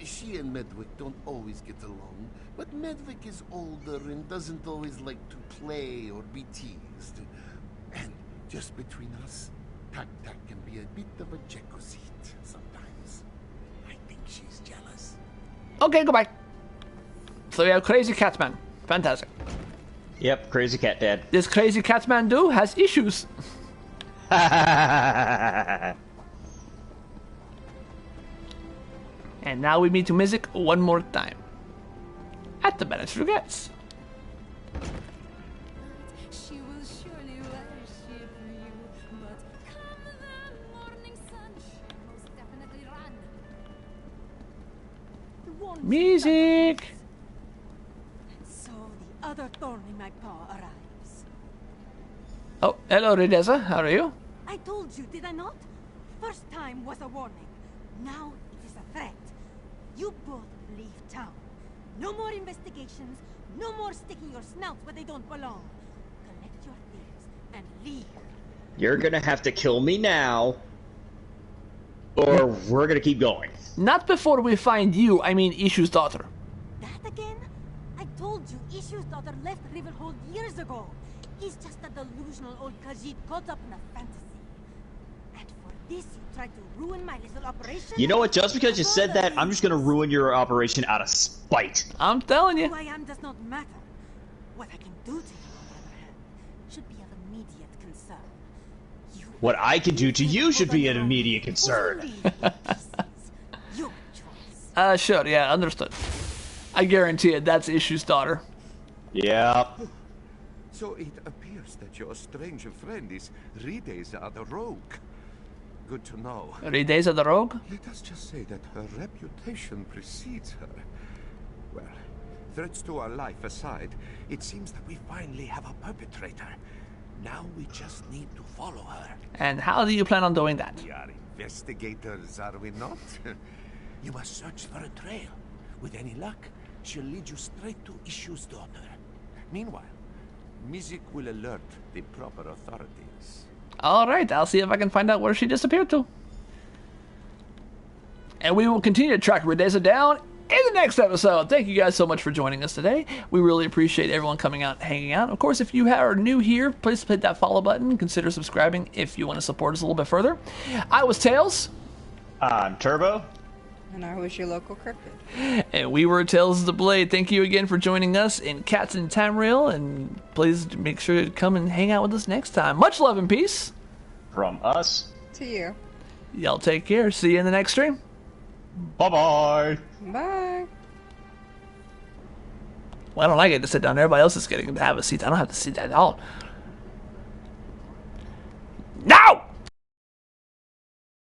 F: She and Medwick don't always get along, but Medwick is older and doesn't always like to play or be teased. And just between us, Tak can be a bit of a Jekosite sometimes. I think she's jealous.
B: Okay, goodbye. So we have Crazy Catman. Fantastic.
A: Yep, crazy cat dad.
B: This Crazy Catman dude has issues. And now we meet Mizik one more time. At the Bennett's Regrets.
G: She will surely worship you, but come the morning sun, she'll most definitely run. The one
B: Music!
G: So the other thorn in my paw arrives.
B: Oh, hello, Redeza. How are you?
I: I told you, did I not? First time was a warning. Now it is a threat. You both leave town. No more investigations. No more sticking your snouts where they don't belong. Collect your things and leave.
A: You're gonna have to kill me now, or we're gonna keep going.
B: Not before we find you, I mean Ishu's daughter.
I: That again? I told you, Ishu's daughter left Riverhold years ago. He's just a delusional old Khajiit caught up in a fantasy. And for this, you tried to ruin my little operation?
A: You know what? Just because you said that, I'm just gonna ruin your operation out of spite.
B: I'm telling you.
I: Who I am does not matter. What I can do to you, on the other hand, should be of immediate concern. You
A: What I can do to you should be an immediate concern.
I: Your choice.
B: Sure, yeah, understood. I guarantee it, that's Ishu's daughter.
A: Yeah.
J: So it appears that your strange friend is Rideza the Rogue. Good to know.
B: Rideza the Rogue?
J: Let us just say that her reputation precedes her. Well, threats to our life aside, it seems that we finally have a perpetrator. Now we just need to follow her.
B: And how do you plan on doing that?
J: We are investigators, are we not? You must search for a trail. With any luck, she'll lead you straight to Ishu's daughter. Meanwhile, Mizik will alert the proper authorities.
B: Alright, I'll see if I can find out where she disappeared to. And we will continue to track Rideza down in the next episode. Thank you guys so much for joining us today. We really appreciate everyone coming out and hanging out. Of course, if you are new here, please hit that follow button. Consider subscribing if you want to support us a little bit further. I was Tails.
A: I'm Turbo.
C: And I was your local cryptid.
B: And we were Tales of the Blade. Thank you again for joining us in Cats and Tamriel. And please make sure to come and hang out with us next time. Much love and peace.
A: From us.
C: To you.
B: Y'all take care. See you in the next stream.
A: Bye-bye.
C: Bye.
B: Well, I don't like it to sit down there. Everybody else is getting to have a seat. I don't have to sit at all.